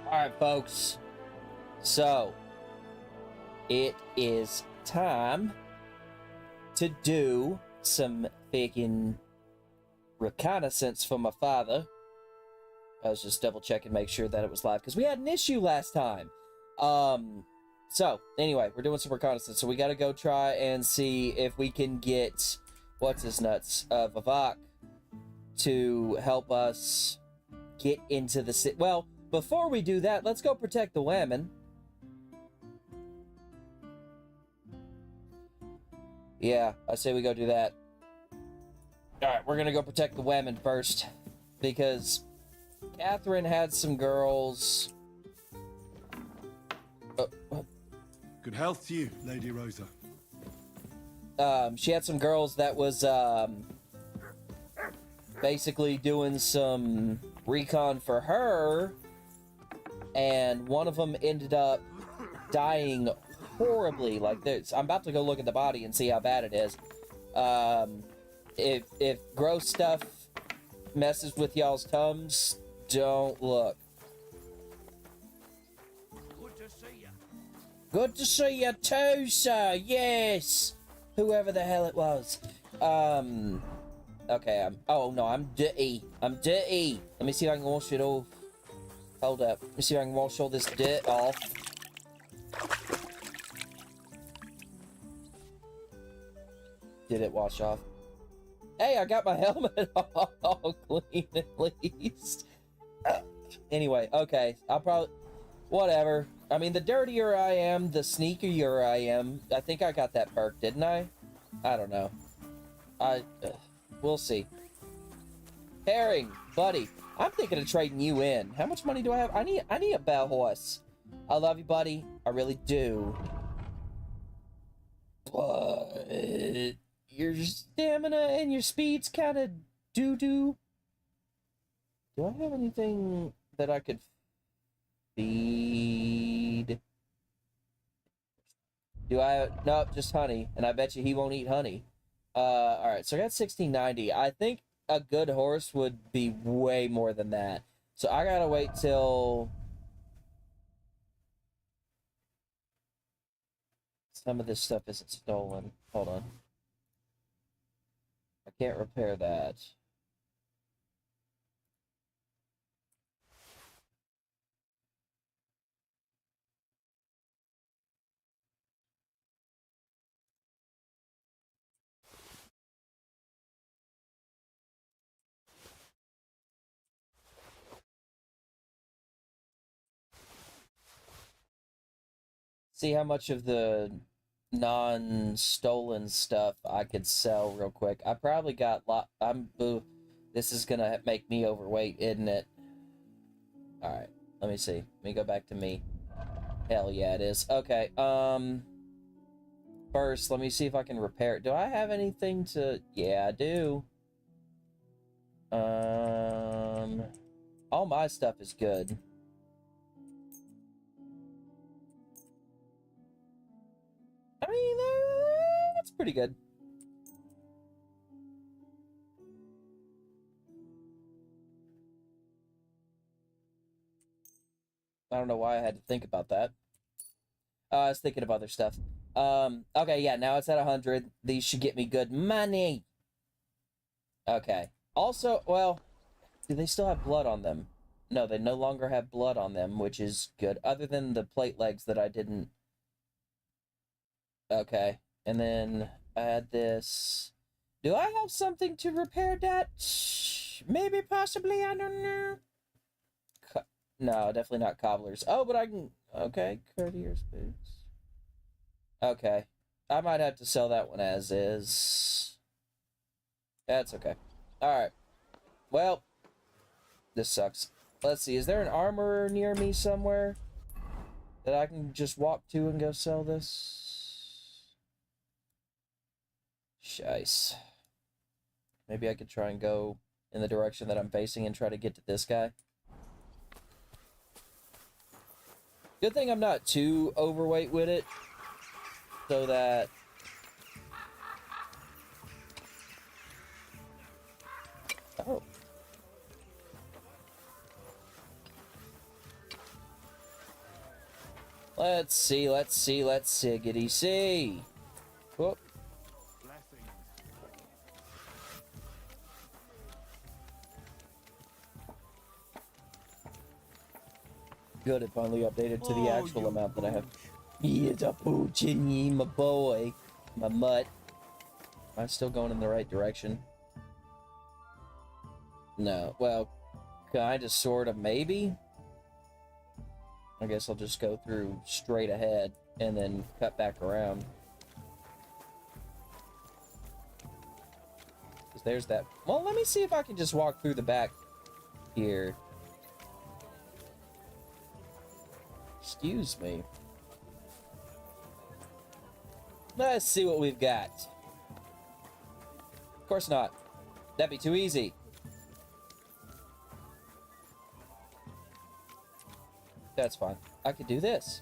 Alright, folks. So, it is time to do some freaking reconnaissance for my father. I was just double checking, make sure that it was live, because we had an issue last time. So, anyway, we're doing some reconnaissance, so we gotta go try and see if we can get, what's-his-nuts, Vivek, to help us get into the city. Well, before we do that, let's go protect the women. Yeah, I say we go do that. Alright, we're gonna go protect the women first, because Catherine had some girls. Good health to you, Lady Rosa. She had some girls that was, basically doing some recon for her, and one of them ended up dying horribly like this. I'm about to go look at the body and see how bad it is. If gross stuff messes with y'all's tums, don't look. Good to see you too, sir. Yes. Whoever the hell it was. Okay, oh no, I'm dirty. I'm dirty. Let me see if I can wash it off. Hold up. Let me see if I can wash all this dirt off. Did it wash off? Hey, I got my helmet all clean at least. Anyway, okay. I'll probably... Whatever. I mean, the dirtier I am, the sneakier I am. I think I got that perk, didn't I? I don't know. We'll see. Herring, buddy. I'm thinking of trading you in. How much money do I have? I need a bell horse. I love you, buddy. I really do. But your stamina and your speed's kind of doo-doo. Do I have anything that I could feed? Do I? Nope, just honey. And I bet you he won't eat honey. Alright, so I got 1690. I think a good horse would be way more than that. So I gotta wait till some of this stuff isn't stolen. Hold on. I can't repair that. See how much of the non-stolen stuff I could sell real quick. I probably got this is gonna make me overweight, isn't it? Alright, let me see. Let me go back to me. Hell yeah, it is. Okay, first, let me see if I can repair it. Do I have anything to... Yeah, I do. All my stuff is good. I mean, that's pretty good. I don't know why I had to think about that. I was thinking of other stuff. Okay, yeah, now it's at 100. These should get me good money. Okay. Also, well, do they still have blood on them? No, they no longer have blood on them, which is good. Other than the plate legs that I didn't... Okay. And then add this. Do I have something to repair that? Maybe, possibly, I don't know. No, definitely not cobblers. Oh, but I can... Okay, courtier's boots. Okay. I might have to sell that one as is. That's okay. Alright. Well, this sucks. Let's see, is there an armorer near me somewhere that I can just walk to and go sell this? Shice. Maybe I could try and go in the direction that I'm facing and try to get to this guy. Good thing I'm not too overweight with it, so that... Oh. Let's see. Let's siggity see. Whoop. Good, it finally updated to the actual amount that I have. He is a poochini, my boy. My mutt. Am I still going in the right direction? No. Well, kinda, sorta, maybe? I guess I'll just go through straight ahead and then cut back around. Because there's that. Well, let me see if I can just walk through the back here. Excuse me. Let's see what we've got. Of course not. That'd be too easy. That's fine. I could do this.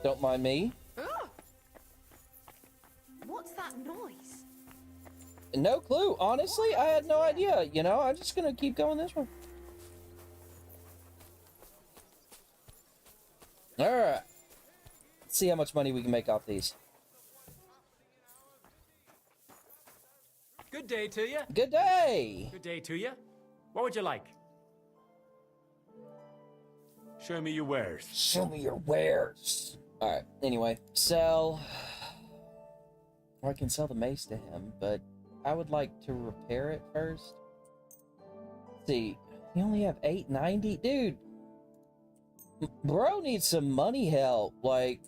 Don't mind me. Ugh. What's that noise? No clue. Honestly, I had no idea. You know, I'm just gonna keep going this way. Alright. Let's see how much money we can make off these. Good day to you. Good day! Good day to you. What would you like? Show me your wares. Show me your wares. Alright, anyway. Sell. Or I can sell the mace to him, but I would like to repair it first. Let's see. You only have 890? Dude! Bro needs some money help. Like...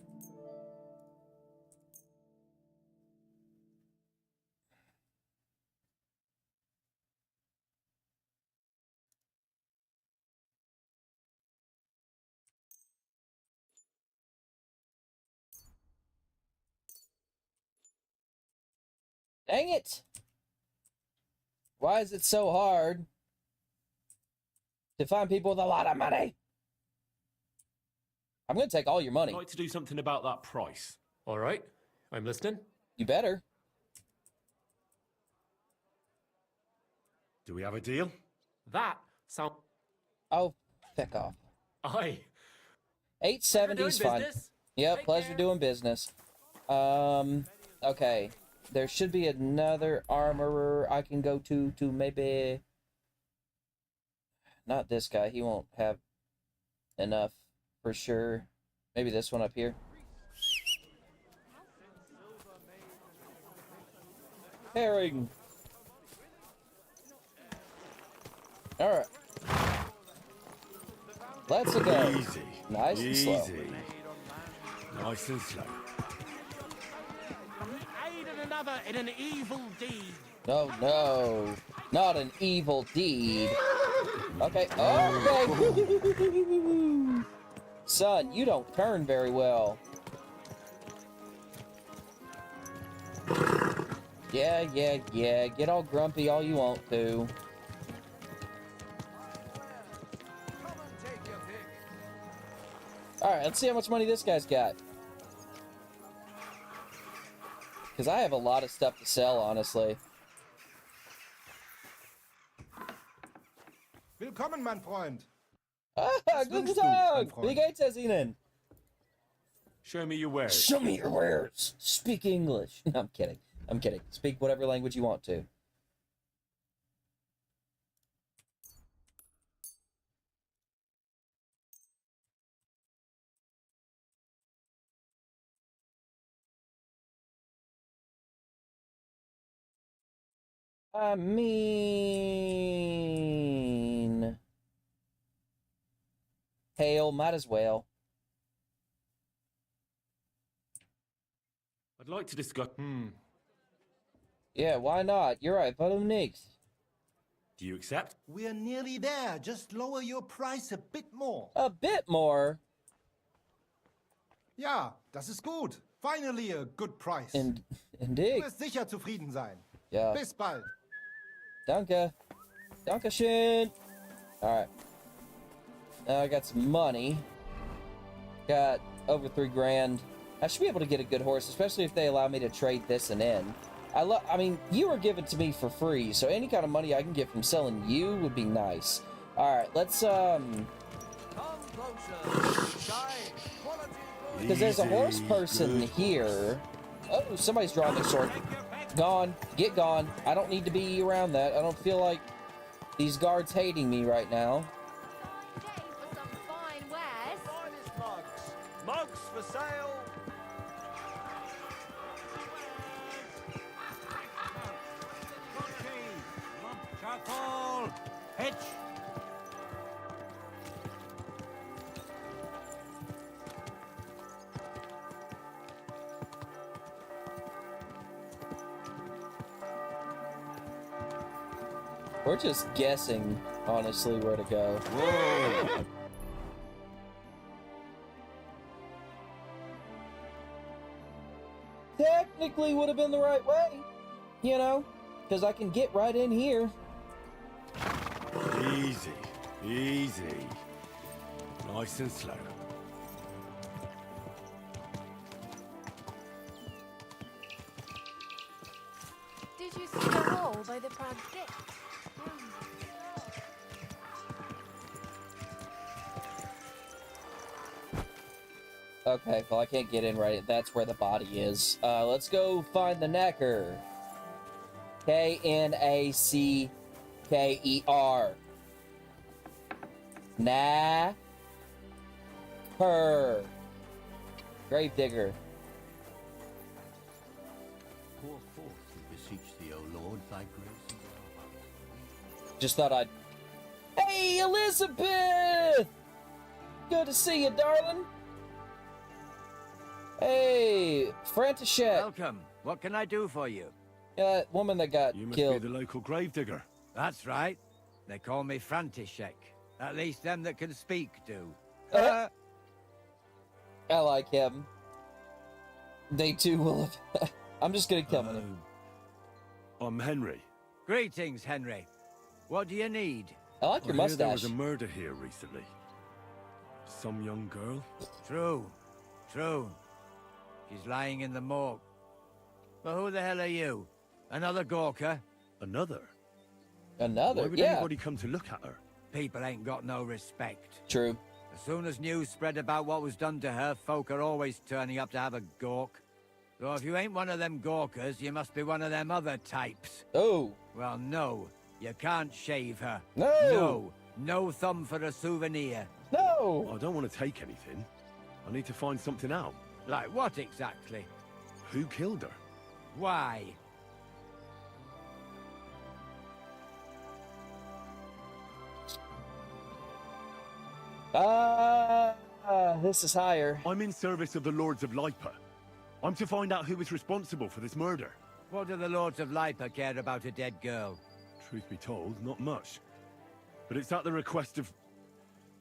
Dang it! Why is it so hard to find people with a lot of money? I'm gonna take all your money. I'd like to do something about that price. All right, I'm listening. You better. Do we have a deal? That sound. Oh, feck off. Aye. 870 is fine. Business. Yep, Take pleasure care. doing business. Okay. There should be another armorer I can go to maybe... Not this guy, he won't have enough for sure. Maybe this one up here. Herring! Alright. Let's go. Easy. Nice and slow. Easy. Nice and slow. Aid another in an evil deed. No, no. Not an evil deed. Okay. Okay. Son, you don't turn very well. Yeah. Get all grumpy all you want to. Alright, let's see how much money this guy's got. Because I have a lot of stuff to sell, honestly. Willkommen, mein Freund. Ah, Was guten wünschst du, Tag! mein Freund? Wie geht's es Ihnen? Show me your wares. Show me your wares! Speak English. No, I'm kidding. I'm kidding. Speak whatever language you want to. I mean... Hail, might as well. I'd like to discuss. Yeah, why not? You're right, warum nicht? Do you accept? We're nearly there. Just lower your price a bit more. A bit more. Ja, das ist gut. Finally a good price. Indeed. Du wirst sicher zufrieden sein. Yeah. Bis bald. Danke. Dankeschön. Alright. Now I got some money. Got over 3 grand. I should be able to get a good horse, especially if they allow me to trade this and in. I mean, you were given to me for free, so any kind of money I can get from selling you would be nice. Alright, let's, because there's a horse person here. Oh, somebody's drawing their sword. Gone. Get gone. I don't need to be around that. I don't feel like these guards hating me right now. Today for some fine wares. Finest mugs. Mugs for sale. Charcoal! Hitch! We're just guessing, honestly, where to go. Whoa! Technically would have been the right way, you know, because I can get right in here. Easy, easy. Nice and slow. Did you see the hole by the proud gate? Okay, well, I can't get in right. That's where the body is. Let's go find the knacker. Knacker. Knacker. Gravedigger. Pour forth and beseech thee, O Lord, thy grace and thy Just thought I'd... Hey, Elizabeth! Good to see you, darling. Hey, František. Welcome. What can I do for you? That woman that got You must killed. be the local gravedigger. That's right. They call me František. At least them that can speak do. I like him. They too will have... I'm just gonna kill him. I'm Henry. Greetings, Henry. What do you need? I like your I hear there mustache. was a murder here recently. Some young girl? True. True. She's lying in the morgue. But who the hell are you? Another Gawker? Another? Another, Why would yeah. anybody come to look at her? People ain't got no respect. True. As soon as news spread about what was done to her, folk are always turning up to have a gawk. So if you ain't one of them gawkers, you must be one of them other types. Oh. Well, no. You can't shave her. No. No. No thumb for a souvenir. No. I don't want to take anything. I need to find something out. Like what exactly? Who killed her? Why? This is higher. I'm in service of the Lords of Lipa. I'm to find out who was responsible for this murder. What do the Lords of Lipa care about a dead girl? Truth be told, not much. But it's at the request of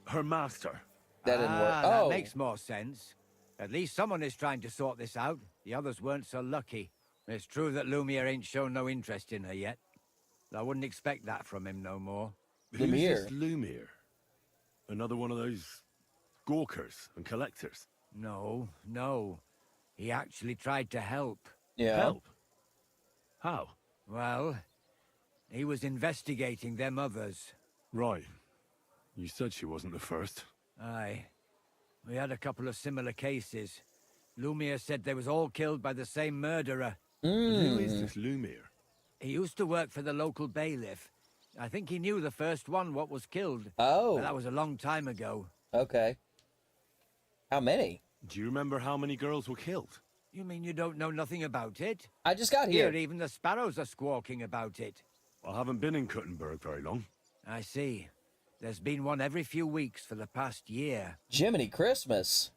her master. That didn't work. That Oh. makes more sense. At least someone is trying to sort this out. The others weren't so lucky. It's true that Lumiere ain't shown no interest in her yet. I wouldn't expect that from him no more. Who's Lumiere? this Lumiere? Another one of those gawkers and collectors? No, no. He actually tried to help. Yeah. Help? How? Well, he was investigating them others. Right. You said she wasn't the first. Aye. We had a couple of similar cases. Lumiere said they was all killed by the same murderer. Who is this Lumiere? He used to work for the local bailiff. I think he knew the first one what was killed. Oh. But that was a long time ago. Okay. How many? Do you remember how many girls were killed? You mean you don't know nothing about it? I just got here. Here, even the sparrows are squawking about it. I haven't been in Kuttenberg very long. I see. There's been one every few weeks for the past year. Jiminy Christmas.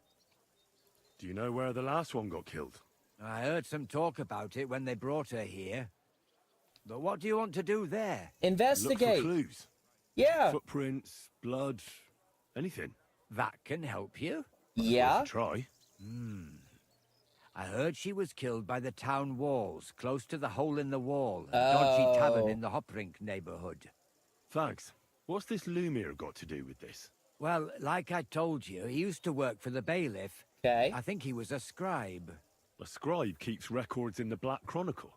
Do you know where the last one got killed? I heard some talk about it when they brought her here. But what do you want to do there? Look for Investigate. clues. Yeah. Footprints, blood, anything. That can help you? Yeah. Worth a try. I heard she was killed by the town walls, close to the hole in the wall, a dodgy tavern in the Hoprink neighborhood. Thanks. What's this Lumiere got to do with this? Well, like I told you, he used to work for the bailiff. Okay. I think he was a scribe. A scribe keeps records in the Black Chronicle,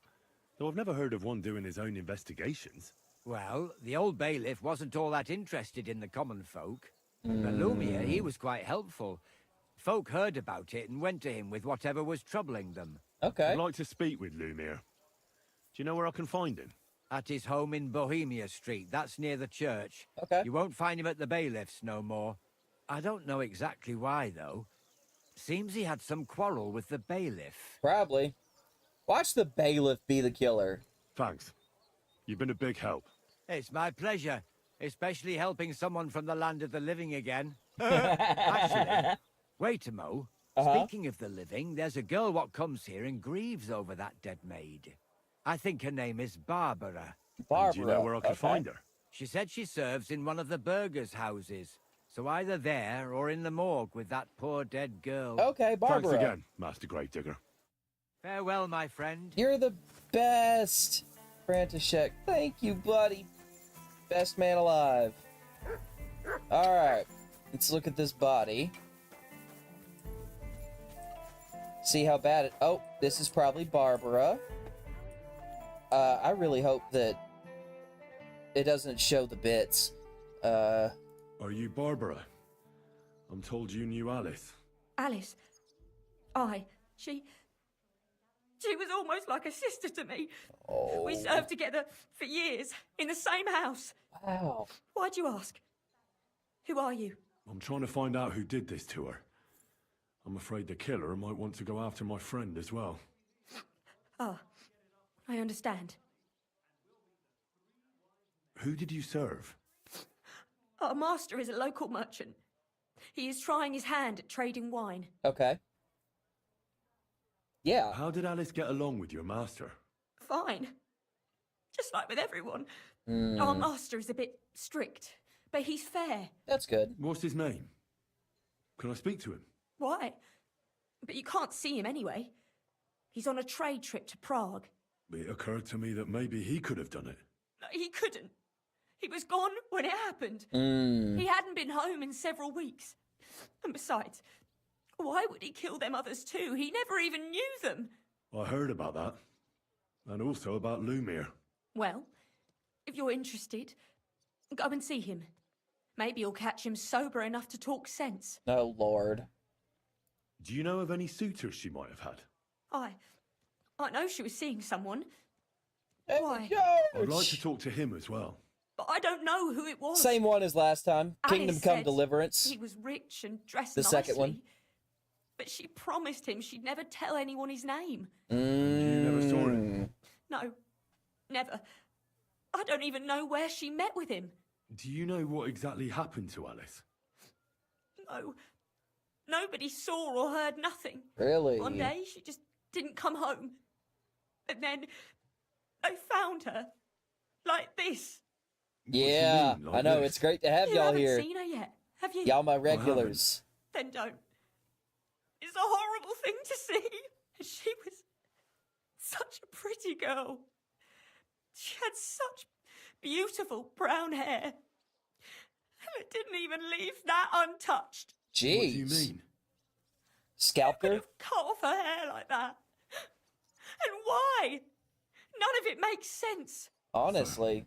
though I've never heard of one doing his own investigations. Well, the old bailiff wasn't all that interested in the common folk. But Lumiere, he was quite helpful. Folk heard about it and went to him with whatever was troubling them. Okay. I'd like to speak with Lumiere. Do you know where I can find him? At his home in Bohemia Street, that's near the church. Okay. You won't find him at the bailiff's no more. I don't know exactly why, though. Seems he had some quarrel with the bailiff. Probably. Watch the bailiff be the killer. Thanks. You've been a big help. It's my pleasure, especially helping someone from the land of the living again. Actually, wait a mo. Speaking of the living, there's a girl what comes here and grieves over that dead maid. I think her name is Barbara. Barbara. Do you know where I can find her? She said she serves in one of the burgers' houses. So either there or in the morgue with that poor dead girl. Okay, Barbara. Thanks again, Master Gravedigger. Farewell, my friend. You're the best, František. Thank you, buddy. Best man alive. Alright, let's look at this body. See how bad it... Oh, this is probably Barbara. I really hope that it doesn't show the bits. Are you Barbara? I'm told you knew Alice. Alice. Aye. She was almost like a sister to me. Oh. We served together for years, in the same house. Wow. Why'd you ask? Who are you? I'm trying to find out who did this to her. I'm afraid the killer might want to go after my friend as well. Ah, I understand. Who did you serve? Our master is a local merchant. He is trying his hand at trading wine. Okay. Yeah. How did Alice get along with your master? Fine. Just like with everyone. Our master is a bit strict, but he's fair. That's good. What's his name? Can I speak to him? Why? But you can't see him anyway. He's on a trade trip to Prague. It occurred to me that maybe he could have done it. He couldn't. He was gone when it happened. Mm. He hadn't been home in several weeks. And besides, why would he kill them others too? He never even knew them. I heard about that. And also about Lumiere. Well, if you're interested, go and see him. Maybe you'll catch him sober enough to talk sense. Oh, Lord. Do you know of any suitors she might have had? I know she was seeing someone. Hey, Why? I'd like to talk to him as well. But I don't know who it was. Same one as last time. Alice Kingdom Come said Deliverance. He was rich and dressed The nicely. second one. But she promised him she'd never tell anyone his name. You never saw him? No, never. I don't even know where she met with him. Do you know what exactly happened to Alice? No. Nobody saw or heard nothing. Really? One day, she just didn't come home. And then they found her. Like this. Yeah, What do you mean, I like know. this? It's great to have You y'all haven't here. seen her yet, have you? Y'all my regulars. Then don't. It's a horrible thing to see. She was such a pretty girl. She had such beautiful brown hair. And it didn't even leave that untouched. Jeez. What do you mean? Scalped Could her? have cut off her hair like that. And why? None of it makes sense. Honestly.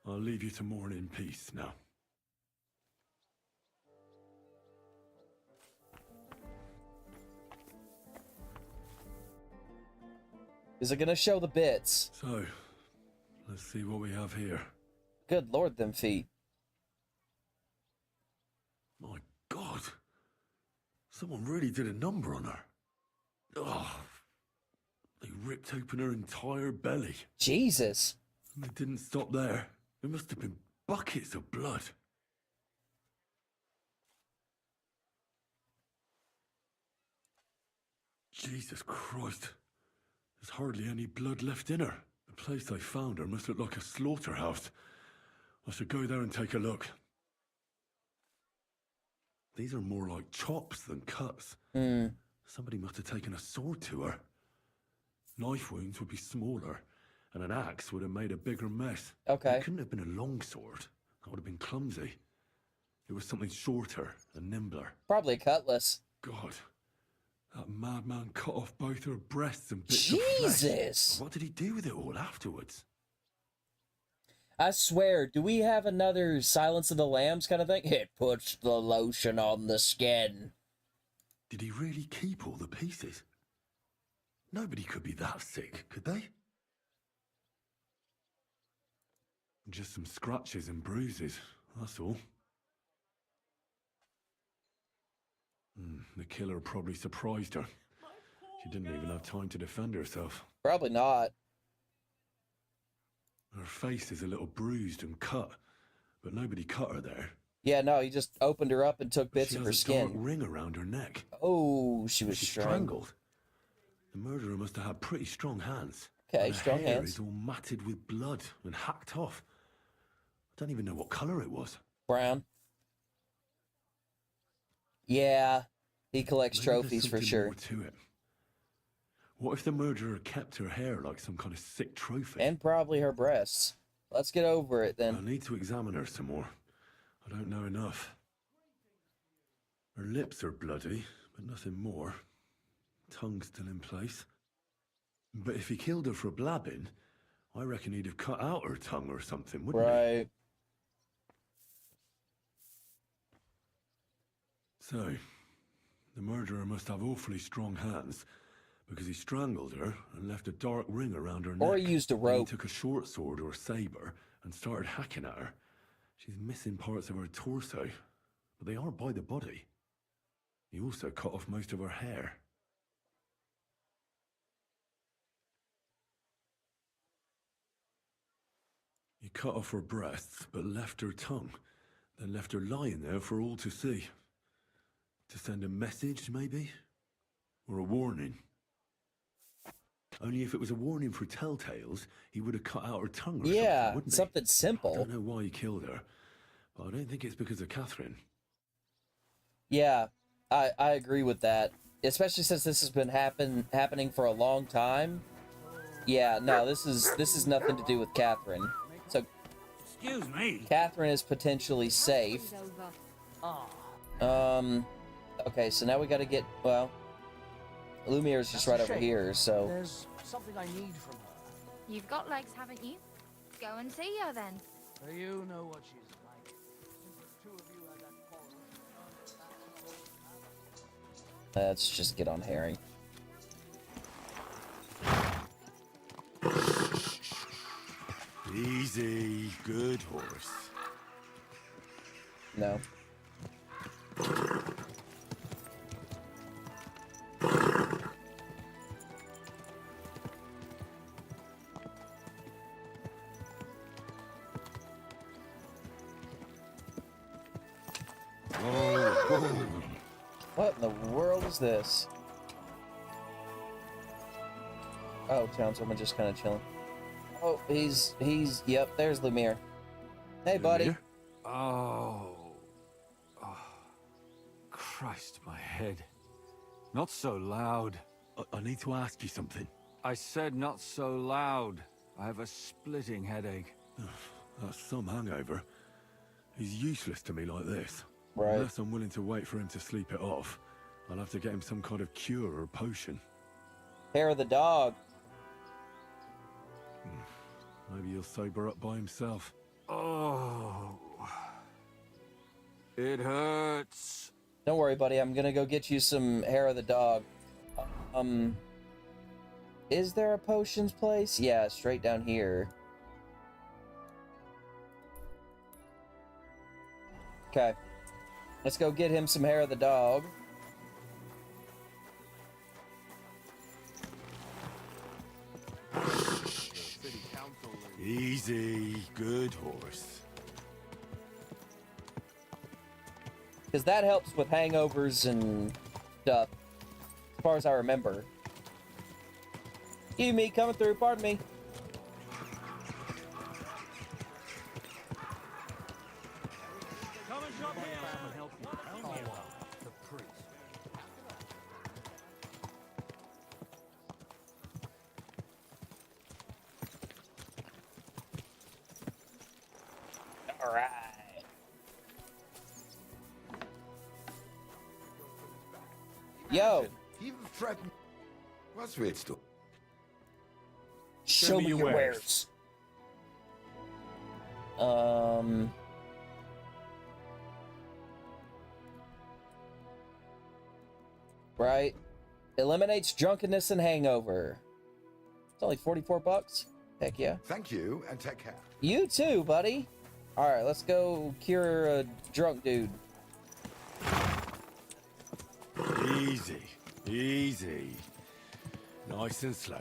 I'll leave you to mourn in peace now. Is it gonna show the bits? So, let's see what we have here. Good Lord, them feet. My God. Someone really did a number on her. Oh, they ripped open her entire belly. Jesus. And they didn't stop there. There must have been buckets of blood. Jesus Christ. There's hardly any blood left in her. The place they found her must look like a slaughterhouse. I should go there and take a look. These are more like chops than cuts. Somebody must have taken a sword to her. Knife wounds would be smaller, and an axe would have made a bigger mess. Okay. It couldn't have been a long sword. That would have been clumsy. It was something shorter and nimbler. Probably a cutlass. God, that madman cut off both her breasts and bits of Jesus! flesh. What did he do with it all afterwards? I swear, do we have another Silence of the Lambs kind of thing? It puts the lotion on the skin. Did he really keep all the pieces? Nobody could be that sick, could they? Just some scratches and bruises, that's all. The killer probably surprised her. She didn't even have time to defend herself. Probably not. Her face is a little bruised and cut, but nobody cut her there. Yeah, no, he just opened her up and took bits She of has her a skin. dark ring around her neck. Oh, she was She's strangled. The murderer must have had pretty strong hands. Okay, And her strong hair hands. is all matted with blood and hacked off. I don't even know what colour it was. Brown. Yeah, he collects Maybe there's trophies for something sure. more to it. What if the murderer kept her hair like some kind of sick trophy? And probably her breasts. Let's get over it I then. need to examine her some more. I don't know enough. Her lips are bloody, but nothing more. Tongue still in place. But if he killed her for blabbing, I reckon he'd have cut out her tongue or something, wouldn't he? Right. So, the murderer must have awfully strong hands, because he strangled her and left a dark ring around her neck. Or he used a Then rope. He took a short sword or saber and started hacking at her. She's missing parts of her torso, but they aren't by the body. He also cut off most of her hair. He cut off her breasts, but left her tongue, then left her lying there for all to see. To send a message, maybe? Or a warning? Only if it was a warning for telltales, he would have cut out her tongue or Yeah, something, wouldn't he? something I simple. don't know why he killed her, but I don't think it's because of Catherine. Yeah, I agree with that. Especially since this has been happening for a long time. Yeah, no, this is nothing to do with Catherine. So Excuse me. Catherine is potentially safe. Okay, so now we gotta get, well, Lumiere's just right over here, so. There's something I need from her. You've got legs, haven't you? Go and see her then. You know what she's like. The two of you had that quarrel. Let's just get on Herring. Easy, good horse. No. What in the world is this? Oh, townswoman just kind of chilling. Oh, yep, there's Lumiere. Hey, buddy. Lumiere? Oh. Christ, my head. Not so loud. I need to ask you something. I said not so loud. I have a splitting headache. That's some hangover. He's useless to me like this. Right. Unless I'm willing to wait for him to sleep it off, I'll have to get him some kind of cure or potion. Hair of the dog. Maybe he'll sober up by himself. Oh. It hurts. Don't worry, buddy. I'm gonna go get you some hair of the dog. Is there a potions place? Yeah, straight down here. Okay. Let's go get him some hair of the dog. Easy, good horse. Because that helps with hangovers and stuff. As far as I remember. Excuse me, coming through, pardon me. Come and shop here. The priest. Alright. Yo, Even threatened. What's with still? show me your wares. Right. Eliminates drunkenness and hangover. It's only 44 bucks. Heck yeah. Thank you, and take care. You too, buddy. All right, let's go cure a drunk dude. Easy, easy. Nice and slow.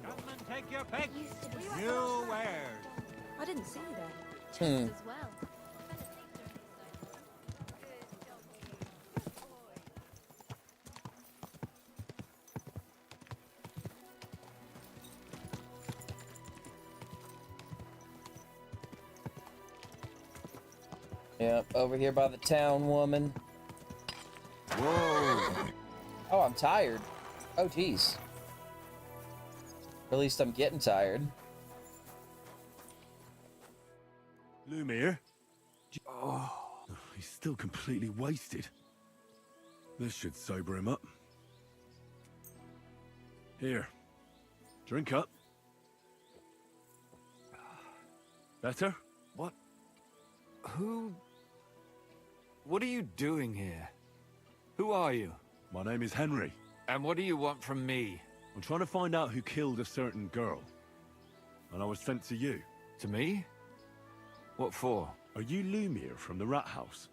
Gentlemen, take your pick. Used to be New wares. I didn't see you there. Hmm. As well. Yep, over here by the town woman. Whoa! Oh, I'm tired. Oh, geez. Or at least I'm getting tired. Lumiere? Oh, he's still completely wasted. This should sober him up. Here. Drink up. Better? What? Who? What are you doing here? Who are you? My name is Henry. And what do you want from me? I'm trying to find out who killed a certain girl. And I was sent to you. To me? What for? Are you Lumiere from the Rat House?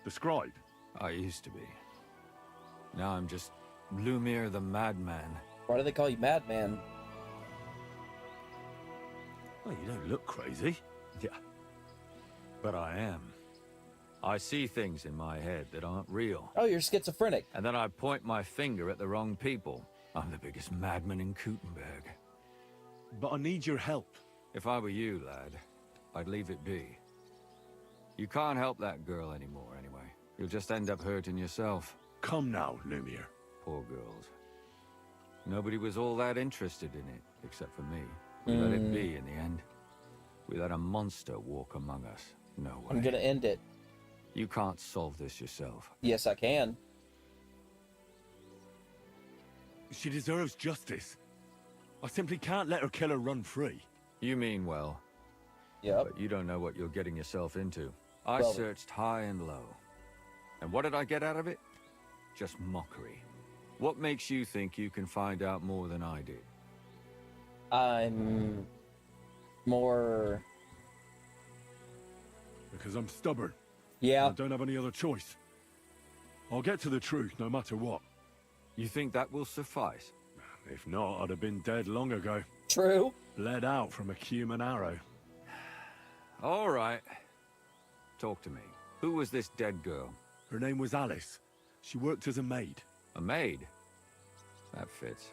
The scribe? I used to be. Now I'm just Lumiere the Madman. Why do they call you Madman? Well, you don't look crazy. Yeah. But I am. I see things in my head that aren't real. Oh, you're schizophrenic. And then I point my finger at the wrong people. I'm the biggest madman in Kutenberg. But I need your help. If I were you, lad, I'd leave it be. You can't help that girl anymore, anyway. You'll just end up hurting yourself. Come now, Lumiere. Poor girls. Nobody was all that interested in it, except for me. We let it be in the end. We let a monster walk among us. No way. I'm gonna end it. You can't solve this yourself. Yes, I can. She deserves justice. I simply can't let her killer run free. You mean well. Yep. But you don't know what you're getting yourself into. I Well, searched high and low. And what did I get out of it? Just mockery. What makes you think you can find out more than I did? I'm more... Because I'm stubborn. Yeah. I don't have any other choice. I'll get to the truth no matter what. You think that will suffice? If not, I'd have been dead long ago. True. Bled out from a human arrow. All right. Talk to me. Who was this dead girl? Her name was Alice. She worked as a maid. A maid? That fits.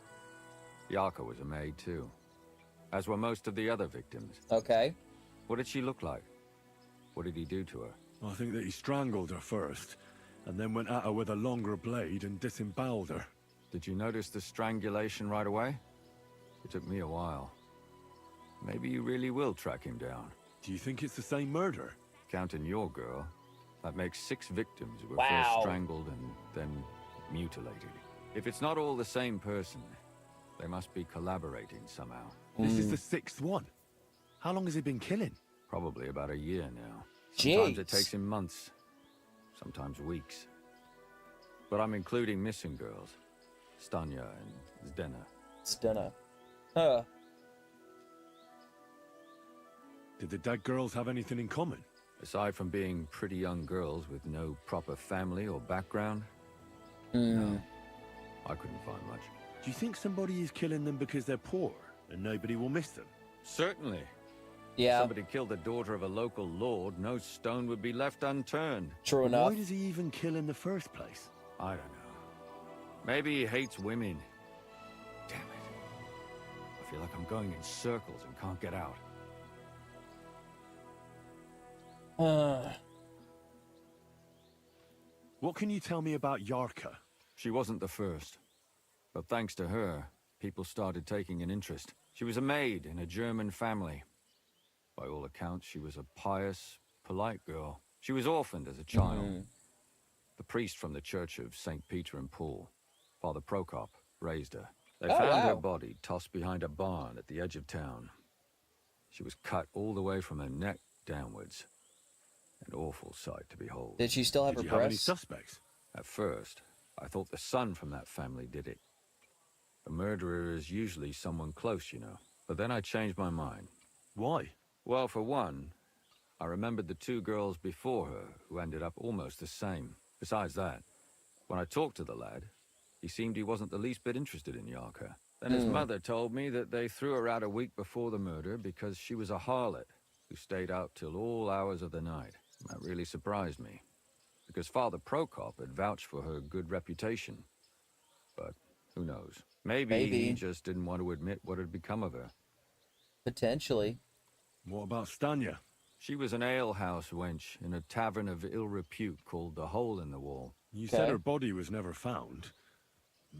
Yarka was a maid too. As were most of the other victims. Okay. What did she look like? What did he do to her? I think that he strangled her first, and then went at her with a longer blade and disemboweled her. Did you notice the strangulation right away? It took me a while. Maybe you really will track him down. Do you think it's the same murder? Counting your girl, that makes 6 victims who were Wow. first strangled and then mutilated. If it's not all the same person, they must be collaborating somehow. This is the 6th one. How long has he been killing? Probably about a year now. Sometimes it Jeez. takes him months, sometimes weeks. But I'm including missing girls. Stanya and Zdena. Stunner. Huh. Did the dead girls have anything in common? Aside from being pretty young girls with no proper family or background, Hmm. I couldn't find much. Do you think somebody is killing them because they're poor and nobody will miss them? Certainly. Yeah. Somebody killed the daughter of a local lord, no stone would be left unturned. True enough. Why does he even kill in the first place? I don't know. Maybe he hates women. Damn it. I feel like I'm going in circles and can't get out. What can you tell me about Yarka? She wasn't the first. But thanks to her, people started taking an interest. She was a maid in a German family. By all accounts, she was a pious, polite girl. She was orphaned as a child. The priest from the church of St. Peter and Paul, Father Prokop, raised her. They Oh, found her wow. body tossed behind a barn at the edge of town. She was cut all the way from her neck downwards. An awful sight to behold. Did she still have Did her you have any breasts? suspects? At first, I thought the son from that family did it. A murderer is usually someone close, you know. But then I changed my mind. Why? Well, for one, I remembered the two girls before her who ended up almost the same. Besides that, when I talked to the lad, he seemed he wasn't the least bit interested in Yarka. Then his mother told me that they threw her out a week before the murder because she was a harlot who stayed out till all hours of the night. That really surprised me, because Father Prokop had vouched for her good reputation. But who knows? Maybe he just didn't want to admit what had become of her. Potentially. What about Stanya? She was an alehouse wench in a tavern of ill repute called the Hole in the Wall. You said her body was never found.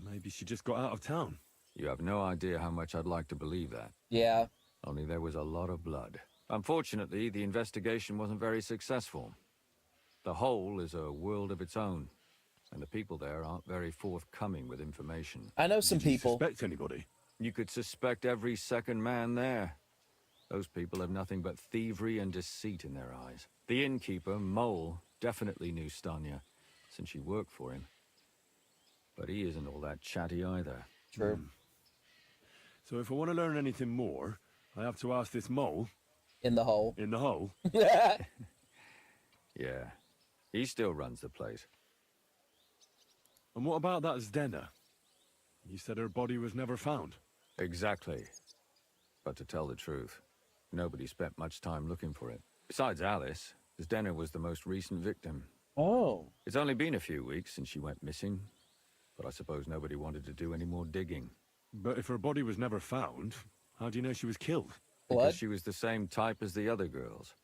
Maybe she just got out of town. You have no idea how much I'd like to believe that. Yeah. Only there was a lot of blood. Unfortunately, the investigation wasn't very successful. The Hole is a world of its own, and the people there aren't very forthcoming with information. I know some people. Did you suspect anybody? You could suspect every second man there. Those people have nothing but thievery and deceit in their eyes. The innkeeper, Mole, definitely knew Stanya, since she worked for him. But he isn't all that chatty either. True. So if I want to learn anything more, I have to ask this mole. In the hole. In the hole? Yeah. He still runs the place. And what about that Zdena? You said her body was never found. Exactly. But to tell the truth, nobody spent much time looking for it. Besides Alice, Zdena was the most recent victim. Oh. It's only been a few weeks since she went missing, but I suppose nobody wanted to do any more digging. But if her body was never found, how do you know she was killed? Because she was the same type as the other girls.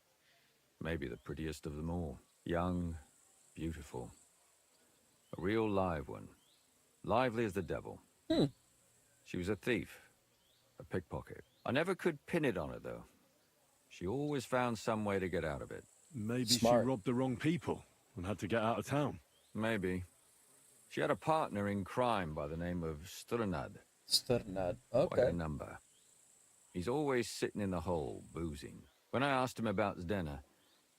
Maybe the prettiest of them all. Young, beautiful. A real live one. Lively as the devil. She was a thief. A pickpocket. I never could pin it on her, though. She always found some way to get out of it. Maybe she robbed the wrong people and had to get out of town. Maybe. She had a partner in crime by the name of Strunad. Strunad, okay. Quite a number. He's always sitting in the hole, boozing. When I asked him about Zdena,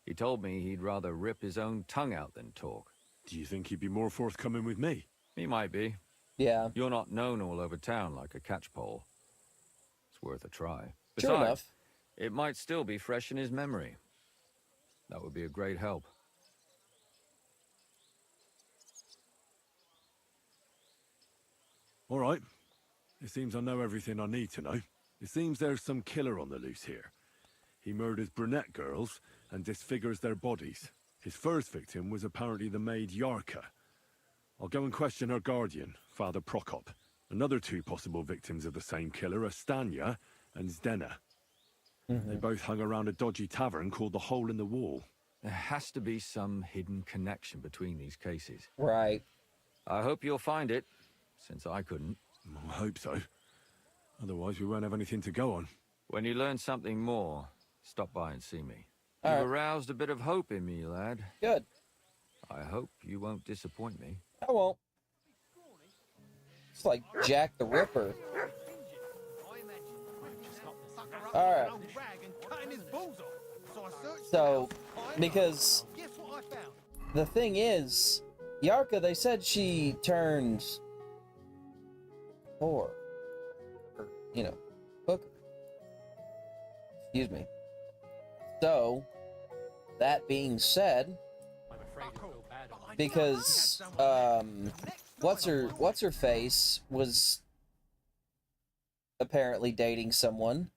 he told me he'd rather rip his own tongue out than talk. Do you think he'd be more forthcoming with me? He might be. Yeah. You're not known all over town like a catchpole. It's worth a try. True enough. It might still be fresh in his memory. That would be a great help. All right. It seems I know everything I need to know. It seems there's some killer on the loose here. He murders brunette girls and disfigures their bodies. His first victim was apparently the maid Yarka. I'll go and question her guardian, Father Prokop. Another two possible victims of the same killer are Stanya and Zdena. They both hung around a dodgy tavern called the Hole in the Wall. There has to be some hidden connection between these cases. Right. I hope you'll find it, since I couldn't. I hope so. Otherwise we won't have anything to go on. When you learn something more, stop by and see me. All You've right. aroused a bit of hope in me, lad. Good. I hope you won't disappoint me. I won't. It's like Jack the Ripper. Alright. So, because the thing is, Yarka, they said she turned 4. Or, you know, hooker. Excuse me. So, that being said, because, what's her face was apparently dating someone.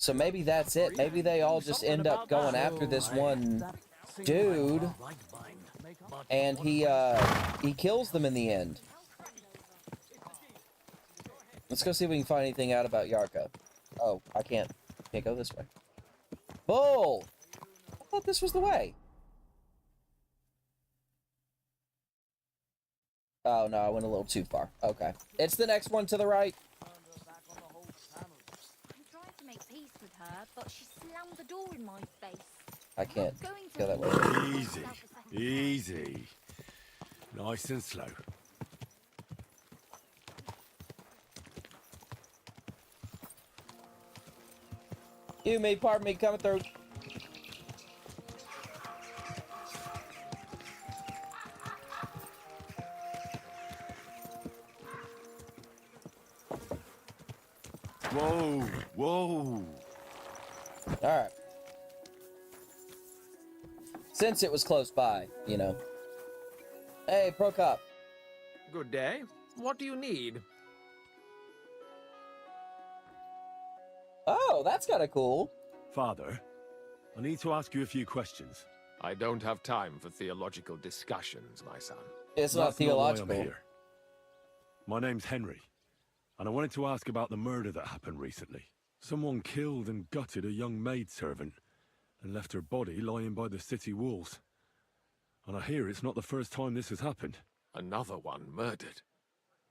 So maybe that's it. Maybe they all just end up going after this one dude, and he kills them in the end. Let's go see if we can find anything out about Yarka. Oh, I can't go this way. Bull! I thought this was the way. Oh no, I went a little too far. Okay. It's the next one to the right. Her, but she slammed the door in my face. I can't go that way. Easy. Easy. Nice and slow. You may pardon me coming through. Whoa, whoa. Alright. Since it was close by, you know. Hey, Prokop. Good day. What do you need? Oh, that's kind of cool. Father, I need to ask you a few questions. I don't have time for theological discussions, my son. It's not theological. Not why I'm here. My name's Henry, and I wanted to ask about the murder that happened recently. Someone killed and gutted a young maidservant and left her body lying by the city walls. And I hear it's not the first time this has happened. Another one murdered.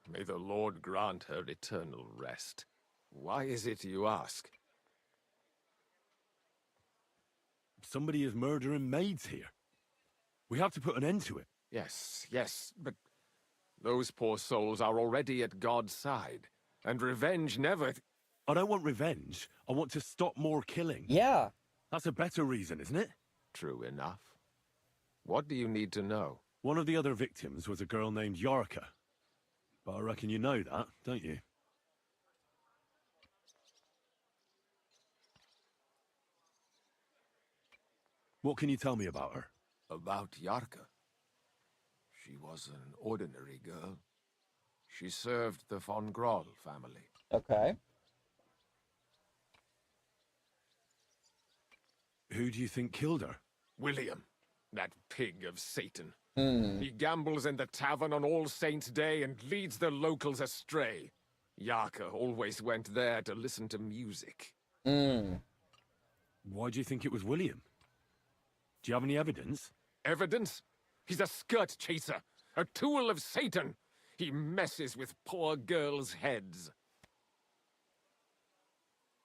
May the Lord grant her eternal rest. Why is it you ask? Somebody is murdering maids here. We have to put an end to it. Yes, but those poor souls are already at God's side, and revenge never... I don't want revenge. I want to stop more killing. Yeah. That's a better reason, isn't it? True enough. What do you need to know? One of the other victims was a girl named Yarka. But I reckon you know that, don't you? What can you tell me about her? About Yarka? She was an ordinary girl. She served the von Groll family. Okay. Who do you think killed her? William, that pig of Satan. Hmm. He gambles in the tavern on All Saints' Day and leads the locals astray. Yarka always went there to listen to music. Hmm. Why do you think it was William? Do you have any evidence? Evidence? He's a skirt chaser, a tool of Satan. He messes with poor girls' heads.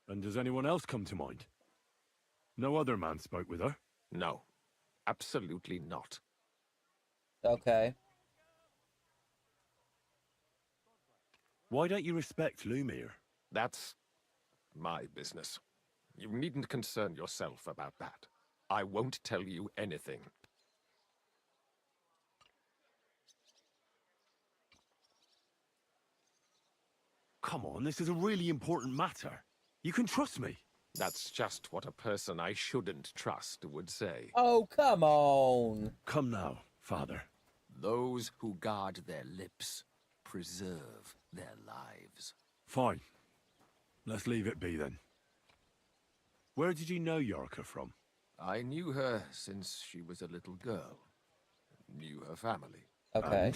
And does anyone else come to mind? No other man spoke with her? No, absolutely not. Okay. Why don't you respect Lumiere? That's my business. You needn't concern yourself about that. I won't tell you anything. Come on, this is a really important matter. You can trust me. That's just what a person I shouldn't trust would say. Oh, come on. Come now, Father. Those who guard their lips preserve their lives. Fine. Let's leave it be then. Where did you know Yarka from? I knew her since she was a little girl. Knew her family. Okay.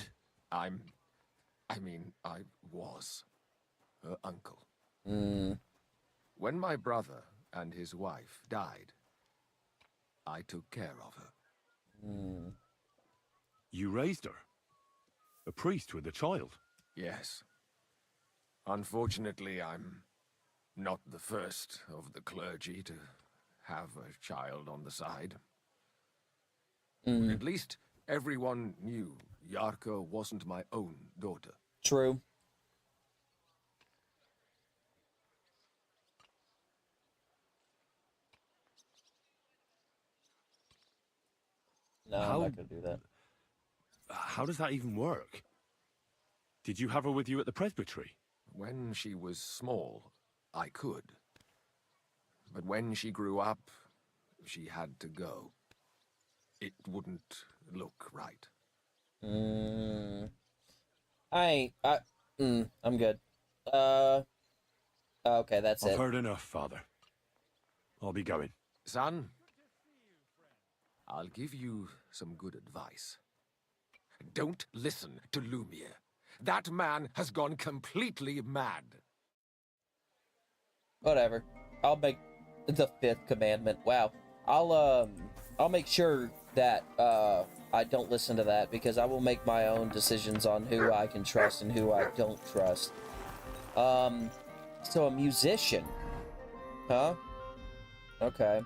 And? I was her uncle. Hmm. When my brother and his wife died, I took care of her. Hmm. You raised her? A priest with a child? Yes. Unfortunately, I'm not the first of the clergy to have a child on the side. Hmm. At least everyone knew Yarka wasn't my own daughter. True. No, I'm not gonna do that. How does that even work? Did you have her with you at the presbytery? When she was small, I could. But when she grew up, she had to go. It wouldn't look right. I'm good. Okay, that's it. I've heard enough, Father. I'll be going. Son, I'll give you some good advice. Don't listen to Lumiere. That man has gone completely mad. Whatever. I'll make the 5th commandment. Wow. I'll make sure that I don't listen to that, because I will make my own decisions on who I can trust and who I don't trust. So a musician. Huh? Okay.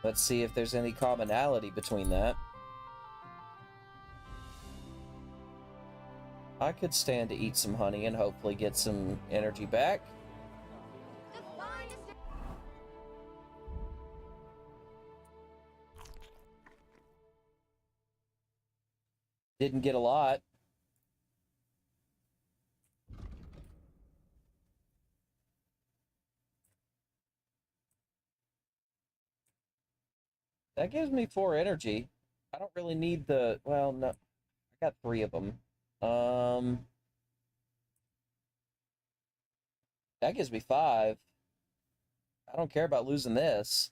Let's see if there's any commonality between that. I could stand to eat some honey and hopefully get some energy back. Didn't get a lot. That gives me 4 energy. I don't really need the... Well, no. I got 3 of them. That gives me 5. I don't care about losing this.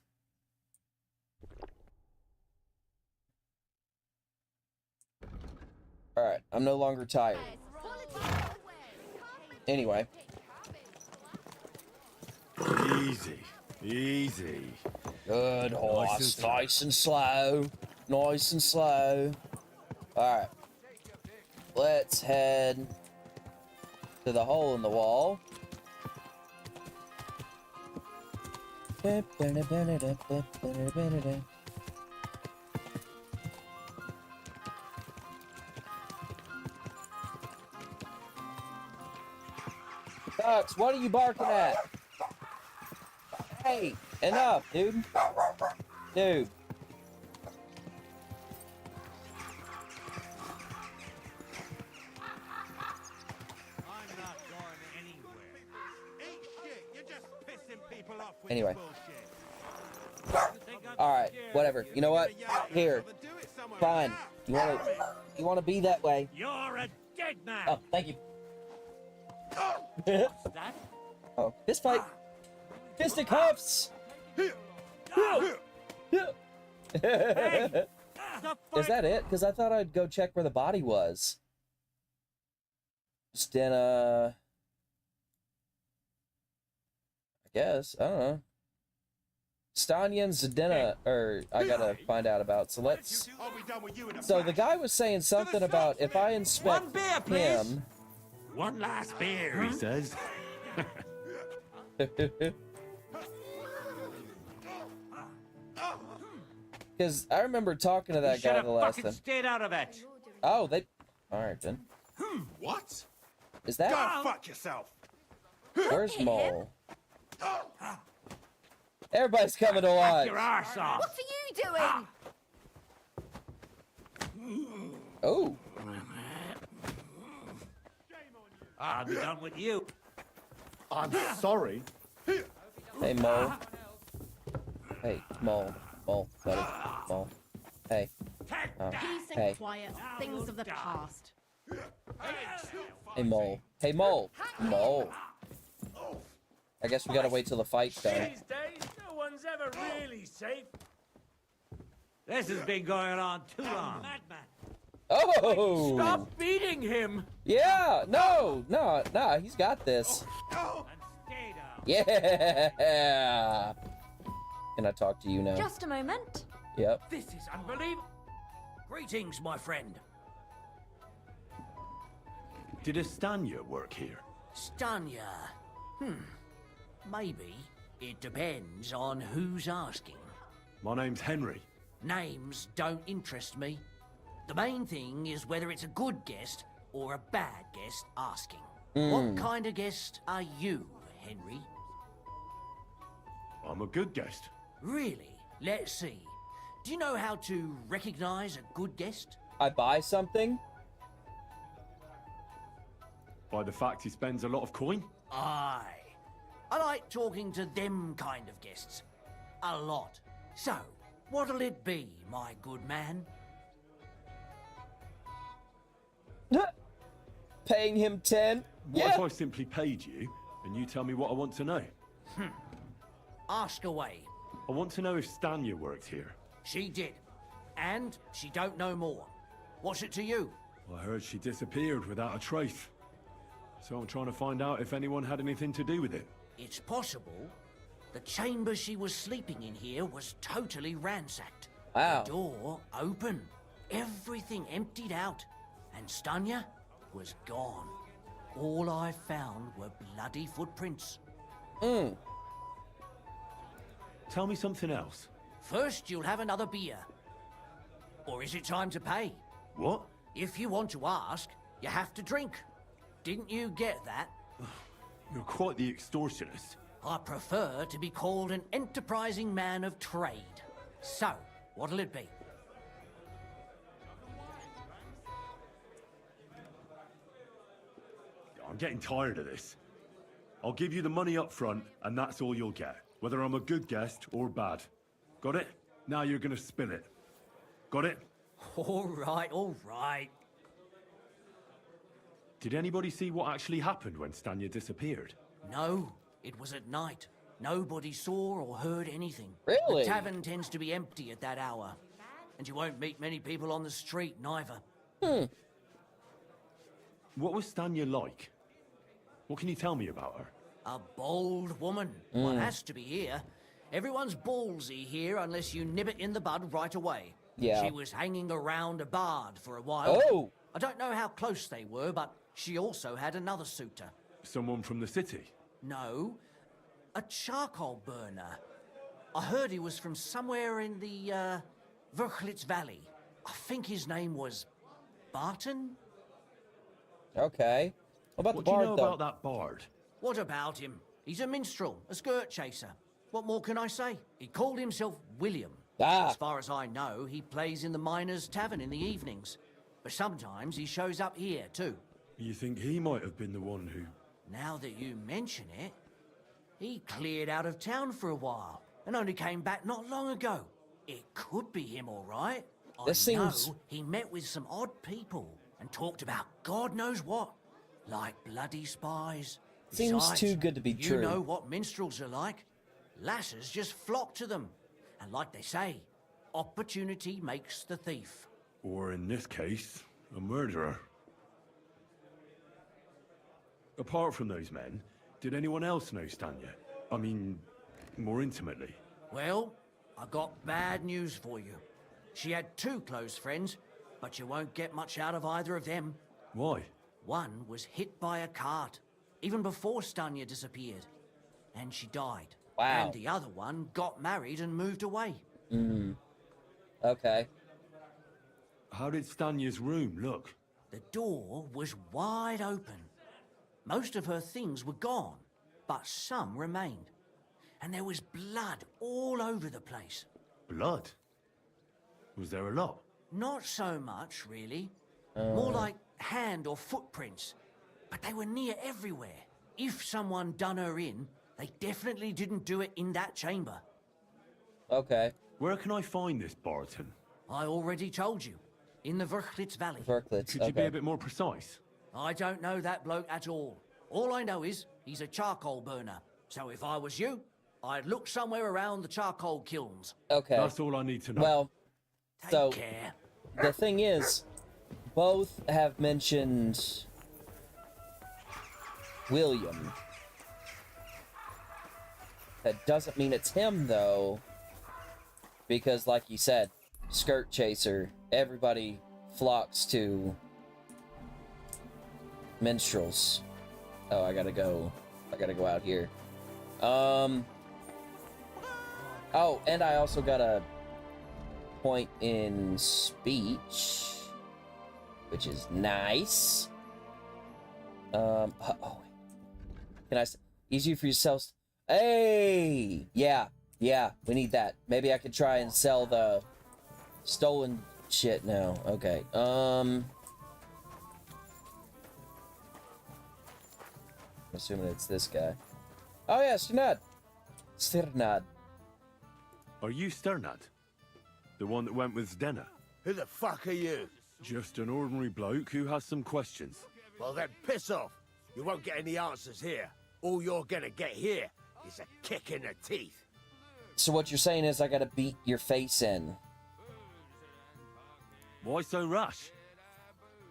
Alright, I'm no longer tired. Anyway. Easy. Easy. Good horse. Nice and slow. Nice and slow. Alright. Let's head to the hole in the wall. Ducks, what are you barking at? Hey, enough, dude. Dude. Anyway. Alright, whatever. You know what? Here. Fine. You wanna be that way. You're a dead man. Oh, thank you. That? Oh, fist fight. Fisticuffs. Is that it? Because I thought I'd go check where the body was. Stena. I guess. I don't know. Stanya and Zdena, or I gotta find out about. So let's. So the guy was saying something about if I inspect him. One last beer, he says. Because I remember talking to that guy the last time. Stayed out of it. Oh, they. All right then. What? Is that? Go fuck yourself. Where's Mole? Everybody's coming to watch. Your arse off. What are you doing? Oh. I'll be done with you. I'm sorry. Hey, Mole. Hey, Mole. Mole, buddy. Mole. Hey. Peace and Hey. quiet. Things of the past. Hey, Mole. Hey, Mole. Mole. I guess we gotta wait till the fight's done. These days, no one's ever really safe. This has been going on too long. Madman. Oh! Stop beating him. Yeah! No! No! Nah, he's got this. And stay down. Yeah! Can I talk to you now? Just a moment. Yep. This is unbelievable. Greetings, my friend. Did Estanya work here? Stanya. Maybe. It depends on who's asking. My name's Henry. Names don't interest me. The main thing is whether it's a good guest or a bad guest asking. What kind of guest are you, Henry? I'm a good guest. Really? Let's see. Do you know how to recognize a good guest? I buy something? By the fact he spends a lot of coin? Aye. I like talking to them kind of guests. A lot. So, what'll it be, my good man? Paying him 10? What if I simply paid you and you tell me what I want to know? Ask away. I want to know if Stanya worked here. She did. And she don't know more. What's it to you? I heard she disappeared without a trace. So I'm trying to find out if anyone had anything to do with it. It's possible. The chamber she was sleeping in here was totally ransacked. Wow. The door open. Everything emptied out. And Stanya was gone. All I found were bloody footprints. Tell me something else. First, you'll have another beer. Or is it time to pay? What? If you want to ask, you have to drink. Didn't you get that? You're quite the extortionist. I prefer to be called an enterprising man of trade. So, what'll it be? I'm getting tired of this. I'll give you the money up front, and that's all you'll get, whether I'm a good guest or bad. Got it? Now you're gonna spill it. Got it? All right, all right. Did anybody see what actually happened when Stanya disappeared? No, it was at night. Nobody saw or heard anything. Really? The tavern tends to be empty at that hour. And you won't meet many people on the street, neither. What was Stanya like? What can you tell me about her? A bold woman. One has to be here. Everyone's ballsy here unless you nib it in the bud right away. Yeah. She was hanging around a bard for a while. Oh! I don't know how close they were, but she also had another suitor. Someone from the city? No, a charcoal burner. I heard he was from somewhere in the, Verchlitz Valley. I think his name was Barton? Okay. What about What the do you bard, know though? about that bard? What about him? He's a minstrel, a skirt chaser. What more can I say? He called himself William. Ah. As far as I know, he plays in the miners' tavern in the evenings. But sometimes he shows up here, too. You think he might have been the one who... Now that you mention it, he cleared out of town for a while and only came back not long ago. It could be him, all right. This I seems- know he met with some odd people and talked about God knows what, like bloody spies. Seems Besides, too good to be true. You know what minstrels are like. Lasses just flock to them. And like they say, opportunity makes the thief. Or in this case, a murderer. Apart from those men, did anyone else know Stanya? I mean, more intimately. Well, I got bad news for you. She had two close friends, but you won't get much out of either of them. Why? One was hit by a cart, even before Stanya disappeared. And she died. Wow. And the other one got married and moved away. Okay. How did Stanya's room look? The door was wide open. Most of her things were gone, but some remained. And there was blood all over the place. Blood? Was there a lot? Not so much, really. More like hand or footprints. But they were near everywhere. If someone done her in, they definitely didn't do it in that chamber. Okay. Where can I find this Barton? I already told you. In the Verchlitz Valley. Verchlitz, Could you be okay. a bit more precise? I don't know that bloke at all. All I know is he's a charcoal burner. So if I was you, I'd look somewhere around the charcoal kilns. Okay. That's all I need to know. Well, Take so care. the thing is, both have mentioned William. That doesn't mean it's him, though, because, like you said, skirt chaser. Everybody flocks to minstrels. Oh, I gotta go out here. Oh, and I also got a point in speech, which is nice. Oh, can I? Easier for yourselves. Hey, yeah, we need that. Maybe I could try and sell the stolen shit now. Okay. I'm assuming it's this guy. Oh yeah, Sternad. Are you Sternad? The one that went with Zdena? Who the fuck are you? Just an ordinary bloke who has some questions. Well then, piss off. You won't get any answers here. All you're gonna get here is a kick in the teeth. So what you're saying is I gotta beat your face in. Why so rash?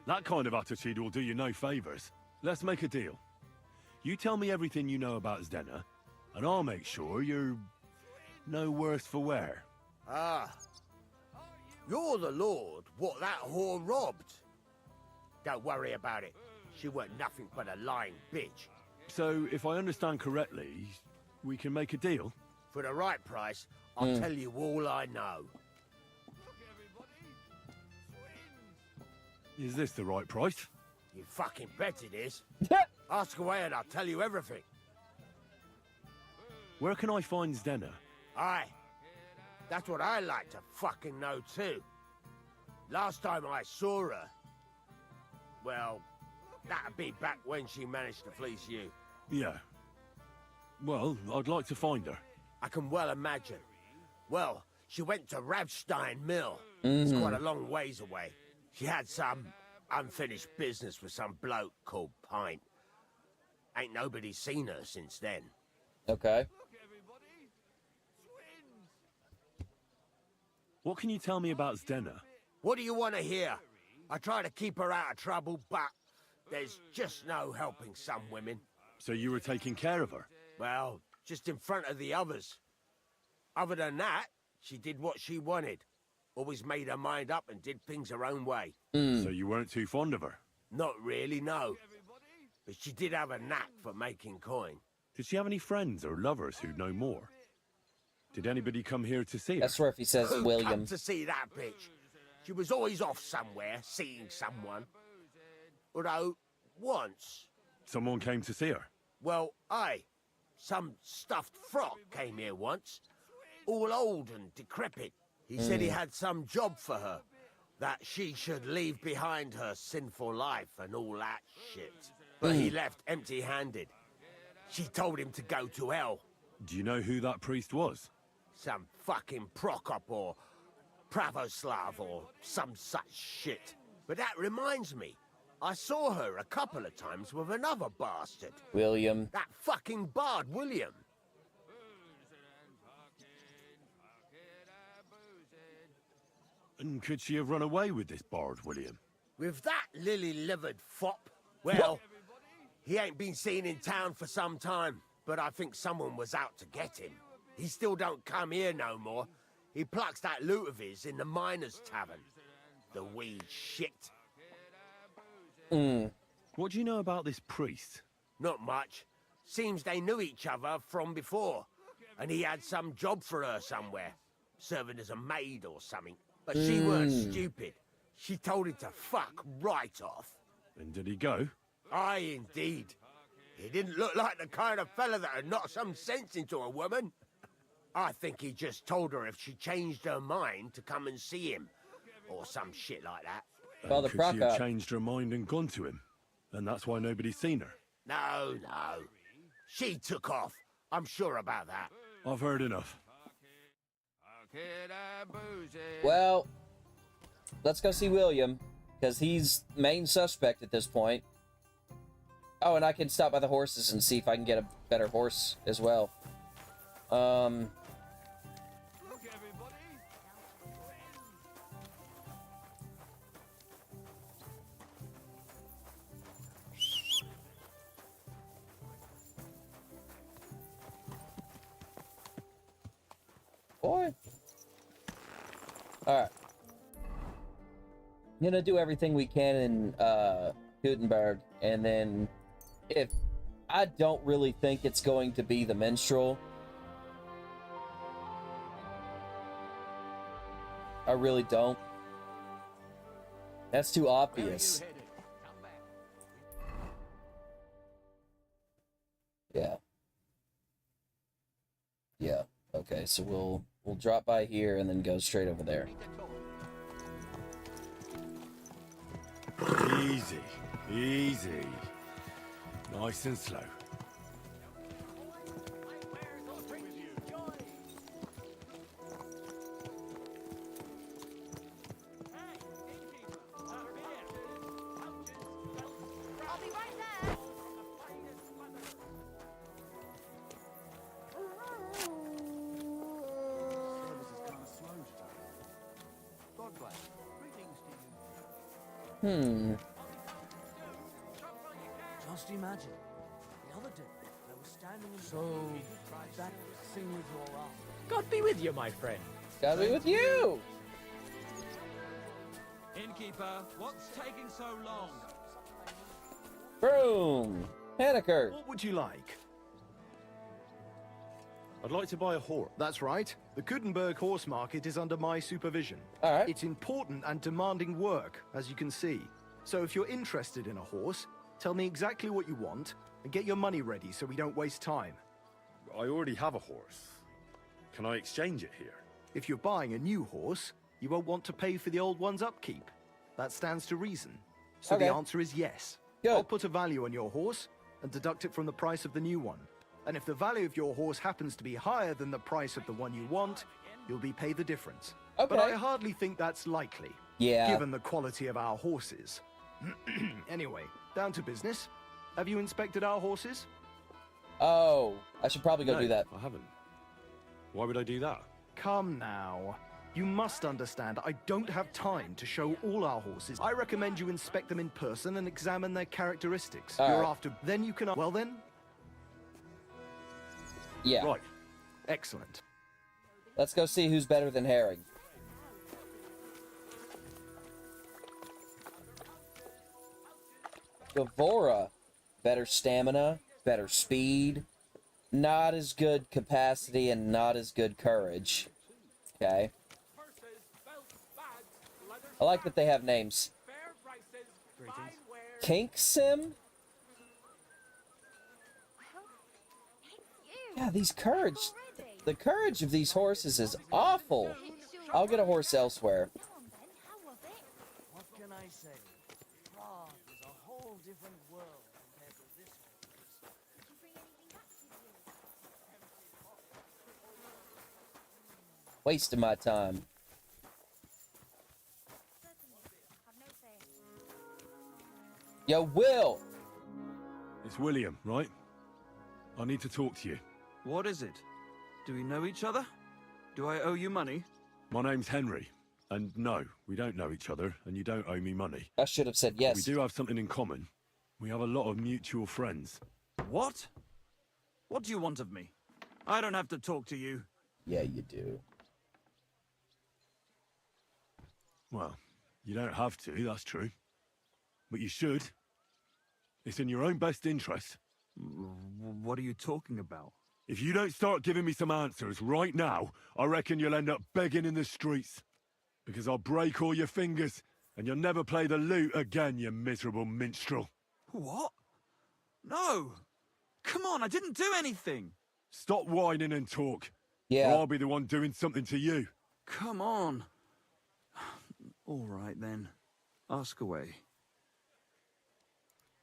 That kind of attitude will do you no favors. Let's make a deal. You tell me everything you know about Zdena, and I'll make sure you're no worse for wear. Ah. You're the lord what that whore robbed. Don't worry about it. She weren't nothing but a lying bitch. So, if I understand correctly, we can make a deal? For the right price, I'll tell you all I know. Is this the right price? You fucking bet it is. Ask away and I'll tell you everything. Where can I find Zdenna? Aye. That's what I like to fucking know too. Last time I saw her... Well, that'd be back when she managed to fleece you. Yeah. Well, I'd like to find her. I can well imagine. Well, she went to Ravstein Mill. It's quite a long ways away. She had some unfinished business with some bloke called Pint. Ain't nobody seen her since then. Okay. What can you tell me about Zdenna? What do you want to hear? I try to keep her out of trouble, but there's just no helping some women. So you were taking care of her? Well, just in front of the others. Other than that, she did what she wanted. Always made her mind up and did things her own way. So you weren't too fond of her? Not really, no. But she did have a knack for making coin. Did she have any friends or lovers who'd know more? Did anybody come here to see her? That's where if he says Who William. come to see that bitch? She was always off somewhere, seeing someone. Although, once... Someone came to see her? Well, aye. Some stuffed frock came here once. All old and decrepit. He said he had some job for her. That she should leave behind her sinful life and all that shit. But he left empty-handed. She told him to go to hell. Do you know who that priest was? Some fucking Prokop or Pravoslav or some such shit. But that reminds me, I saw her a couple of times with another bastard. William. That fucking bard, William. And could she have run away with this bard, William? With that lily-livered fop? Well, he ain't been seen in town for some time, but I think someone was out to get him. He still don't come here no more. He plucks that loot of his in the miners' tavern. The wee shit. What do you know about this priest? Not much. Seems they knew each other from before. And he had some job for her somewhere. Serving as a maid or something. But she weren't stupid. She told him to fuck right off. And did he go? Aye, indeed. He didn't look like the kind of fella that would knock some sense into a woman. I think he just told her if she changed her mind to come and see him. Or some shit like that. Father Could she have Prokop. changed her mind and gone to him? And that's why nobody's seen her? No, no. She took off. I'm sure about that. I've heard enough. Well, let's go see William, because he's main suspect at this point. Oh, and I can stop by the horses and see if I can get a better horse as well. Boy. Alright. I'm gonna do everything we can in Gutenberg, and then if I don't really think it's going to be the minstrel. I really don't. That's too obvious. Yeah. Yeah. Okay, so we'll drop by here and then go straight over there. Easy, easy. Nice and slow. I'll be right there. Just imagine. The other day, I was standing in so that thing with your arm. God be with you, my friend. Gotta be with you! Innkeeper, what's taking so long? Boom! Hanniker! What would you like? I'd like to buy a horse. That's right. The Gutenberg horse market is under my supervision. All right. It's important and demanding work, as you can see. So if you're interested in a horse, tell me exactly what you want and get your money ready so we don't waste time. I already have a horse. Can I exchange it here? If you're buying a new horse, you won't want to pay for the old one's upkeep. That stands to reason. So Okay. the answer is yes. Good. I'll put a value on your horse and deduct it from the price of the new one. And if the value of your horse happens to be higher than the price of the one you want, you'll be paid the difference. But Okay. I hardly think that's likely. Yeah. Given the quality of our horses. Anyway, down to business. Have you inspected our horses? Oh, I should probably go No, do that. I haven't. Why would I do that? Come now. You must understand, I don't have time to show all our horses. I recommend you inspect them in person and examine their characteristics. All You're right. after... Then you can... Well then? Yeah. Right. Excellent. Let's go see who's better than Herring. Gavora, better stamina, better speed, not as good capacity, and not as good courage. Okay. I like that they have names. Kink Sim? Yeah, these courage... The courage of these horses is awful. I'll get a horse elsewhere. What can I say? Prague is a whole different world compared to this whole place. Wasting my time. Yo, Will! It's William, right? I need to talk to you. What is it? Do we know each other? Do I owe you money? My name's Henry. And no, we don't know each other, and you don't owe me money. I should have said yes. We do have something in common. We have a lot of mutual friends. What? What do you want of me? I don't have to talk to you. Yeah, you do. Well, you don't have to, that's true. But you should. It's in your own best interest. What are you talking about? If you don't start giving me some answers right now, I reckon you'll end up begging in the streets. Because I'll break all your fingers, and you'll never play the lute again, you miserable minstrel. What? No! Come on, I didn't do anything! Stop whining and talk. Yeah. Or I'll be the one doing something to you. Come on. All right, then. Ask away.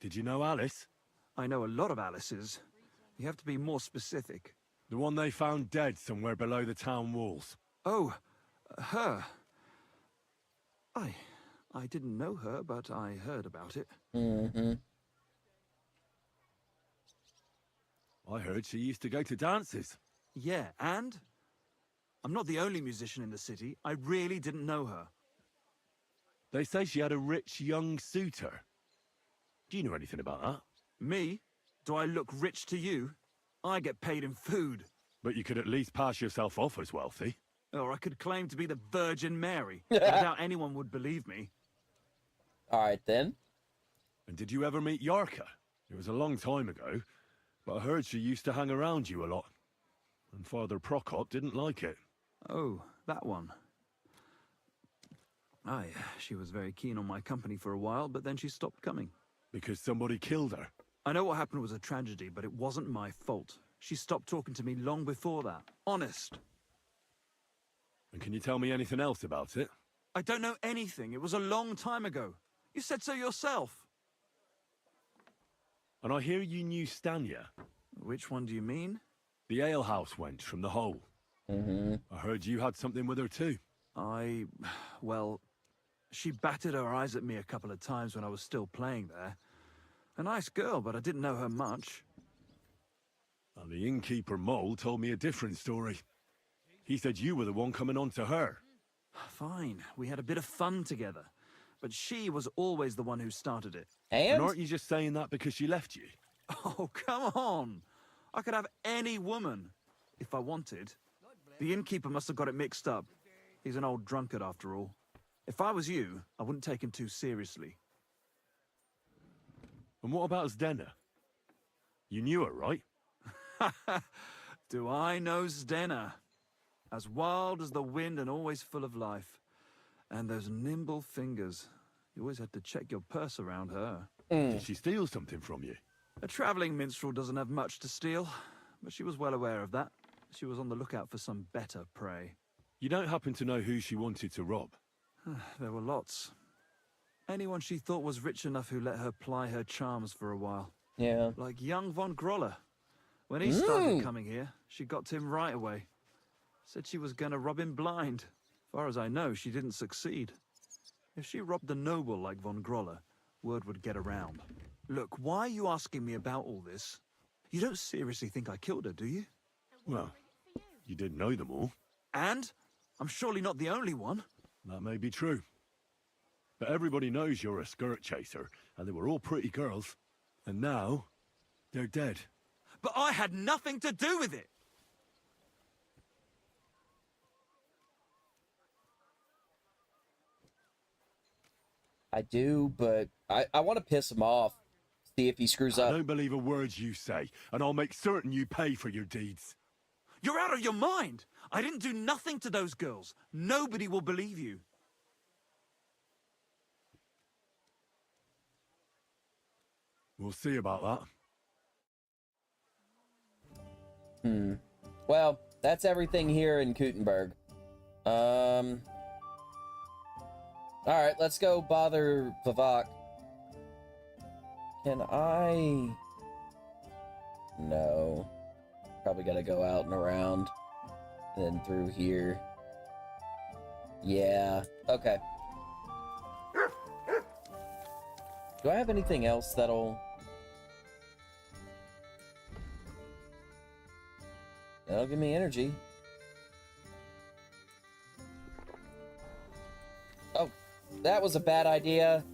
Did you know Alice? I know a lot of Alice's. You have to be more specific. The one they found dead somewhere below the town walls. Oh, her. I didn't know her, but I heard about it. Mm-hmm. I heard she used to go to dances. Yeah, and? I'm not the only musician in the city. I really didn't know her. They say she had a rich young suitor. Do you know anything about that? Me? Do I look rich to you? I get paid in food. But you could at least pass yourself off as wealthy. Or I could claim to be the Virgin Mary. I doubt anyone would believe me. Alright then. And did you ever meet Yarka? It was a long time ago, but I heard she used to hang around you a lot. And Father Prokop didn't like it. Oh, that one. Aye, she was very keen on my company for a while, but then she stopped coming. Because somebody killed her? I know what happened was a tragedy, but it wasn't my fault. She stopped talking to me long before that. Honest. And can you tell me anything else about it? I don't know anything. It was a long time ago. You said so yourself. And I hear you knew Stanya. Which one do you mean? The alehouse wench from the hole. Mm-hmm. I heard you had something with her too. Well, she batted her eyes at me a couple of times when I was still playing there. A nice girl, but I didn't know her much. And the innkeeper Mole told me a different story. He said you were the one coming on to her. Fine, we had a bit of fun together. But she was always the one who started it. And aren't you just saying that because she left you? Oh, come on! I could have any woman, if I wanted. The innkeeper must have got it mixed up. He's an old drunkard after all. If I was you, I wouldn't take him too seriously. And what about Zdena? You knew her, right? Do I know Zdena? As wild as the wind and always full of life. And those nimble fingers. You always had to check your purse around her. Did she steal something from you? A traveling minstrel doesn't have much to steal, but she was well aware of that. She was on the lookout for some better prey. You don't happen to know who she wanted to rob? There were lots. Anyone she thought was rich enough who let her ply her charms for a while. Yeah. Like young von Groller. When he started coming here, she got to him right away. Said she was gonna rob him blind. Far as I know, she didn't succeed. If she robbed a noble like von Groller, word would get around. Look, why are you asking me about all this? You don't seriously think I killed her, do you? Well, you didn't know them all. And? I'm surely not the only one. That may be true. But everybody knows you're a skirt chaser, and they were all pretty girls. And now, they're dead. But I had nothing to do with it! I do, but I want to piss him off. See if he screws up. I don't believe a word you say, and I'll make certain you pay for your deeds. You're out of your mind! I didn't do nothing to those girls. Nobody will believe you. We'll see about that. Well, that's everything here in Kuttenberg. Alright, let's go bother Vivek. Can I... No. Probably gotta go out and around. Then through here. Yeah, okay. Do I have anything else that'll give me energy? Oh, that was a bad idea.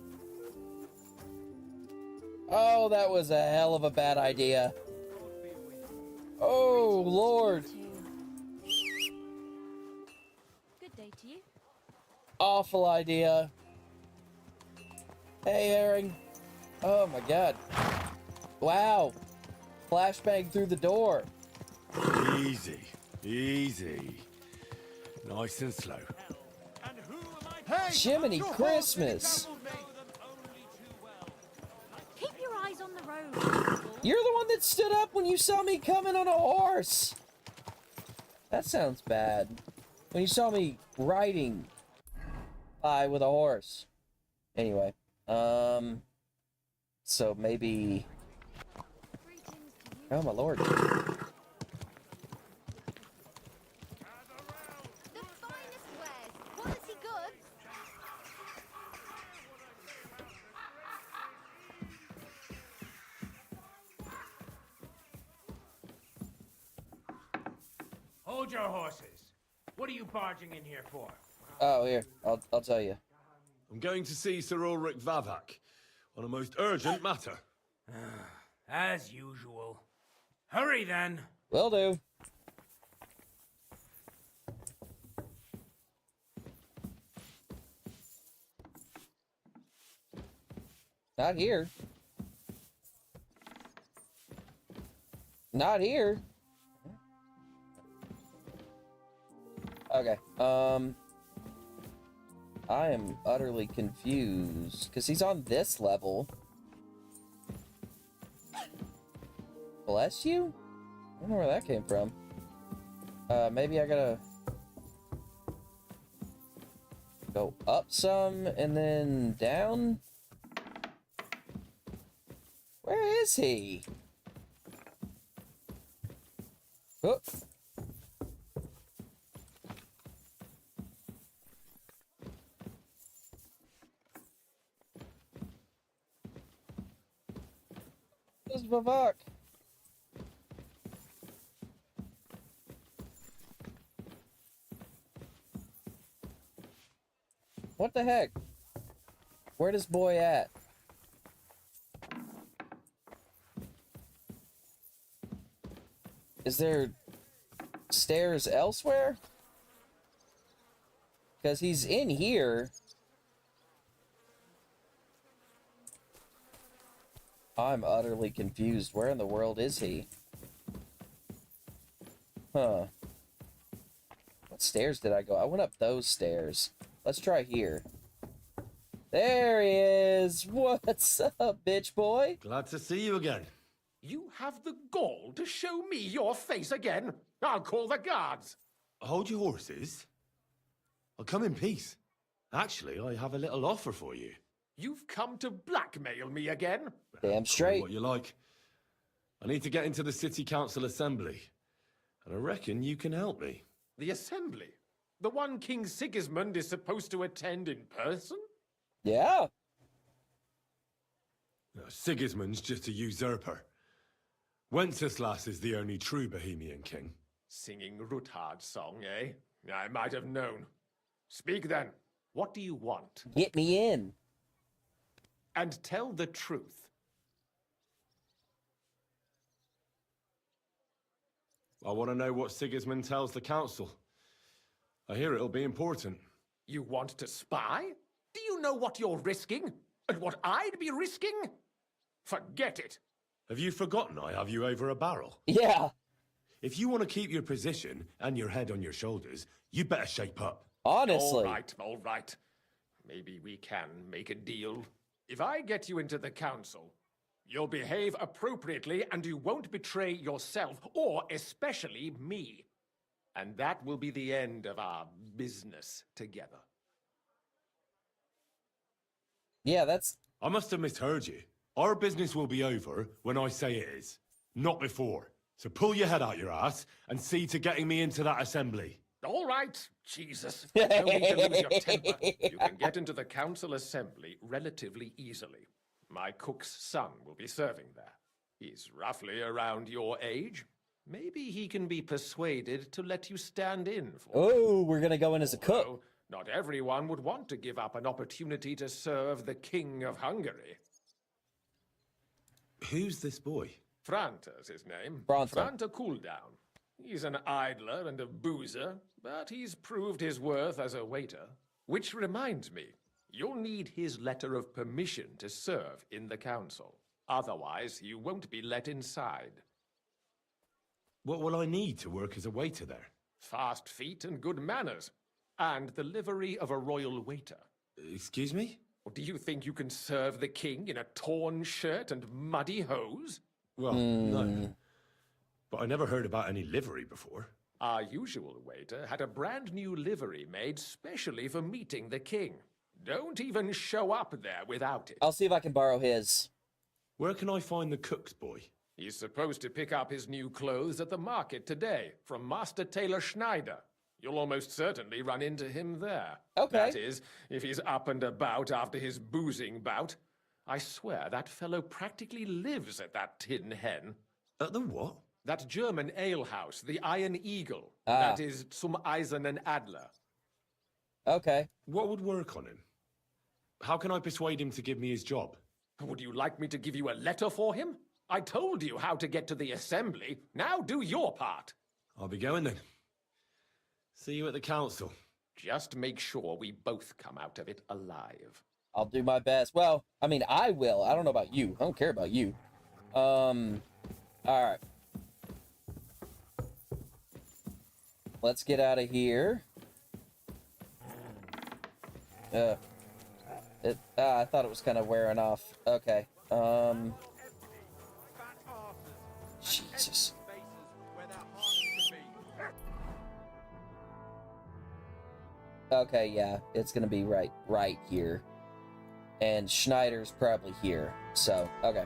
Oh, that was a hell of a bad idea. Oh, Lord. Good day to you. Awful idea. Hey, Herring. Oh my god. Wow. Flashbang through the door. that. Easy. Easy. Nice and slow. Jiminy Christmas. Keep your eyes on the road. You're the one that stood up when you saw me coming on a horse. That sounds bad. When you saw me riding by with a horse. Anyway, so maybe... Oh, my lord. The finest wares, quality goods. Hold your horses. What are you barging in here for? Oh, here. I'll tell you. I'm going to see Sir Ulrich Vavak on a most urgent matter. As usual. Hurry then. Will do. Not here. Not here. Okay. I am utterly confused because he's on this level. Bless you? I don't know where that came from. Maybe I gotta go up some and then down? Where is he? Oh. Where's Vivek? What the heck? Where this boy at? Is there stairs elsewhere? Because he's in here. I'm utterly confused. Where in the world is he? Huh. What stairs did I go? I went up those stairs. Let's try here. There he is. What's up, bitch boy? Glad to see you again. You have the gall to show me your face again? I'll call the guards. Hold your horses. I'll come in peace. Actually, I have a little offer for you. You've come to blackmail me again? Damn straight. Call it what you like. I need to get into the city council assembly, and I reckon you can help me. The assembly? The one King Sigismund is supposed to attend in person? Yeah. No, Sigismund's just a usurper. Wenceslas is the only true Bohemian king. Singing Ruthard's song, eh? I might have known. Speak then. What do you want? Get me in. And tell the truth. I want to know what Sigismund tells the council. I hear it'll be important. You want to spy? Do you know what you're risking? And what I'd be risking? Forget it. Have you forgotten I have you over a barrel? Yeah. If you want to keep your position and your head on your shoulders, you better shape up. Honestly. All right. Maybe we can make a deal. If I get you into the council, you'll behave appropriately and you won't betray yourself, or especially me. And that will be the end of our business together. Yeah, that's... I must have misheard you. Our business will be over when I say it is, not before. So pull your head out your ass and see to getting me into that assembly. All right, Jesus. No need to lose your temper. You can get into the council assembly relatively easily. My cook's son will be serving there. He's roughly around your age. Maybe he can be persuaded to let you stand in for Oh, we're gonna go in as a cook. Although not everyone would want to give up an opportunity to serve the King of Hungary. Who's this boy? Franta's his name. Franta. Franta Cooldown. He's an idler and a boozer, but he's proved his worth as a waiter. Which reminds me, you'll need his letter of permission to serve in the council. Otherwise, you won't be let inside. What will I need to work as a waiter there? Fast feet and good manners. And the livery of a royal waiter. Excuse me? Or do you think you can serve the king in a torn shirt and muddy hose? Well, no. But I never heard about any livery before. Our usual waiter had a brand new livery made specially for meeting the king. Don't even show up there without it. I'll see if I can borrow his. Where can I find the cook's boy? He's supposed to pick up his new clothes at the market today from Master Tailor Schneider. You'll almost certainly run into him there. Okay. That is, if he's up and about after his boozing bout. I swear that fellow practically lives at that Tin Hen. At the what? That German alehouse, the Iron Eagle. Ah. That is zum Eisernen Adler. Okay. What would work on him? How can I persuade him to give me his job? Would you like me to give you a letter for him? I told you how to get to the assembly. Now do your part. I'll be going then. See you at the council. Just make sure we both come out of it alive. I'll do my best. Well, I mean, I will. I don't know about you. I don't care about you. Alright. Let's get out of here. I thought it was kind of wearing off. Okay. Jesus. Okay, yeah, it's gonna be right here. And Schneider's probably here. So, okay.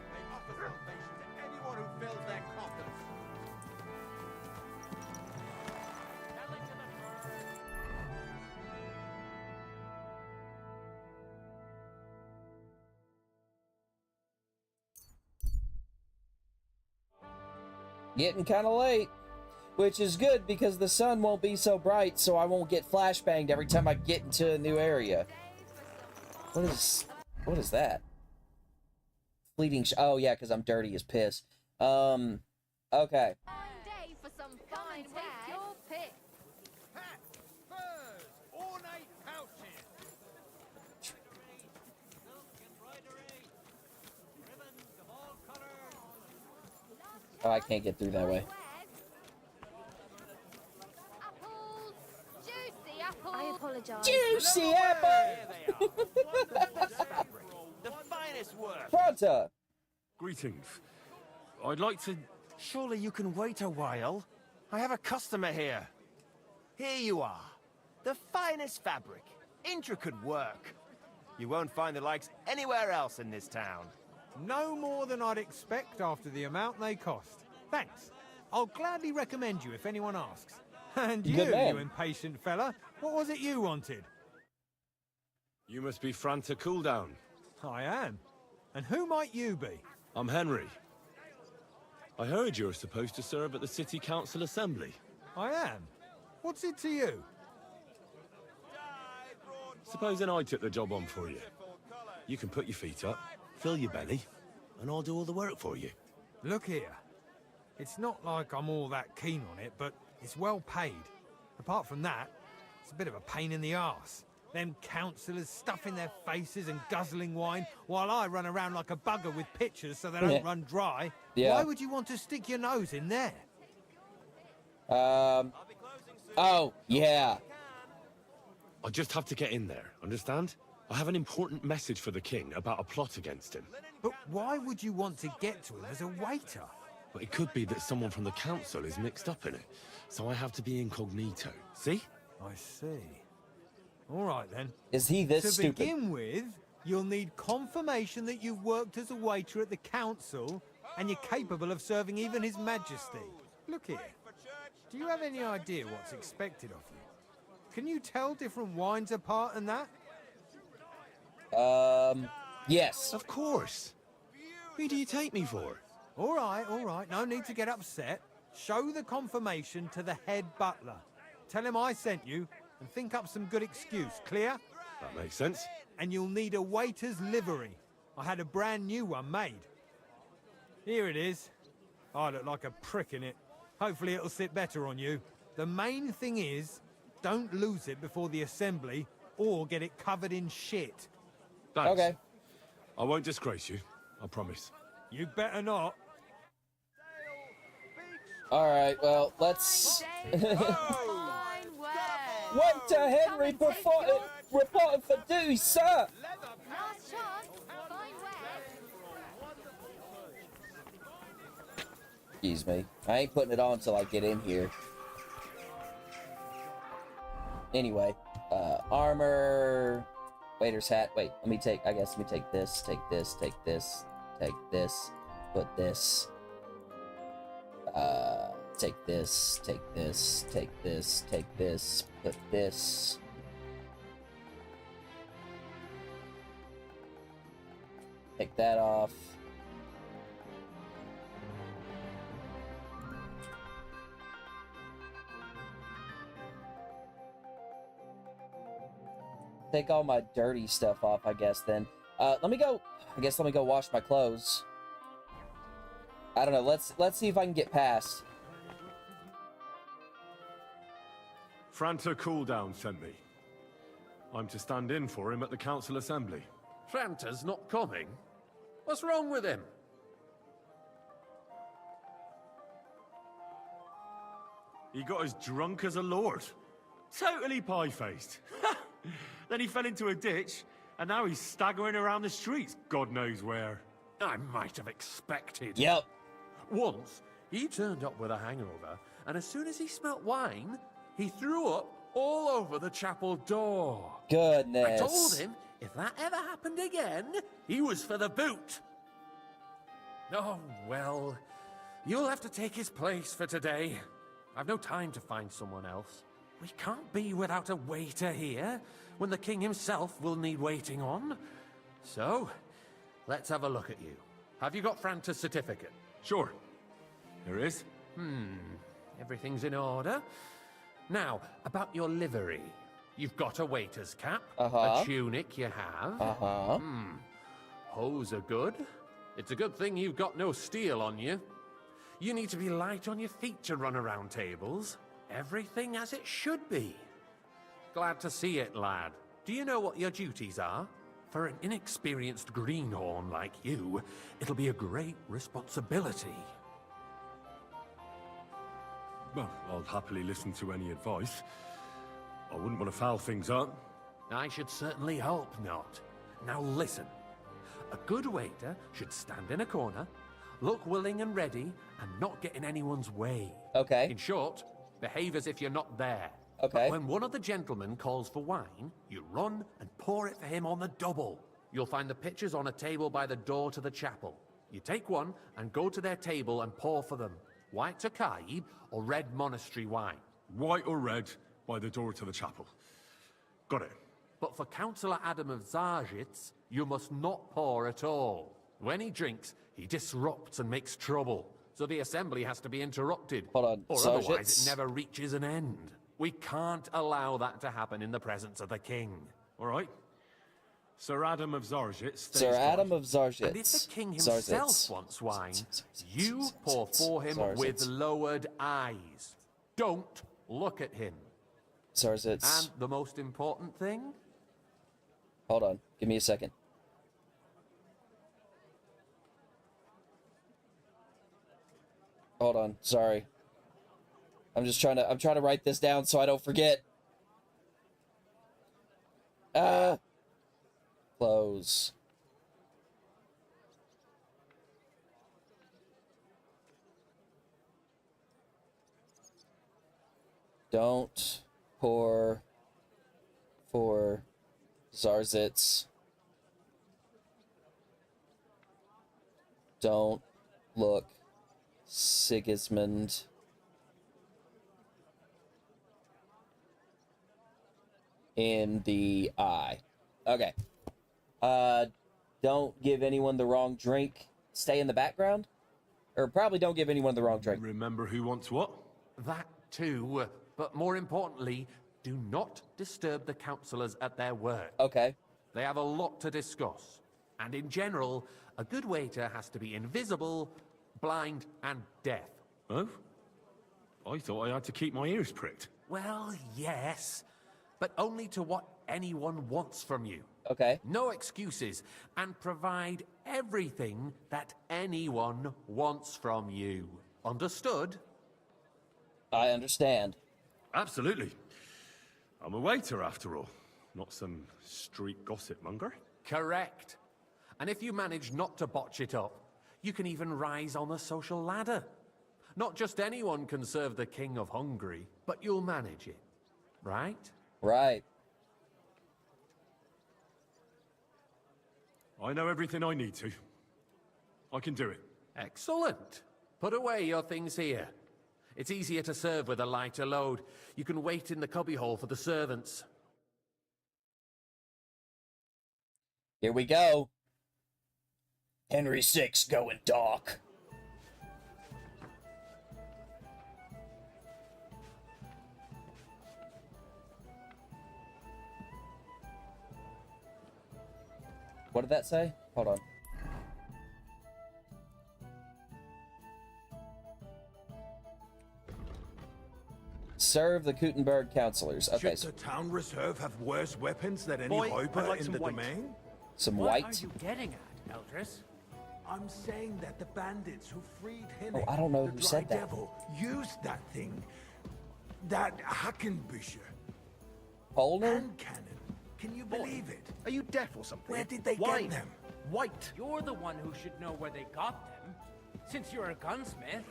Getting kind of late, which is good because the sun won't be so bright, so I won't get flashbanged every time I get into a new area. What is that? Fleeting oh yeah, because I'm dirty as piss. Okay. Fine day for some fine take your pick. Hats, furs, ornate pouches. Oh, I can't get through that way. Apples, juicy apples. I apologize. Juicy apple! The finest work. Pronto! Greetings. I'd like to... Surely you can wait a while. I have a customer here. Here you are. The finest fabric. Intricate work. You won't find the likes anywhere else in this town. No more than I'd expect after the amount they cost. Thanks. I'll gladly recommend you if anyone asks. And you impatient fella, what was it you wanted? You must be Franta Cooldown. I am. And who might you be? I'm Henry. I heard you're supposed to serve at the City Council Assembly. I am. What's it to you? Supposing I took the job on for you. You can put your feet up, fill your belly, and I'll do all the work for you. Look here. It's not like I'm all that keen on it, but it's well paid. Apart from that, it's a bit of a pain in the arse. Them councillors stuffing their faces and guzzling wine, while I run around like a bugger with pitchers so they don't run dry. Yeah. Why would you want to stick your nose in there? Oh, yeah. I just have to get in there, understand? I have an important message for the king about a plot against him. But why would you want to get to him as a waiter? But it could be that someone from the council is mixed up in it, so I have to be incognito. See? I see. All right, then. Is he this stupid? To begin with, you'll need confirmation that you've worked as a waiter at the council and you're capable of serving even His Majesty. Look here. Do you have any idea what's expected of you? Can you tell different wines apart and that? Yes. Of course. Who do you take me for? All right. No need to get upset. Show the confirmation to the head butler. Tell him I sent you and think up some good excuse. Clear? That makes sense. And you'll need a waiter's livery. I had a brand new one made. Here it is. I look like a prick in it. Hopefully it'll sit better on you. The main thing is, don't lose it before the assembly or get it covered in shit. Thanks. Okay. I won't disgrace you, I promise. You better not. Alright, well, let's... Wait to Henry reporting for duty, sir! Last chance. Fine way. Excuse me. I ain't putting it on until I get in here. Anyway, armor... Waiter's hat. Wait, let me take this, take this, take this, put this. Take this, put this. Take that off. Take all my dirty stuff off, I guess, then. Let me go wash my clothes. I don't know, let's see if I can get past. Franta Cooldown sent me. I'm to stand in for him at the council assembly. Franta's not coming? What's wrong with him? He got as drunk as a lord. Totally pie-faced. Then he fell into a ditch, and now he's staggering around the streets, God knows where. I might have expected. Yep. Once, he turned up with a hangover, and as soon as he smelt wine, he threw up all over the chapel door. Goodness. I told him if that ever happened again, he was for the boot. Oh, well, you'll have to take his place for today. I've no time to find someone else. We can't be without a waiter here, when the king himself will need waiting on. So, let's have a look at you. Have you got Franta's certificate? Sure. There is. Everything's in order. Now, about your livery. You've got a waiter's cap, a tunic you have. Hose are good. It's a good thing you've got no steel on you. You need to be light on your feet to run around tables. Everything as it should be. Glad to see it, lad. Do you know what your duties are? For an inexperienced greenhorn like you, it'll be a great responsibility. Well, I'll happily listen to any advice. I wouldn't want to foul things up. I should certainly hope not. Now listen. A good waiter should stand in a corner, look willing and ready, and not get in anyone's way. Okay. In short, behave as if you're not there. Okay. But when one of the gentlemen calls for wine, you run and pour it for him on the double. You'll find the pitchers on a table by the door to the chapel. You take one and go to their table and pour for them. White Tokaib or red monastery wine. White or red, by the door to the chapel. Got it. But for Councillor Adam of Zarzhitz, you must not pour at all. When he drinks, he disrupts and makes trouble. So the assembly has to be interrupted. Hold on, or Zarzhitz? otherwise it never reaches an end. We can't allow that to happen in the presence of the king. All right. Sir Adam of Zarzhitz. Sir Adam of Zarzhitz. And if the king himself wants wine, you pour for him with lowered eyes. Don't look at him. Zarzhitz. And the most important thing? Hold on. Give me a second. Hold on. Sorry. I'm trying to write this down so I don't forget. Close. Don't pour for Zarzhitz. Don't look Sigismund in the eye. Okay. Don't give anyone the wrong drink. Stay in the background? Or probably don't give anyone the wrong drink. Remember who wants what? That too. But more importantly, do not disturb the councillors at their work. Okay. They have a lot to discuss. And in general, a good waiter has to be invisible, blind, and deaf. Oh? I thought I had to keep my ears pricked. Well, yes. But only to what anyone wants from you. Okay. No excuses. And provide everything that anyone wants from you. Understood? I understand. Absolutely. I'm a waiter, after all. Not some street gossip monger. Correct. And if you manage not to botch it up, you can even rise on the social ladder. Not just anyone can serve the King of Hungary, but you'll manage it. Right? Right. I know everything I need to. I can do it. Excellent. Put away your things here. It's easier to serve with a lighter load. You can wait in the cubbyhole for the servants. Here we go. Henry VI going dark. What did that say? Hold on. Serve the Kuttenberg councillors. Okay. Should the town reserve have worse weapons than any Boy, Räuber I'd like in some the white. domain? Some What white. are you getting at, Eldris? I'm saying that the bandits who freed Oh, Henning, I don't know the who Dry said that. Devil, used that thing. That Hackenbücher. Polner? Hand cannon. Can you believe it? Are you deaf or something? Where did they Why? get them? White. You're the one who should know where they got them, since you're a gunsmith.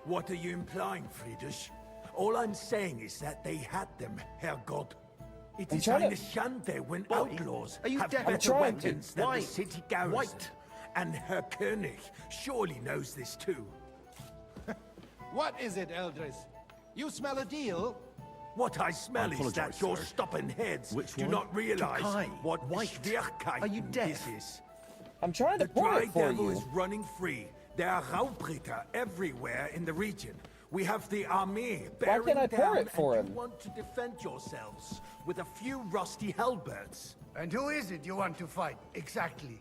What are you implying, Friedrich? All I'm saying is that they had them, Herrgott. It I'm is trying eine to- Schande when Boy, outlaws are you have deaf? better I'm trying to. weapons than Why? the city garrison. White. And Herr König surely knows this too. What is it, Eldris? You smell a deal? What I smell is that apologise, your sir. stubborn heads Which do one? not realize Tokai. what White. Schwierigkeiten Are you deaf? this is. I'm trying to The pour Dry it for Devil you. is running free. There are Raubritter everywhere in the region. We have the army bearing can't I pour down, it for and him? you want to defend yourselves with a few rusty halberds. And who is it you want to fight, exactly?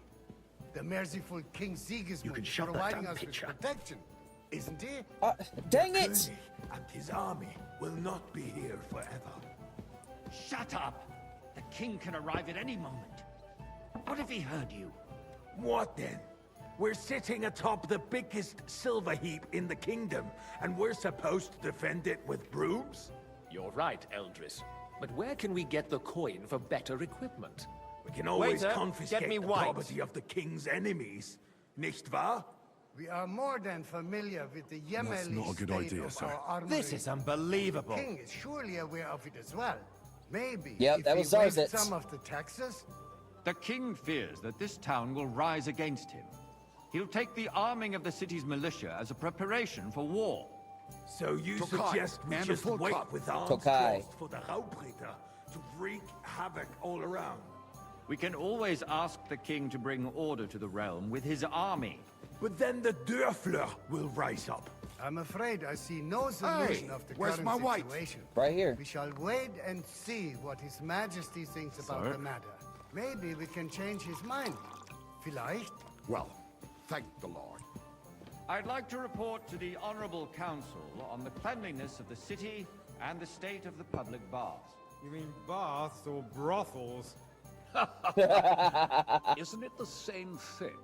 The merciful King Sigismund You can shut that providing damn us picture. with protection, isn't he? Dang it! König and his army will not be here forever. Shut up! The king can arrive at any moment. What if he heard you? What then? We're sitting atop the biggest silver heap in the kingdom, and we're supposed to defend it with brooms? You're right, Eldris. But where can we get the coin for better equipment? We can always Waiter, confiscate get me the white. property of the king's enemies. Nicht wahr? We are more than familiar with the That's Yemeni not a good state idea, of sir. our armory. This is unbelievable. The king is surely aware of it as well. Maybe Yep, if that we was ours, waived it's- some of the taxes. The king fears that this town will rise against him. He'll take the arming of the city's militia as a preparation for war. So you Tokai, suggest we and a just full wait cup. with arms Tokai. crossed for the Raubritter to wreak havoc all around? We can always ask the king to bring order to the realm with his army. But then the Dörfler will rise up. I'm afraid I see no solution of the where's current my white? situation. Right here. We shall wait and see what His Majesty thinks about Sir? the matter. Maybe we can change his mind. Vielleicht? Well, thank the Lord. I'd like to report to the Honorable Council on the cleanliness of the city and the state of the public baths. You mean baths or brothels? Isn't it the same thing?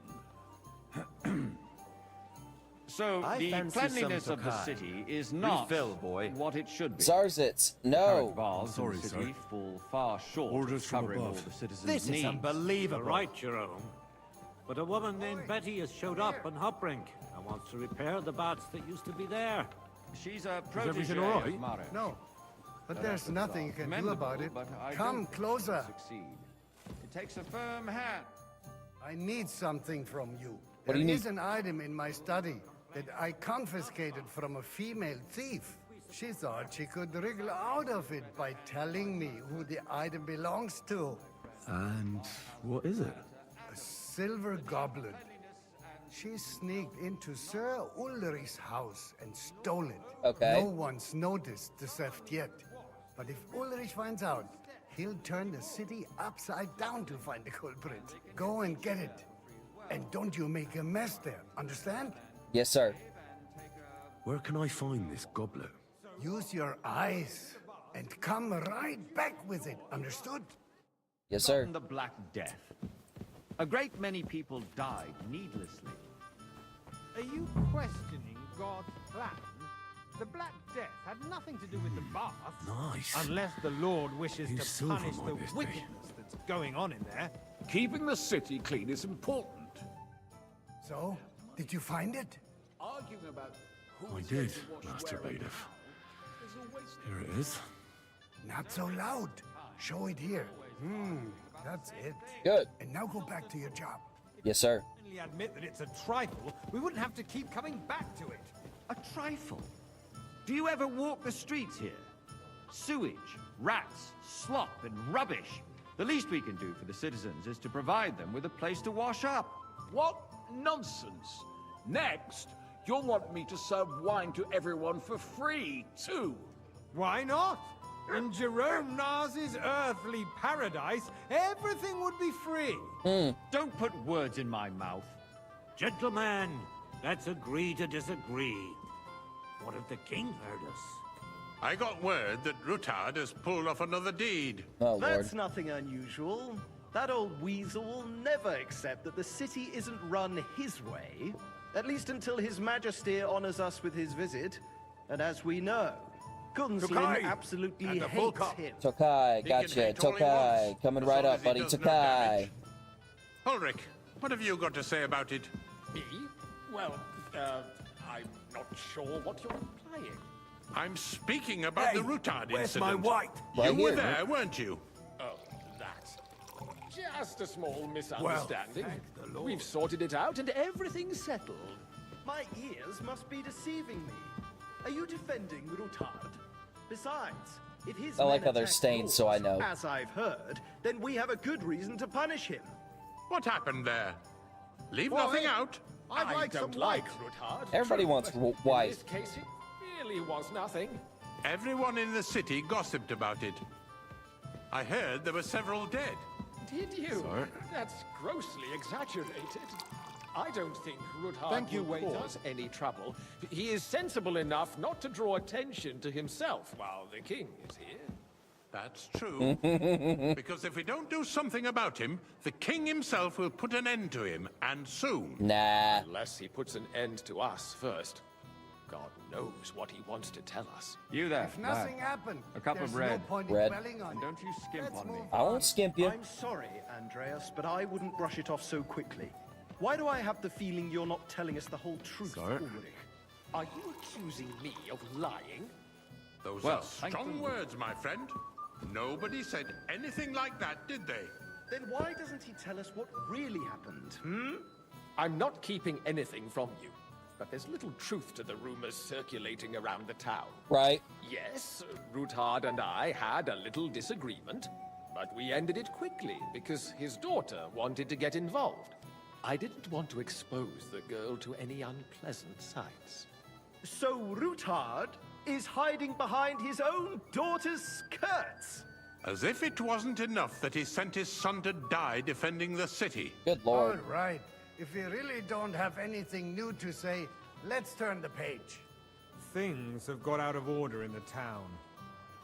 So, I the fancy cleanliness some of the Tokai. city is not Refill, boy. what it should be. Zarzits, Current no. baths Sorry, in the city sir. fall far short Orders of from covering all above. the citizens' This is needs. unbelievable. You're right, Jerome. But a woman named Betty has showed up on Hopbrink and wants to repair the baths that used to be there. She's a everything protege all right? of Marek. No. But Her there's efforts nothing are you can do commendable, about it. but I Come don't closer. succeed. It takes a firm hand. I need something from you. What do you There need? is an item in my study that I confiscated from a female thief. She thought she could wriggle out of it by telling me who the item belongs to. And what is it? A silver goblet. She sneaked into Sir Ulrich's house and stole it. Okay. No one's noticed the theft yet. But if Ulrich finds out, he'll turn the city upside down to find the culprit. Go and get it. And don't you make a mess there, understand? Yes, sir. Where can I find this goblet? Use your eyes and come right back with it, understood? Yes, sir. The Black Death. A great many people died needlessly. Are you questioning God's plan? The Black Death had nothing to do with the baths. Nice. Unless the Lord wishes Whose to silver punish the might this be? wickedness that's going on in there. Keeping the city clean is important. So, did you find it? Arguing about I did, Master Bailiff. Here it is. Not so loud. Show it here. That's it. Good. And now go back to your job. Yes, sir. Only admit that it's a trifle, we wouldn't have to keep coming back to it. A trifle? Do you ever walk the streets here? Sewage, rats, slop, and rubbish. The least we can do for the citizens is to provide them with a place to wash up. What nonsense! Next, you'll want me to serve wine to everyone for free, too. Why not? In Jerome Nars's earthly paradise, everything would be free. Don't put words in my mouth. Gentlemen, let's agree to disagree. What if the king heard us? I got word that Rutard has pulled off another deed. Oh, Lord. That's nothing unusual. That old weasel will never accept that the city isn't run his way, at least until His Majesty honors us with his visit. And as we know, Gunslin Tokai, absolutely and a full hates cup. him. Tokai, He can gotcha. hate all he Tokai, wants, coming as right long up, as he buddy. does no Tokai. damage. Ulrich, what have you got to say about it? Me? Well, I'm not sure what you're implying. I'm speaking about the Rutard where's incident. my white? Right You were here. there, weren't you? Oh, that. Just a small misunderstanding. thank the Lord. We've sorted it out and everything's settled. My ears must be deceiving me. Are you defending Rutard? Besides, if his I like men how they're attack stained, so I yours, know. As I've heard, then we have a good reason to punish him. What happened there? Leave Why? nothing out. I don't like Rutard. Everybody wants white. In this case, it really was nothing. Everyone in the city gossiped about it. I heard there were several dead. Did you? Sorry. That's grossly exaggerated. I don't think Rutard Thank you, will waiter. cause any trouble. He is sensible enough not to draw attention to himself while the king is here. That's true. Because if we don't do something about him, the king himself will put an end to him, and soon. Nah. Unless he puts an end to us first. God knows what he wants to tell us. You there, If nothing lad. happened, A cup there's of red. no point Red. in dwelling on And it. don't you skimp Let's on me. move I won't skimp you. I'm sorry, Andreas, but I wouldn't brush it off so quickly. Why do I have the feeling you're not telling us the whole truth, Ulrich? Are you accusing me of lying? Those Well, are thank strong you. words, my friend. Nobody said anything like that, did they? Then why doesn't he tell us what really happened, I'm not keeping anything from you, but there's little truth to the rumors circulating around the town. Right. Yes, Ruthard and I had a little disagreement, but we ended it quickly because his daughter wanted to get involved. I didn't want to expose the girl to any unpleasant sights. So Ruthard is hiding behind his own daughter's skirts. As if it wasn't enough that he sent his son to die defending the city. Good All lord. right. If you really don't have anything new to say, let's turn the page. Things have got out of order in the town.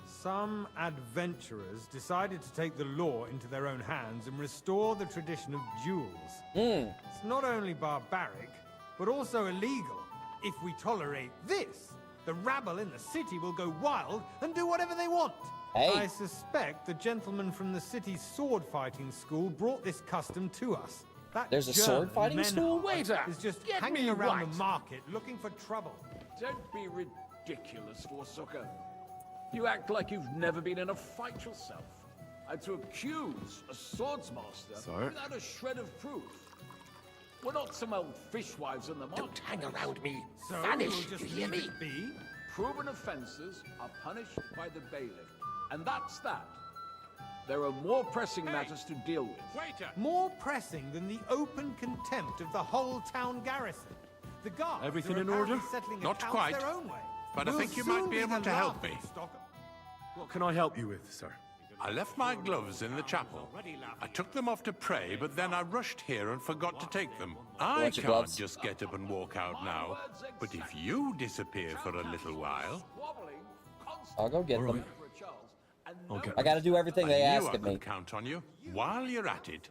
Some adventurers decided to take the law into their own hands and restore the tradition of duels. It's not only barbaric, but also illegal. If we tolerate this, the rabble in the city will go wild and do whatever they want. Hey. I suspect the gentleman from the city's sword fighting school brought this custom to us. That There's a sword German fighting Menhard school? Waiter, is just get hanging me around right. the market looking for trouble. Don't be ridiculous, Forsooker. You act like you've never been in a fight yourself. And to accuse a swordsmaster Sir? without a shred of proof. We're not some old fishwives in the market. Don't hang around me. So Vanish, we'll just you hear leave me? it be? Proven offences are punished by the bailiff. And that's that. There are more pressing matters to deal with. Waiter! More pressing than the open contempt of the whole town garrison. The guards Everything are in apparently order? settling Not accounts quite, their own way. but I We'll think you soon might be able the to help me. laughingstock. What can I help you with, sir? I left my gloves in the chapel. I took them off to pray, but then I rushed here and forgot to take them. I Want your can't gloves? just get up and walk out now. But if you disappear for a little while, I'll go get them. I'll get I gotta do everything they I ask knew I of me. could count on you. While you're at it,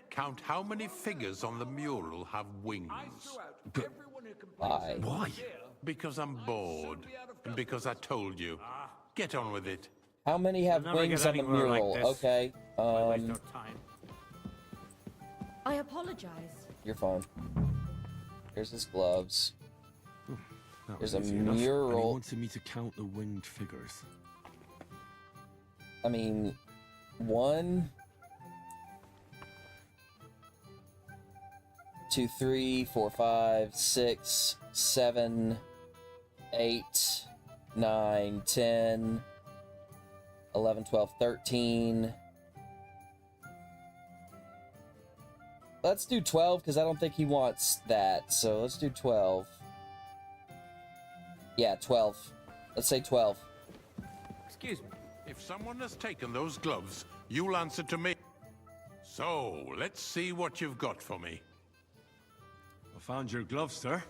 count how many figures on the mural have wings. Why? Why? Because I'm bored, and because I told you. Get on with it. How many have We'll never wings get on the anywhere like mural? this. Okay. Waste no time. I apologize. Your phone. Here's his gloves. That There's was a easy enough. And he mural. wanted me to count the winged figures. I mean, 1, 2, 3, 4, 5, 6, 7, 8, 9, 10, 11, 12, 13. Let's do 12 because I don't think he wants that. So let's do 12. Yeah, 12. Let's say 12. Excuse me. If someone has taken those gloves, you'll answer to me. So, let's see what you've got for me. I found your gloves, sir.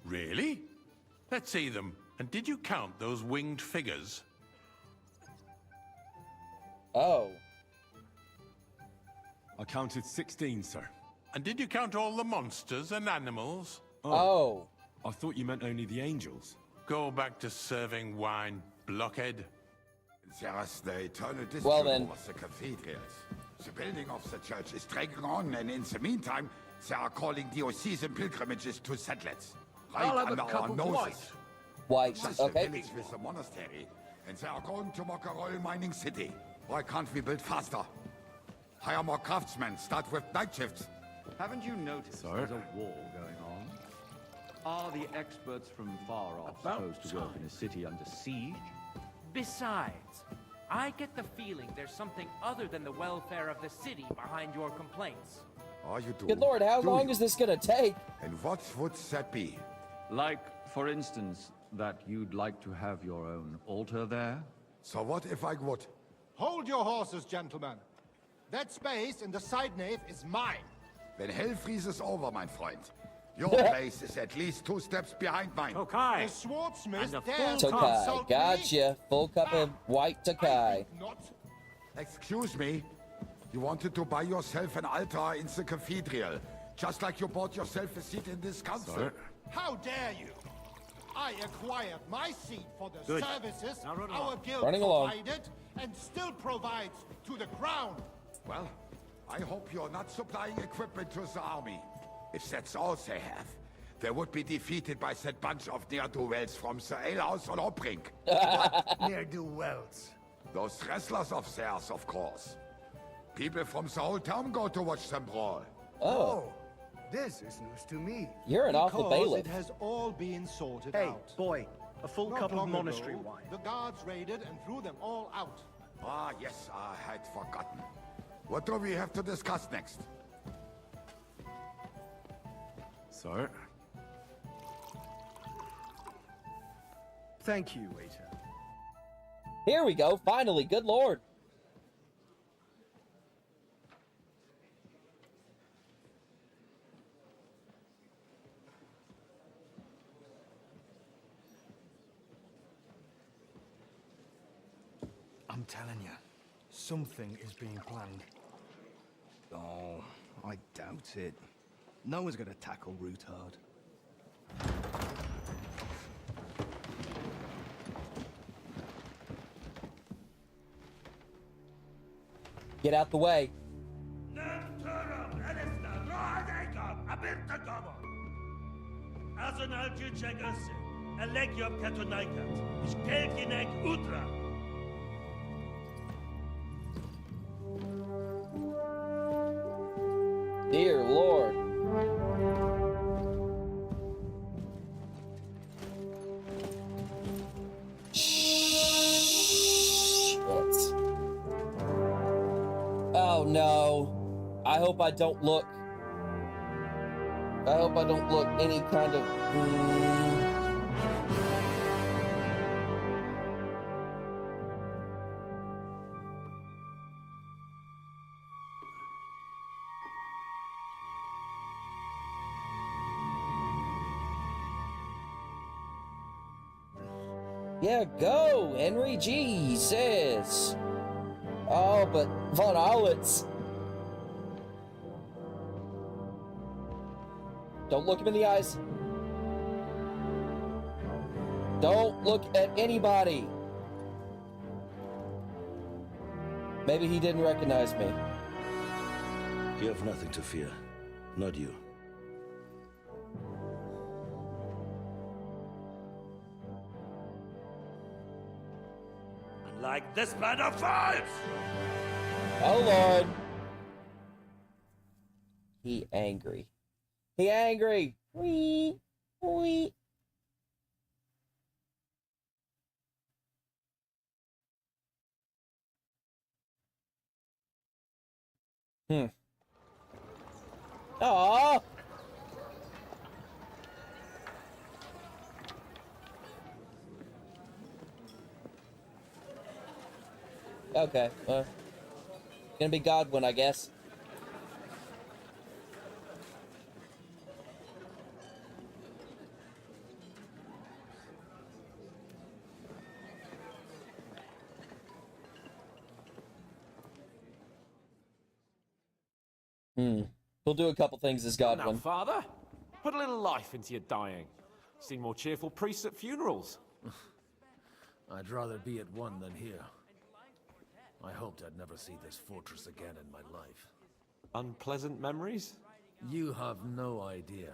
Really? Let's see them. And did you count those winged figures? Oh. I counted 16, sir. And did you count all the monsters and animals? Oh. I thought you meant only the angels. Go back to serving wine, blockhead. There's the eternal dispute Well then. over the cathedrals. The building of the church is dragging on, and in the meantime, they are calling diocesan pilgrimages to settlers. Right I'll have a under our cup of noses. White. Just the Okay. village with the monastery, and they are going to make a royal mining city. Why can't we build faster? Hire more craftsmen, start with night shifts. Haven't you noticed Sir? there's a war going on? Are the experts from far off About supposed to work in a city under siege? Besides, I get the feeling there's something other than the welfare of the city behind your complaints. Are you do? Good lord, how Do long you? is this gonna take? And what would that be? Like, for instance, that you'd like to have your own altar there? So what if I would? Hold your horses, gentlemen. That space in the side nave is mine. Then hell freezes over, my friend. Your place is at least 2 steps behind mine. Tokai. The swordsmith And a dares full to Tokai. insult me. Gotcha. Full cup of white Tokai. Not. Excuse me. You wanted to buy yourself an altar in the cathedral, just like you bought yourself a seat in this council. Sir? How dare you? I acquired my seat for the Good. services Now run our along. guild Running along. provided and still provides to the crown. Well, I hope you're not supplying equipment to the army. If that's all they have, they would be defeated by that bunch of ne'er-do-wells from the alehouse on Obrink. What ne'er-do-wells? Those wrestlers of theirs, of course. People from the whole town go to watch them brawl. Oh, this is news to me. You're an awful Because bailiff. it has all been sorted Hey, out. boy, a full Not cup of long monastery ago, wine. The guards raided and threw them all out. Ah, yes, I had forgotten. What do we have to discuss next? Sir? Thank you, waiter. Here we go, finally, good lord. I'm telling you, something is being planned. Oh, I doubt it. No one's gonna tackle Rootard. Get out the way. Dear Lord. Shit. Oh no. I hope I don't look. I hope I don't look any kind of. Yeah, go, Henry, Jesus. Oh, but Von Owlitz. Don't look him in the eyes. Don't look at anybody. Maybe he didn't recognize me. You have nothing to fear. Not you. Like this band of fights! Oh, Lord. He angry. He angry. Wee. Wee. Aww. Okay, well, gonna be Godwin, I guess. We'll do a couple things as Godwin. Now, Father, put a little life into your dying. Seen more cheerful priests at funerals. I'd rather be at one than here. I hoped I'd never see this fortress again in my life. Unpleasant memories? You have no idea.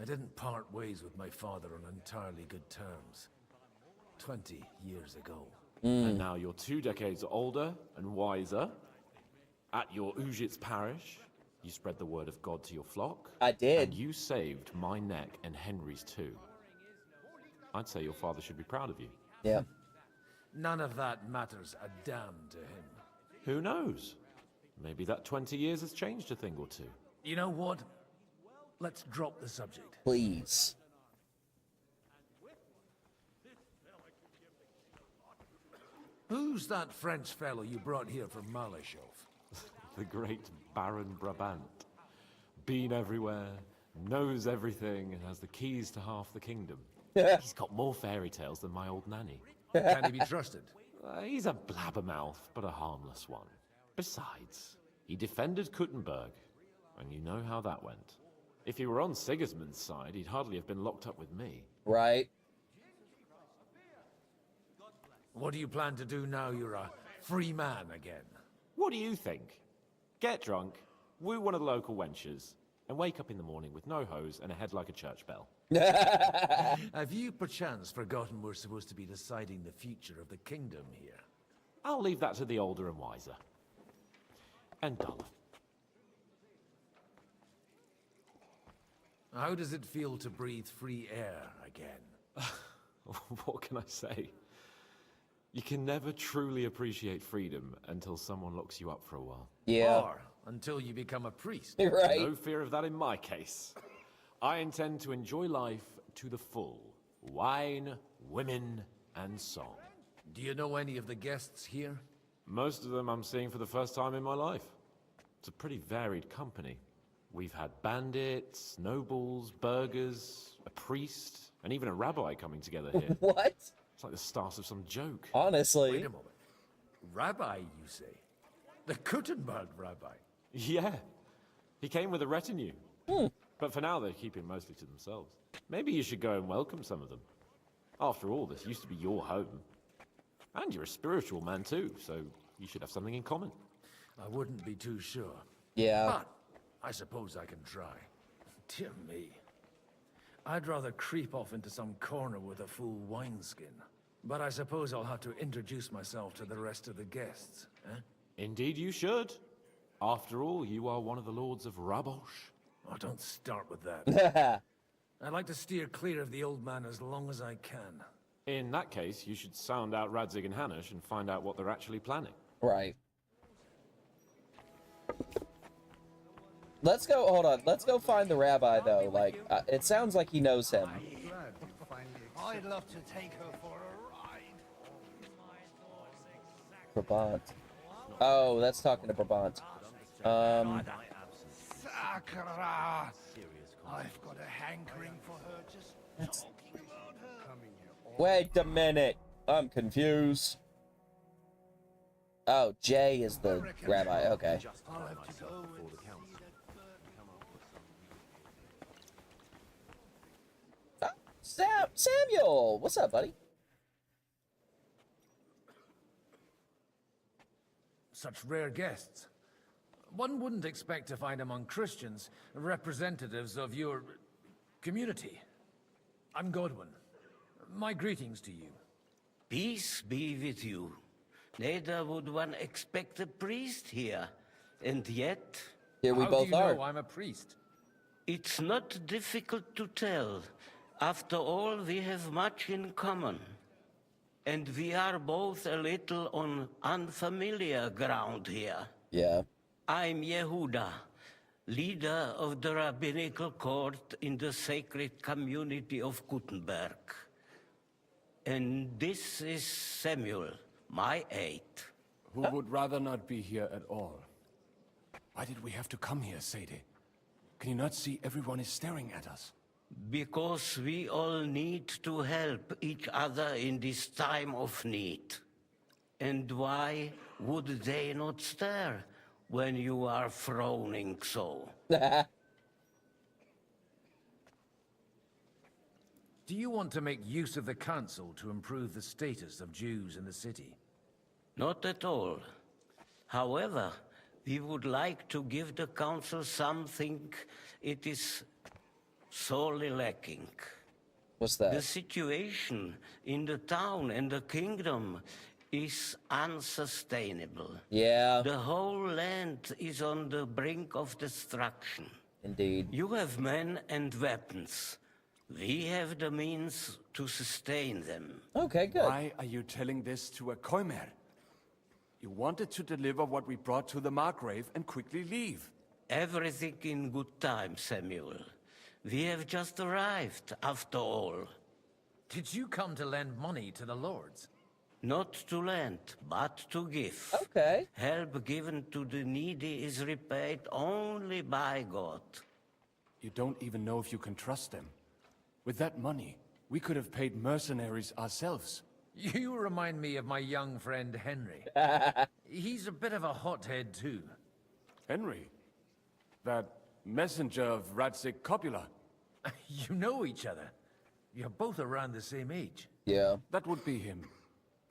I didn't part ways with my father on entirely good terms. 20 years ago. And now you're 2 decades older and wiser. At your Ujit's parish, you spread the word of God to your flock. I did. And you saved my neck and Henry's too. I'd say your father should be proud of you. Yeah. None of that matters a damn to him. Who knows? Maybe that 20 years has changed a thing or two. You know what? Let's drop the subject. Please. Who's that French fellow you brought here from Malashov? The great Baron Brabant. Been everywhere, knows everything, and has the keys to half the kingdom. He's got more fairy tales than my old nanny. Can he be trusted? He's a blabbermouth, but a harmless one. Besides, he defended Kuttenberg, and you know how that went. If he were on Sigismund's side, he'd hardly have been locked up with me. Right. What do you plan to do now you're a free man again? What do you think? Get drunk, woo one of the local wenches, and wake up in the morning with no hose and a head like a church bell. Have you perchance forgotten we're supposed to be deciding the future of the kingdom here? I'll leave that to the older and wiser. And duller. How does it feel to breathe free air again? What can I say? You can never truly appreciate freedom until someone locks you up for a while. Yeah. Or until you become a priest. Right. No fear of that in my case. I intend to enjoy life to the full. Wine, women, and song. Do you know any of the guests here? Most of them I'm seeing for the first time in my life. It's a pretty varied company. We've had bandits, nobles, burghers, a priest, and even a rabbi coming together here. What? It's like the start of some joke. Honestly. Wait a moment. Rabbi, you say? The Kuttenberg rabbi? Yeah. He came with a retinue. But for now, they're keeping mostly to themselves. Maybe you should go and welcome some of them. After all, this used to be your home. And you're a spiritual man too, so you should have something in common. I wouldn't be too sure. Yeah. But I suppose I can try. Dear me. I'd rather creep off into some corner with a full wineskin. But I suppose I'll have to introduce myself to the rest of the guests, eh? Indeed you should. After all, you are one of the lords of Rabosh. Oh, don't start with that. I'd like to steer clear of the old man as long as I can. In that case, you should sound out Radzig and Hanush and find out what they're actually planning. Right. Let's go, hold on. Let's go find the rabbi, though. Like, it sounds like he knows him. I'd love to take her for a ride. Brabant. Oh, that's talking to Brabant. Sakura! I've got a hankering for her just talking about her. Wait a minute. I'm confused. Oh, Jay is the rabbi. Okay. I'll have to go. Samuel! What's up, buddy? Such rare guests. One wouldn't expect to find among Christians representatives of your community. I'm Godwin. My greetings to you. Peace be with you. Neither would one expect a priest here. And yet... Here we both are. How do you know I'm a priest? It's not difficult to tell. After all, we have much in common. And we are both a little on unfamiliar ground here. Yeah. I'm Yehuda, leader of the rabbinical court in the sacred community of Gutenberg. And this is Samuel, my aide. Who would rather not be here at all? Why did we have to come here, Sadie? Can you not see everyone is staring at us? Because we all need to help each other in this time of need. And why would they not stare when you are frowning so? Do you want to make use of the council to improve the status of Jews in the city? Not at all. However, we would like to give the council something it is sorely lacking. What's that? The situation in the town and the kingdom is unsustainable. Yeah. The whole land is on the brink of destruction. Indeed. You have men and weapons. We have the means to sustain them. Okay, good. Why are you telling this to a Koimer? You wanted to deliver what we brought to the Margrave and quickly leave. Everything in good time, Samuel. We have just arrived, after all. Did you come to lend money to the lords? Not to lend, but to give. Okay. Help given to the needy is repaid only by God. You don't even know if you can trust them. With that money, we could have paid mercenaries ourselves. You remind me of my young friend Henry. He's a bit of a hothead too. Henry? That messenger of Radzig Copula? You know each other. You're both around the same age. Yeah. That would be him.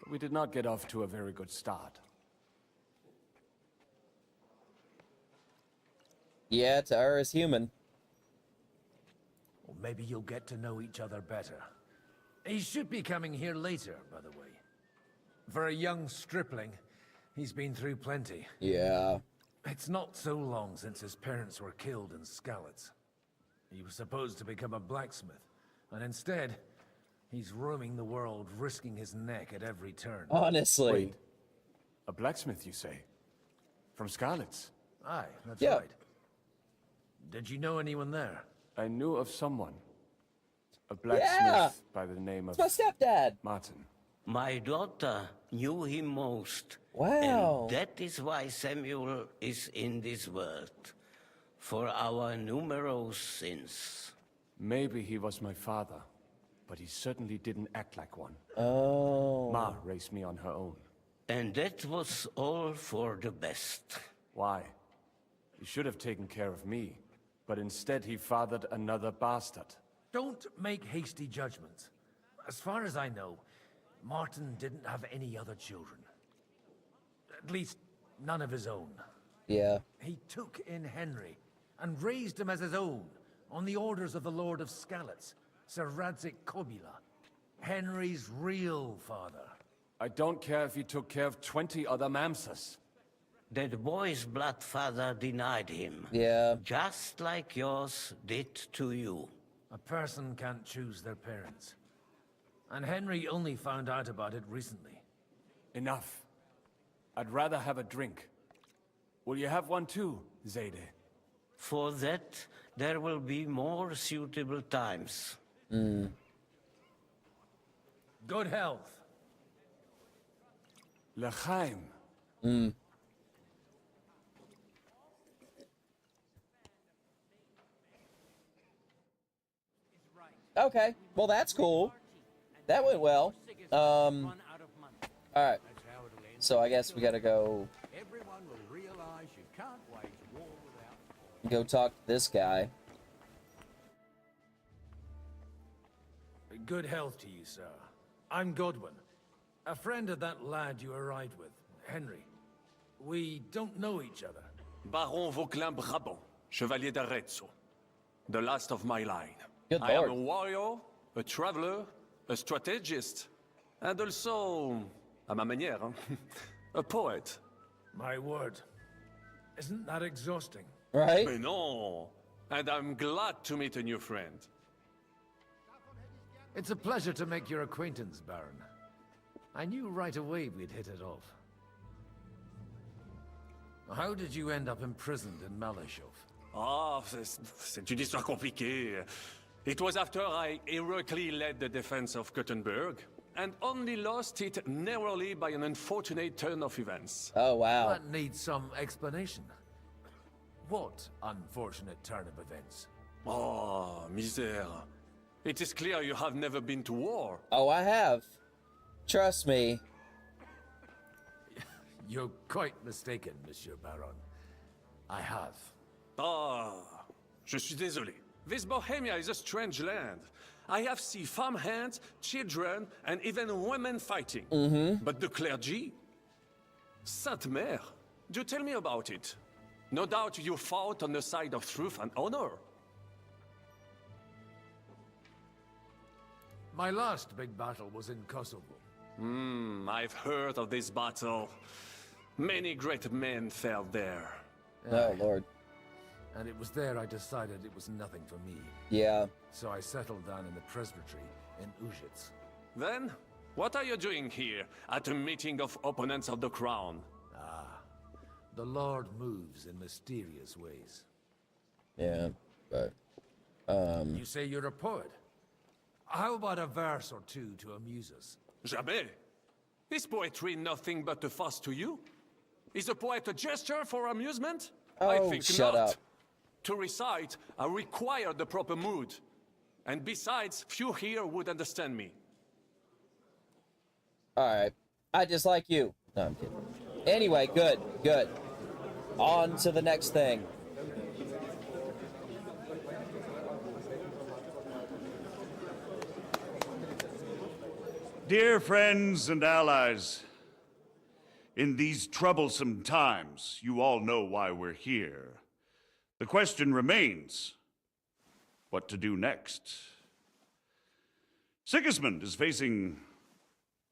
But we did not get off to a very good start. Yeah, to her as human. Or maybe you'll get to know each other better. He should be coming here later, by the way. For a young stripling, he's been through plenty. Yeah. It's not so long since his parents were killed in Skalitz. He was supposed to become a blacksmith, and instead, he's roaming the world, risking his neck at every turn. Honestly. Wait, a blacksmith, you say? From Skalitz? Aye, that's Yeah. right. Did you know anyone there? I knew of someone. A blacksmith by the name of... It's my stepdad. Martin. My daughter knew him most. Wow. And that is why Samuel is in this world. For our numerous sins. Maybe he was my father, but he certainly didn't act like one. Oh. Ma raised me on her own. And that was all for the best. Why? He should have taken care of me, but instead he fathered another bastard. Don't make hasty judgments. As far as I know, Martin didn't have any other children. At least, none of his own. Yeah. He took in Henry, and raised him as his own, on the orders of the Lord of Skalitz, Sir Radzig Kobila, Henry's real father. I don't care if he took care of 20 other mamsas. That boy's blood father denied him. Yeah. Just like yours did to you. A person can't choose their parents. And Henry only found out about it recently. Enough. I'd rather have a drink. Will you have one too, Zayde? For that, there will be more suitable times. Good health. L'chaim. Okay. Well, that's cool. That went well. Alright. So I guess we gotta go... Go talk to this guy. Good health to you, sir. I'm Godwin. A friend of that lad you arrived with, Henry. We don't know each other. Baron Vauclin Brabant, Chevalier d'Arezzo. The last of my line. Good I am lord. a warrior, a traveler, a strategist, and also, à ma manière, a poet. My word. Isn't that exhausting? Right? Mais non! And I'm glad to meet a new friend. It's a pleasure to make your acquaintance, Baron. I knew right away we'd hit it off. How did you end up imprisoned in Malashov? Ah, c'est une histoire compliquée. It was after I heroically led the defense of Gothenburg, and only lost it narrowly by an unfortunate turn of events. Oh, wow. That needs some explanation. What unfortunate turn of events? Oh, misère. It is clear you have never been to war. Oh, I have. Trust me. You're quite mistaken, Monsieur Baron. I have. Ah, je suis désolé. This Bohemia is a strange land. I have seen farmhands, children, and even women fighting. But the clergy? Sainte Mère, do tell me about it. No doubt you fought on the side of truth and honor. My last big battle was in Kosovo. I've heard of this battle. Many great men fell there. Oh, Lord. And it was there I decided it was nothing for me. Yeah. So I settled down in the presbytery in Ujits. Then, what are you doing here at a meeting of opponents of the crown? The Lord moves in mysterious ways. Yeah, but... You say you're a poet? How about a verse or two to amuse us? Jamais. Is poetry nothing but a fuss to you? Is a poet a gesture for amusement? I Oh, think shut not. up. To recite, I require the proper mood. And besides, few here would understand me. Alright. I just like you. No, I'm kidding. Anyway, good, good. On to the next thing. Dear friends and allies, in these troublesome times, you all know why we're here. The question remains, what to do next? Sigismund is facing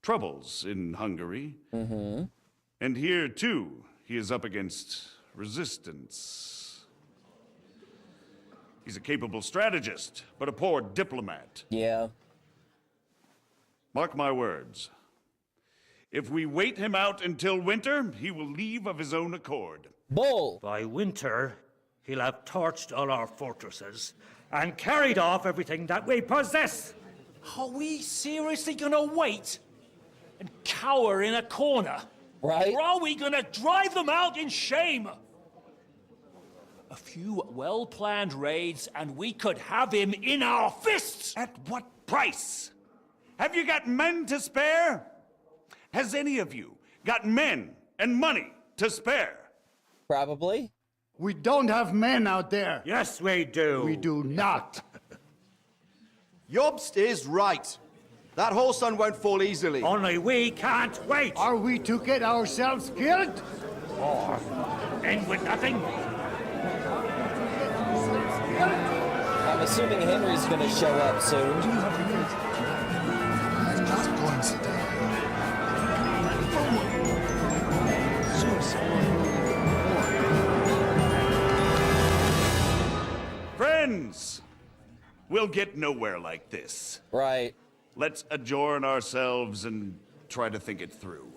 troubles in Hungary. And here, too, he is up against resistance. He's a capable strategist, but a poor diplomat. Yeah. Mark my words. If we wait him out until winter, he will leave of his own accord. Bull! By winter, he'll have torched all our fortresses and carried off everything that we possess. Are we seriously gonna wait and cower in a corner? Right. Or are we gonna drive them out in shame? A few well-planned raids and we could have him in our fists! At what price? Have you got men to spare? Has any of you got men and money to spare? Probably. We don't have men out there. Yes, we do. We do not. Jobst is right. That whole sun won't fall easily. Only we can't wait. Are we to get ourselves killed? Or end with nothing? I'm assuming Henry's gonna show up soon. I'm not going to die. Friends, we'll get nowhere like this. Right. Let's adjourn ourselves and try to think it through.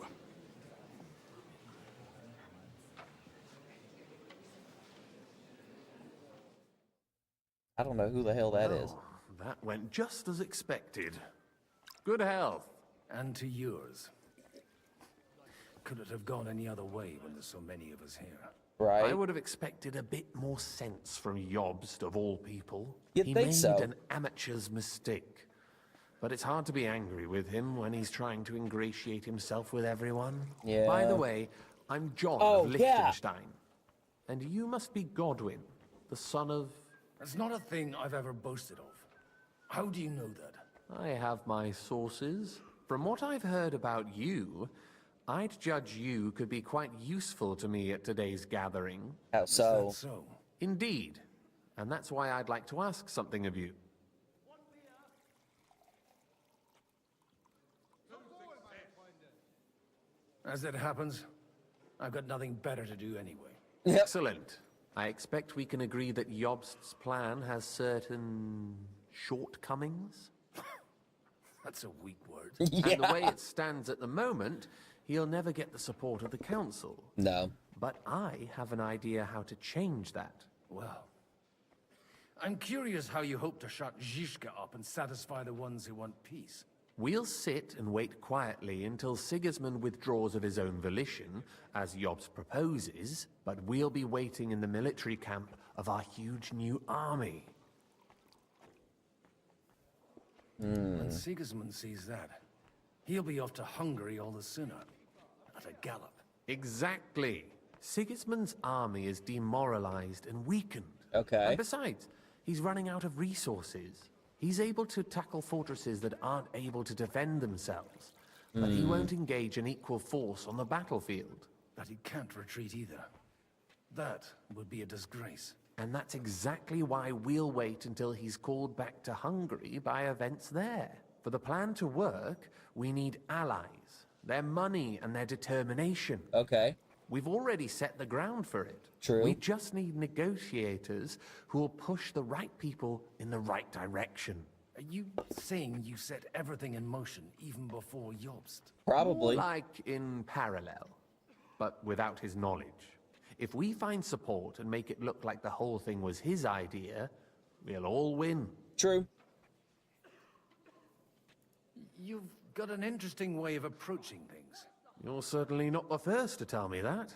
I don't know who the hell that is. That went just as expected. Good health. And to yours. Could it have gone any other way when there's so many of us here? Right. I would have expected a bit more sense from Jobst, of all people. You'd he think made so. an amateur's mistake. But it's hard to be angry with him when he's trying to ingratiate himself with everyone. Yeah. By the way, I'm John of Liechtenstein. And you must be Godwin, the son of... It's not a thing I've ever boasted of. How do you know that? I have my sources. From what I've heard about you, I'd judge you could be quite useful to me at today's gathering. How so? Is that so? Indeed. And that's why I'd like to ask something of you. As it happens, I've got nothing better to do anyway. Excellent. I expect we can agree that Jobst's plan has certain shortcomings? That's a weak word. And the way it stands at the moment, he'll never get the support of the council. No. But I have an idea how to change that. Well, I'm curious how you hope to shut Zizka up and satisfy the ones who want peace. We'll sit and wait quietly until Sigismund withdraws of his own volition, as Jobst proposes, but we'll be waiting in the military camp of our huge new army. When Sigismund sees that, he'll be off to Hungary all the sooner. At a gallop. Exactly. Sigismund's army is demoralized and weakened. Okay. And besides, he's running out of resources. He's able to tackle fortresses that aren't able to defend themselves, but he won't engage an equal force on the battlefield. But he can't retreat either. That would be a disgrace. And that's exactly why we'll wait until he's called back to Hungary by events there. For the plan to work, we need allies, their money and their determination. Okay. We've already set the ground for it. True. We just need negotiators who will push the right people in the right direction. Are you saying you set everything in motion even before Jobst? Probably. More like in parallel, but without his knowledge. If we find support and make it look like the whole thing was his idea, we'll all win. True. You've got an interesting way of approaching things. You're certainly not the first to tell me that.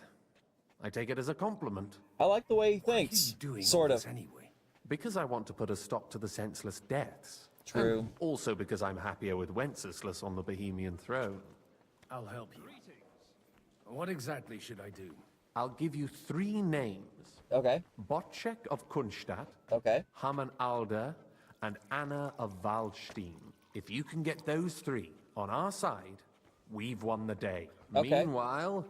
I take it as a compliment. I like the way he thinks. Sort of. Anyway? Because I want to put a stop to the senseless deaths. True. And also because I'm happier with Wenceslas on the Bohemian throne. I'll help you. What exactly should I do? I'll give you 3 names. Okay. Botchek of Kunstadt, Okay. Hamann Alder, and Anna of Waldstein. If you can get those 3 On our side, we've won the day. Okay. Meanwhile,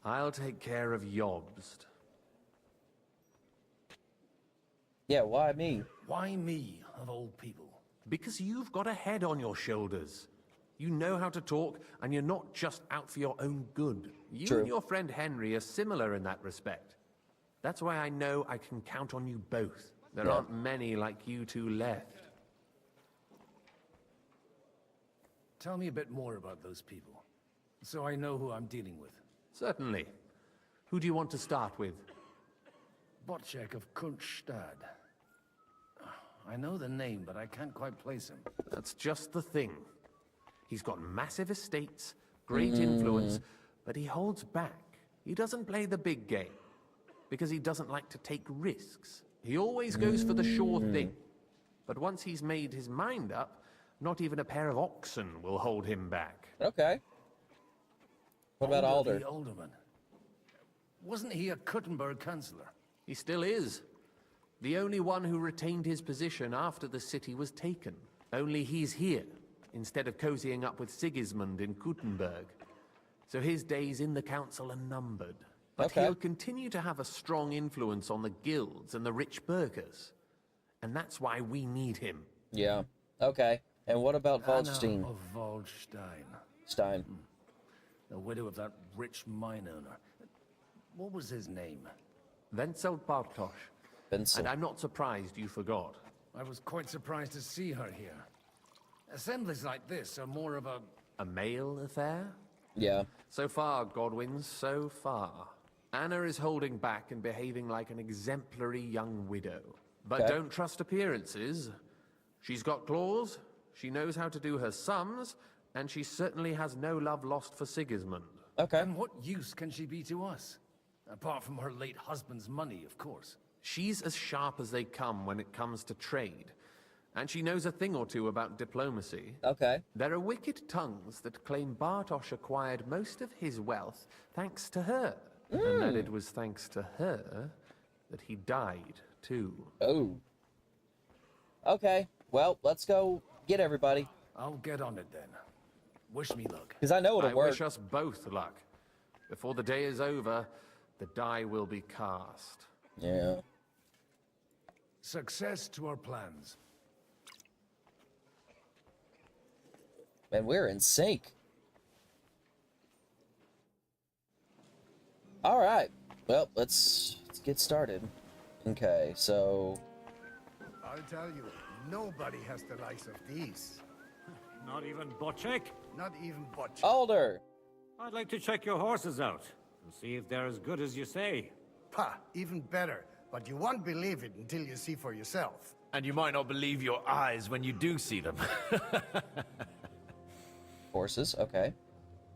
I'll take care of Yobst. Yeah, why me? Why me, of all people? Because you've got a head on your shoulders. You know how to talk, and you're not just out for your own good. You True. and your friend Henry are similar in that respect. That's why I know I can count on you both. There aren't many like you two left. Tell me a bit more about those people, so I know who I'm dealing with. Certainly. Who do you want to start with? Bocek of Kunstad. I know the name, but I can't quite place him. That's just the thing. He's got massive estates, great influence, but he holds back. He doesn't play the big game, because he doesn't like to take risks. He always goes for the sure thing. But once he's made his mind up, not even a pair of oxen will hold him back. Okay. What about Alder? The alderman. Wasn't he a Kuttenberg councillor? He still is. The only one who retained his position after the city was taken. Only he's here, instead of cozying up with Sigismund in Kuttenberg. So his days in the council are numbered. But he'll continue to have a strong influence on the guilds and the rich burghers. And that's why we need him. Yeah. Okay. And what about Waldstein? Anna of Waldstein. Stein. The widow of that rich mine owner. What was his name? Wenzel Bartosz. Wenzel. And I'm not surprised you forgot. I was quite surprised to see her here. Assemblies like this are more of a male affair? Yeah. So far, Godwin, so far. Anna is holding back and behaving like an exemplary young widow. But don't trust appearances. She's got claws, she knows how to do her sums, and she certainly has no love lost for Sigismund. Okay. And what use can she be to us? Apart from her late husband's money, of course. She's as sharp as they come when it comes to trade. And she knows a thing or two about diplomacy. Okay. There are wicked tongues that claim Bartosz acquired most of his wealth thanks to her. And that it was thanks to her that he died, too. Oh. Okay. Well, let's go get everybody. I'll get on it then. Wish me luck. Because I know it'll work. I wish us both luck. Before the day is over, the die will be cast. Yeah. Success to our plans. And we're in sync. All right. Well, let's get started. Okay, so I'll tell you, nobody has the likes of these. Not even Bocek? Not even Bocek. Alder. I'd like to check your horses out and see if they're as good as you say. Pa, even better. But you won't believe it until you see for yourself. And you might not believe your eyes when you do see them. Horses, okay.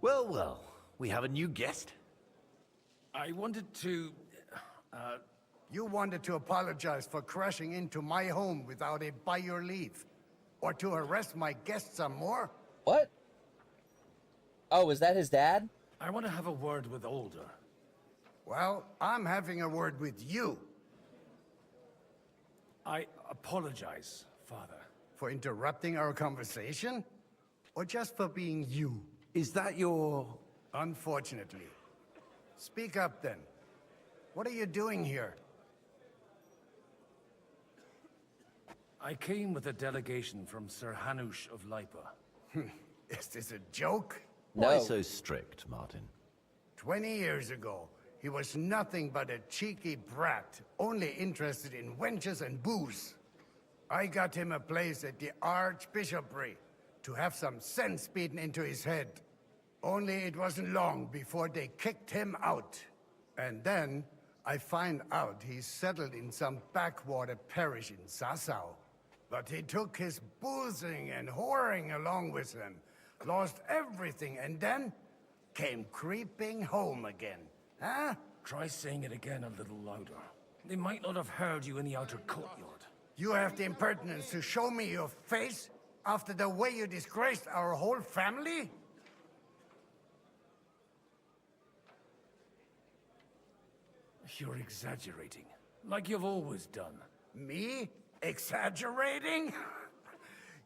Well, well, we have a new guest. I wanted to... You wanted to apologize for crashing into my home without a by your leave. Or to arrest my guests some more? What? Oh, is that his dad? I want to have a word with Alder. Well, I'm having a word with you. I apologize, Father. For interrupting our conversation? Or just for being you? Is that your... Unfortunately. Speak up then. What are you doing here? I came with a delegation from Sir Hanush of Lipa. Is this a joke? Why so strict, Martin? 20 years ago, he was nothing but a cheeky brat, only interested in wenches and booze. I got him a place at the Archbishopry to have some sense beaten into his head. Only it wasn't long before they kicked him out. And then I find out he's settled in some backwater parish in Sassau. But he took his boozing and whoring along with him, lost everything, and then came creeping home again. Huh? Try saying it again a little louder. They might not have heard you in the outer courtyard. You have the impertinence to show me your face after the way you disgraced our whole family? You're exaggerating, like you've always done. Me? Exaggerating?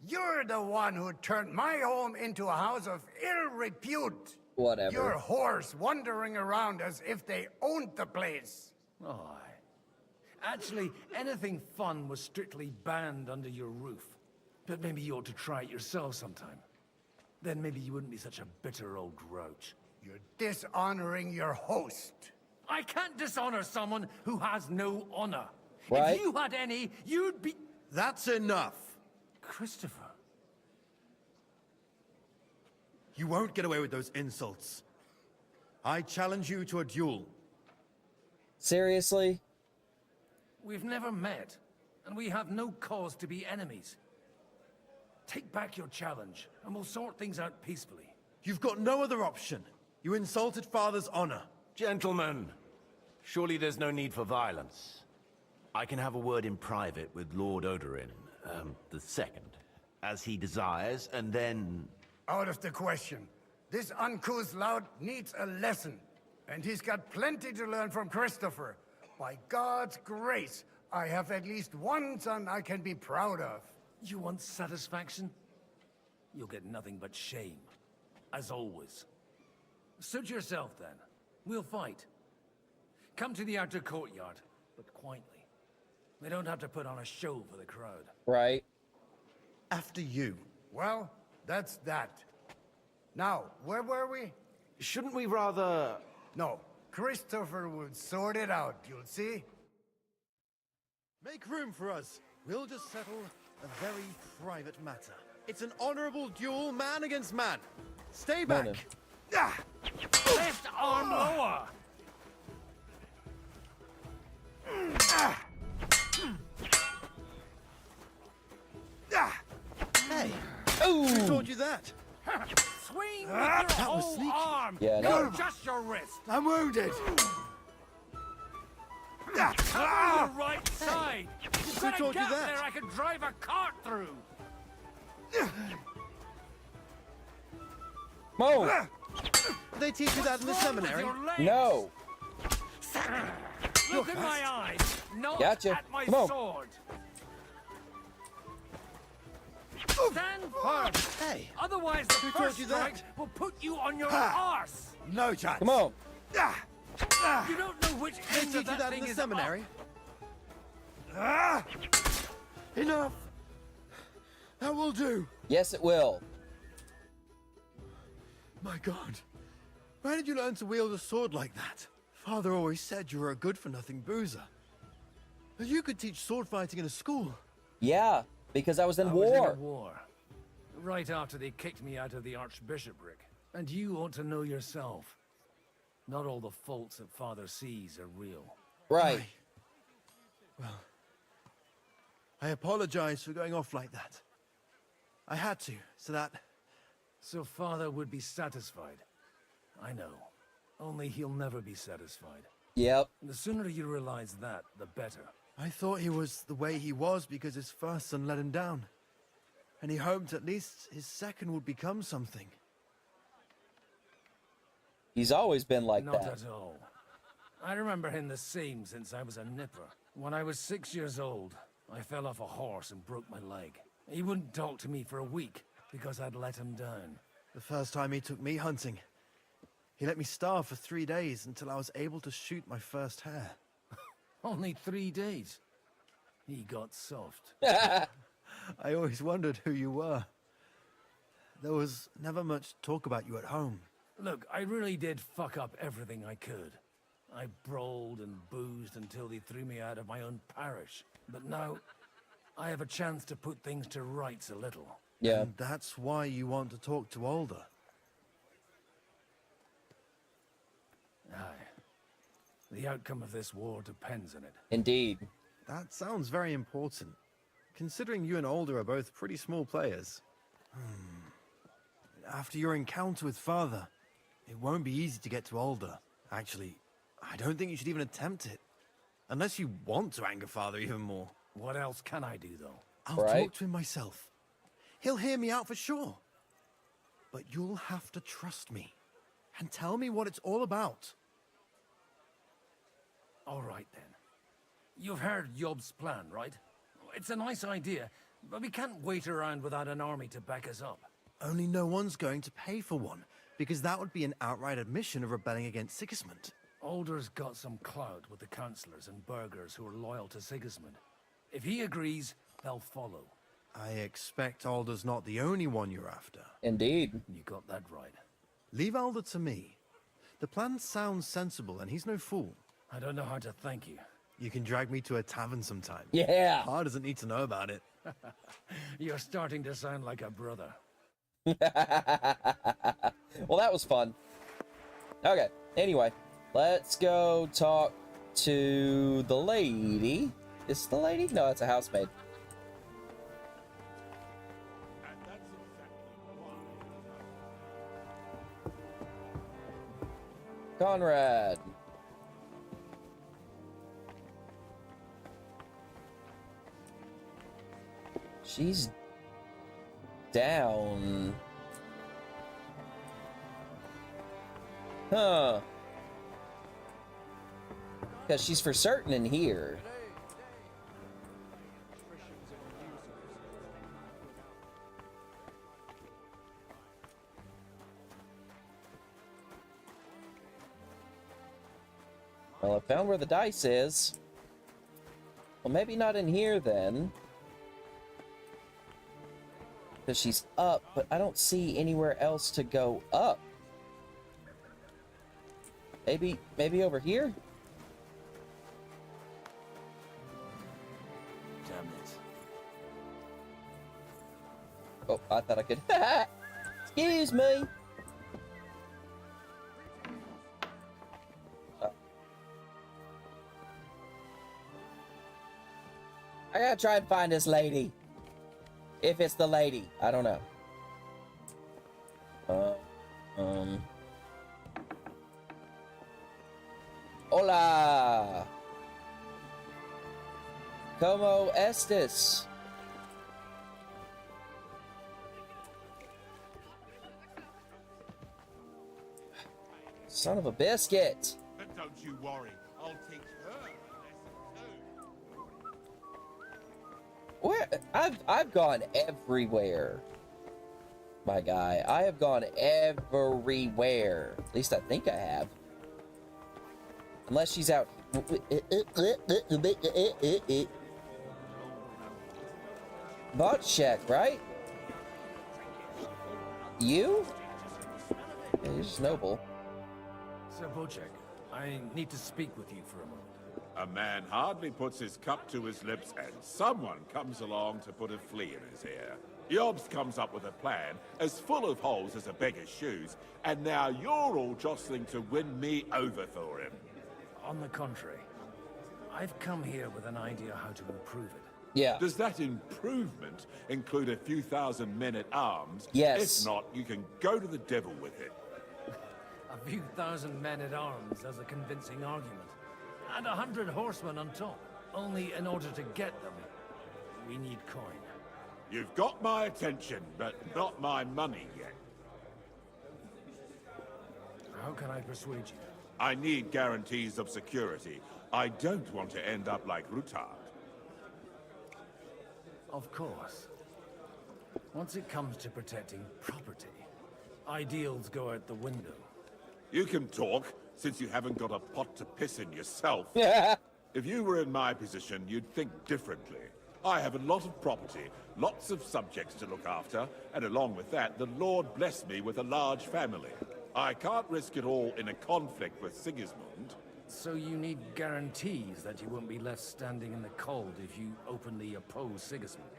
You're the one who turned my home into a house of ill repute. Whatever. Your whores wandering around as if they owned the place. Oh, actually, anything fun was strictly banned under your roof. But maybe you ought to try it yourself sometime. Then maybe you wouldn't be such a bitter old grouch. You're dishonoring your host. I can't dishonor someone who has no honor. Right. If you had any, you'd be... That's enough. Christopher. You won't get away with those insults. I challenge you to a duel. Seriously? We've never met, and we have no cause to be enemies. Take back your challenge, and we'll sort things out peacefully. You've got no other option. You insulted Father's honor. Gentlemen, surely there's no need for violence. I can have a word in private with Lord Odorin, the second, as he desires, and then... Out of the question. This uncouth lout needs a lesson. And he's got plenty to learn from Christopher. By God's grace, I have at least one son I can be proud of. You want satisfaction? You'll get nothing but shame. As always. Suit yourself, then. We'll fight. Come to the outer courtyard, but quietly. We don't have to put on a show for the crowd. Right. After you. Well, that's that. Now, where were we? Shouldn't we rather... No, Christopher will sort it out, you'll see. Make room for us. We'll just settle a very private matter. It's an honorable duel, man against man. Stay back. Left arm lower. Hey, Ooh. who taught you that? Swing with your whole arm. Yeah, not no. just your wrist. I'm wounded. Cover your right side. You've got a taught you gap that? there I can drive a cart through. Mo! Did they teach you that in the seminary? No. Look in my eyes. Not Gotcha. at my Come on. sword. Stand firm. Hey, otherwise the who first taught you strike that? will put you on your arse. No chance. Come on. You don't know which They end teach of you that that in thing the is seminary? up. Enough. That will do. Yes, it will. My God. Where did you learn to wield a sword like that? Father always said you were a good-for-nothing boozer. But you could teach sword fighting in a school. Yeah, because I was in I war. was in a war. Right after they kicked me out of the archbishopric. And you ought to know yourself. Not all the faults that Father sees are real. Right. Well, I apologize for going off like that. I had to, so that... So Father would be satisfied. I know. Only he'll never be satisfied. Yep. The sooner you realize that, the better. I thought he was the way he was because his first son let him down. And he hoped at least his second would become something. He's always been like Not that. at all. I remember him the same since I was a nipper. When I was 6 years old, I fell off a horse and broke my leg. He wouldn't talk to me for a week because I'd let him down. The first time he took me hunting, he let me starve for 3 days until I was able to shoot my first hare. Only 3 days. He got soft. I always wondered who you were. There was never much talk about you at home. Look, I really did fuck up everything I could. I brawled and boozed until they threw me out of my own parish. But now, I have a chance to put things to rights a little. Yeah. And that's why you want to talk to Alder. Aye. The outcome of this war depends on it. Indeed. That sounds very important, considering you and Alder are both pretty small players. After your encounter with Father, it won't be easy to get to Alder. Actually, I don't think you should even attempt it. Unless you want to anger Father even more. What else can I do, though? I'll talk to him myself. He'll hear me out for sure. But you'll have to trust me. And tell me what it's all about. All right, then. You've heard Yob's plan, right? It's a nice idea, But we can't wait around without an army to back us up. Only no one's going to pay for one, because that would be an outright admission of rebelling against Sigismund. Alder's got some clout with the councillors and burghers who are loyal to Sigismund. If he agrees, they'll follow. I expect Alder's not the only one you're after. Indeed. You got that right. Leave Alder to me. The plan sounds sensible, and he's no fool. I don't know how to thank you. You can drag me to a tavern sometime. Yeah. Pa doesn't need to know about it. You're starting to sound like a brother. Well, that was fun. Okay, anyway, let's go talk to the lady. Is this the lady? No, it's a housemaid. Conrad. She's down. Huh. Because she's for certain in here. Well, I found where the dice is. Well, maybe not in here then. Because she's up, but I don't see anywhere else to go up. Maybe over here? Damn it. Oh, I thought I could. Excuse me. I gotta try and find this lady. If it's the lady, I don't know. Hola. ¿Cómo estás? Son of a biscuit. But don't you worry, I'll teach her. Where I've gone everywhere. My guy, I have gone everywhere. At least I think I have. Unless she's out. Bot check, right? You? Yeah, you're just noble. Sir Bocek, I need to speak with you for a moment. A man hardly puts his cup to his lips and someone comes along to put a flea in his ear. Yobs comes up with a plan as full of holes as a beggar's shoes, and now you're all jostling to win me over for him. On the contrary, I've come here with an idea how to improve it. Yeah. Does that improvement include a few thousand men-at-arms? Yes. If not, you can go to the devil with it. A few thousand men-at-arms as a convincing argument. And 100 horsemen on top. Only in order to get them, we need coin. You've got my attention, but not my money yet. How can I persuade you? I need guarantees of security. I don't want to end up like Rutard. Of course. Once it comes to protecting property, ideals go out the window. You can talk, since you haven't got a pot to piss in yourself. Yeah. If you were in my position, you'd think differently. I have a lot of property, lots of subjects to look after, and along with that, the Lord blessed me with a large family. I can't risk it all in a conflict with Sigismund. So you need guarantees that you won't be left standing in the cold if you openly oppose Sigismund.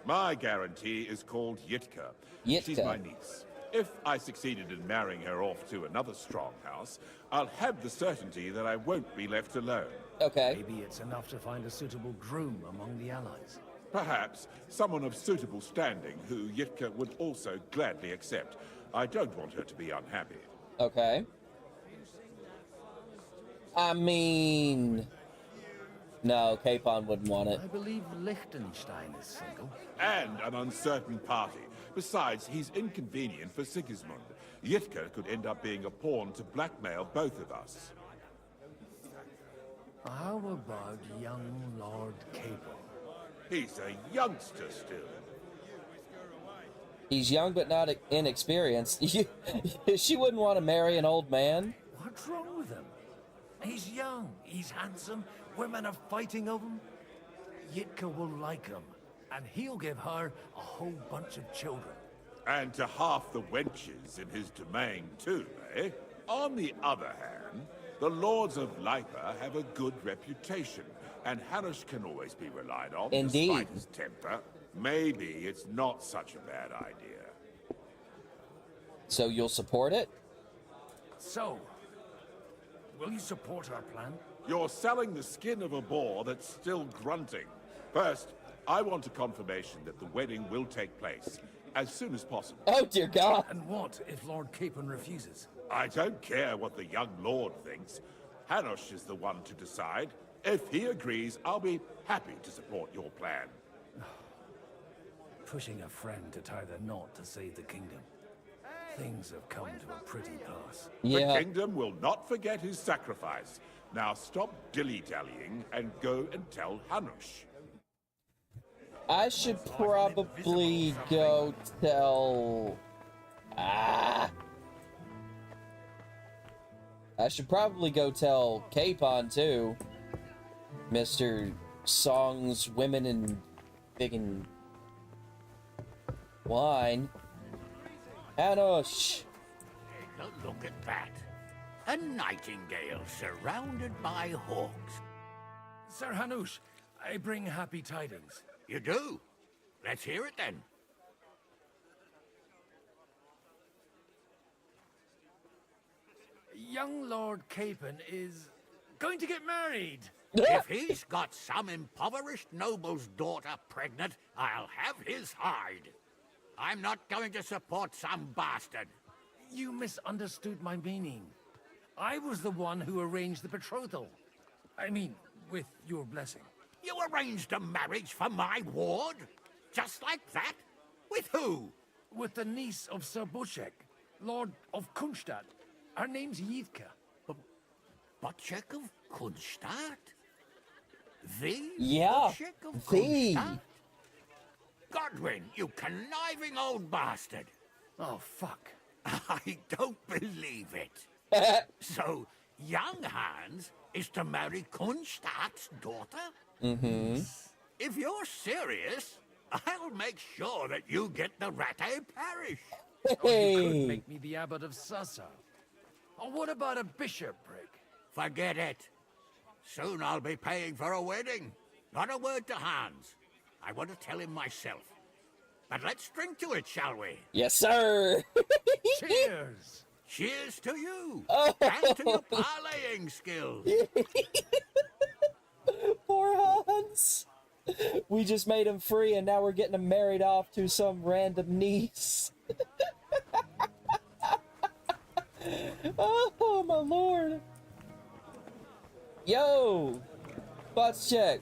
My guarantee is called Yitka. She's my niece. If I succeeded in marrying her off to another strong house, I'll have the certainty that I won't be left alone. Okay. Maybe it's enough to find a suitable groom among the allies. Perhaps someone of suitable standing who Yitka would also gladly accept. I don't want her to be unhappy. Okay. I mean... No, Capon wouldn't want it. I believe Liechtenstein is single. And an uncertain party. Besides, he's inconvenient for Sigismund. Yitka could end up being a pawn to blackmail both of us. How about young Lord Capon? He's a youngster still. He's young but not inexperienced. She wouldn't want to marry an old man. What's wrong with him? He's young, he's handsome, women are fighting over him. Yitka will like him, and he'll give her a whole bunch of children. And to half the wenches in his domain too, eh? On the other hand, the Lords of Lipa have a good reputation, and Hanush can always be relied on. Indeed. Despite his temper. Maybe it's not such a bad idea. So you'll support it? So, will you support our plan? You're selling the skin of a boar that's still grunting. First, I want a confirmation that the wedding will take place as soon as possible. Oh, dear God. And what if Lord Capon refuses? I don't care what the young lord thinks. Hanush is the one to decide. If he agrees, I'll be happy to support your plan. Pushing a friend to tie the knot to save the kingdom. Things have come to a pretty pass. The kingdom will not forget his sacrifice. Now stop dilly-dallying and go and tell Hanush. I should probably go tell... I should probably go tell Capon, too. Mr. Songs, Women, and Biggin' Wine. Hanush! Take a look at that. A nightingale surrounded by hawks. Sir Hanush, I bring happy tidings. You do? Let's hear it then. Young Lord Capon is going to get married. If he's got some impoverished noble's daughter pregnant, I'll have his hide. I'm not going to support some bastard. You misunderstood my meaning. I was the one who arranged the betrothal. I mean, with your blessing. You arranged a marriage for my ward? Just like that? With who? With the niece of Sir Bushek, Lord of Kunstadt. Her name's Yitka. Bushek of Kunstadt? The Yeah, Bushek of the. Kunstadt? Godwin, you conniving old bastard. Oh, fuck. I don't believe it. So, young Hans is to marry Kunstadt's daughter? Mm-hmm. If you're serious, I'll make sure that you get the Rattay parish. Or you could make me the abbot of Sassa. Or what about a bishopric? Forget it. Soon I'll be paying for a wedding. Not a word to Hans. I want to tell him myself. But let's drink to it, shall we? Yes, sir. Cheers. Cheers to you. Oh. And to your parlaying skills. Poor Hans. We just made him free, and now we're getting him married off to some random niece. Oh, my lord. Yo. Bots check.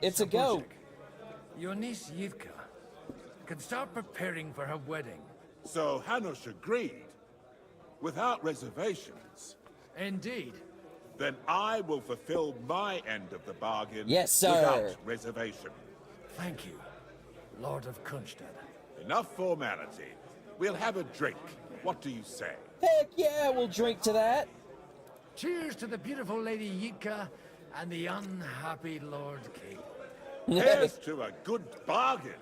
It's a go. Your niece Yitka can start preparing for her wedding. So Hanush agreed, without reservations. Indeed. Then I will fulfill my end of the bargain. Yes, sir. Without reservation. Thank you, Lord of Kunstadt. Enough formality. We'll have a drink. What do you say? Heck yeah, we'll drink to that. Cheers to the beautiful Lady Yitka and the unhappy Lord Cape. Here's to a good bargain.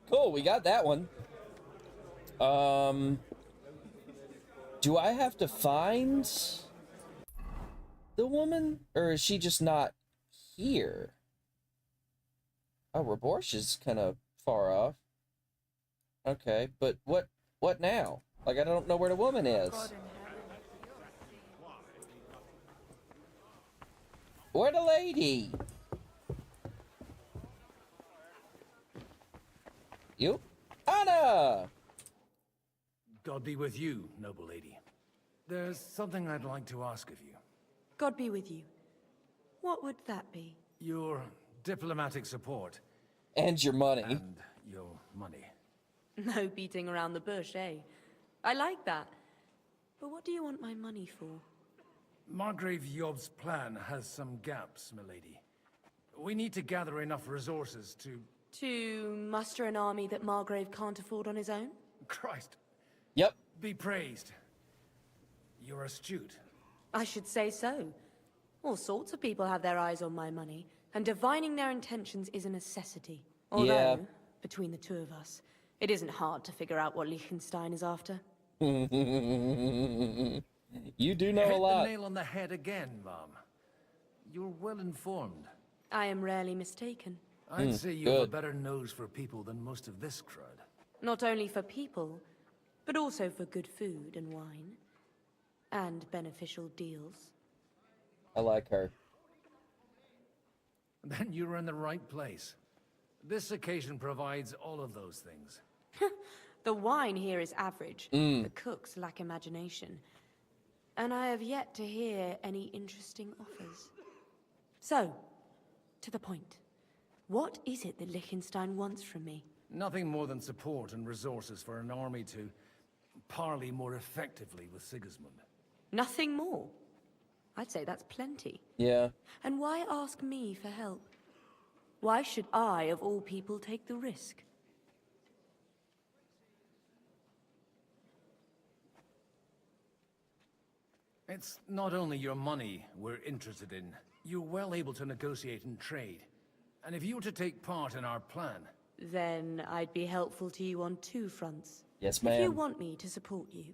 Cool, we got that one. Do I have to find the woman? Or is she just not here? Oh, Raborsh is kind of far off. Okay, but what now? Like, I don't know where the woman is. Where the lady? You? Anna! God be with you, noble lady. There's something I'd like to ask of you. God be with you. What would that be? Your diplomatic support. And your money. And your money. No beating around the bush, eh? I like that. But what do you want my money for? Margrave Yob's plan has some gaps, milady. We need to gather enough resources to... To muster an army that Margrave can't afford on his own? Christ. Yep. Be praised. You're astute. I should say so. All sorts of people have their eyes on my money, and divining their intentions is a necessity. Although, between the two of us, it isn't hard to figure out what Liechtenstein is after. You do know a lot. Hit the nail on the head again, Mom. You're well informed. I am rarely mistaken. I'd say you have a better nose for people than most of this crowd. Not only for people, but also for good food and wine. And beneficial deals. I like her. Then you're in the right place. This occasion provides all of those things. The wine here is average. The cooks lack imagination. And I have yet to hear any interesting offers. So, to the point. What is it that Liechtenstein wants from me? Nothing more than support and resources for an army to parley more effectively with Sigismund. Nothing more? I'd say that's plenty. Yeah. And why ask me for help? Why should I, of all people, take the risk? It's not only your money we're interested in. You're well able to negotiate and trade. And if you were to take part in our plan... Then I'd be helpful to you on two fronts. Yes, If ma'am. you want me to support you,